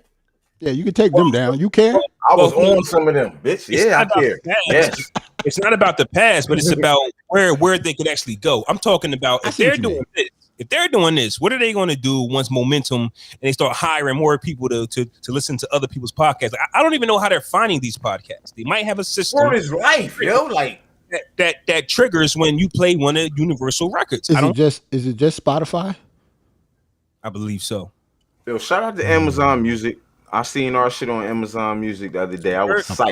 Yeah, you can take them down. You care? I was on some of them, bitch. Yeah, I care. Yes. It's not about the past, but it's about where they could actually go. I'm talking about if they're doing this. If they're doing this, what are they going to do once momentum and they start hiring more people to listen to other people's podcasts? I don't even know how they're finding these podcasts. They might have a system. What is life, yo? Like that triggers when you play one of Universal Records. Is it just Spotify? I believe so. Yo, shout out to Amazon Music. I seen our shit on Amazon Music the other day. I was psyched.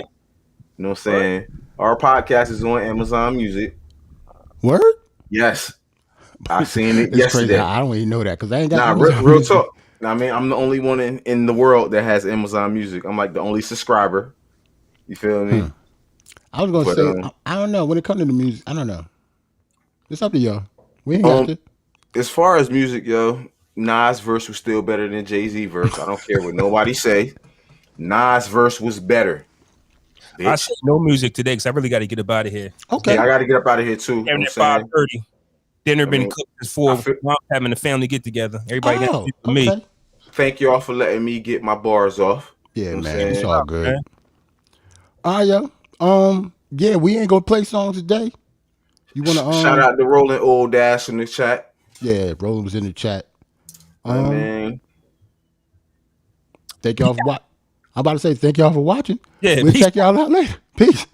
You know what I'm saying? Our podcast is on Amazon Music. Word? Yes. I seen it yesterday. Crazy. I don't even know that because I ain't got real talk. I mean, I'm the only one in the world that has Amazon Music. I'm like the only subscriber. You feel me? I was gonna say I don't know when it comes to the music. I don't know. It's up to y'all. We ain't got to. As far as music, yo, Nas verse was still better than JayZ verse. I don't care what nobody say. Nas verse was better. Bitch. I said no music today because I really got to get up out of here. Okay, I got to get up out of here too. And at 5:30, dinner been cooked before having a family get together. Everybody got to get me. Thank y'all for letting me get my bars off. Yeah, man, it's all good. Okay. All right, yo. Yeah, we ain't gonna play songs today. You wanna shout out to Rolling Old Dash in the chat. Yeah, Roland was in the chat. Man. Thank y'all for watching. I'm about to say thank y'all for watching. Yeah, we'll check y'all out later. Peace.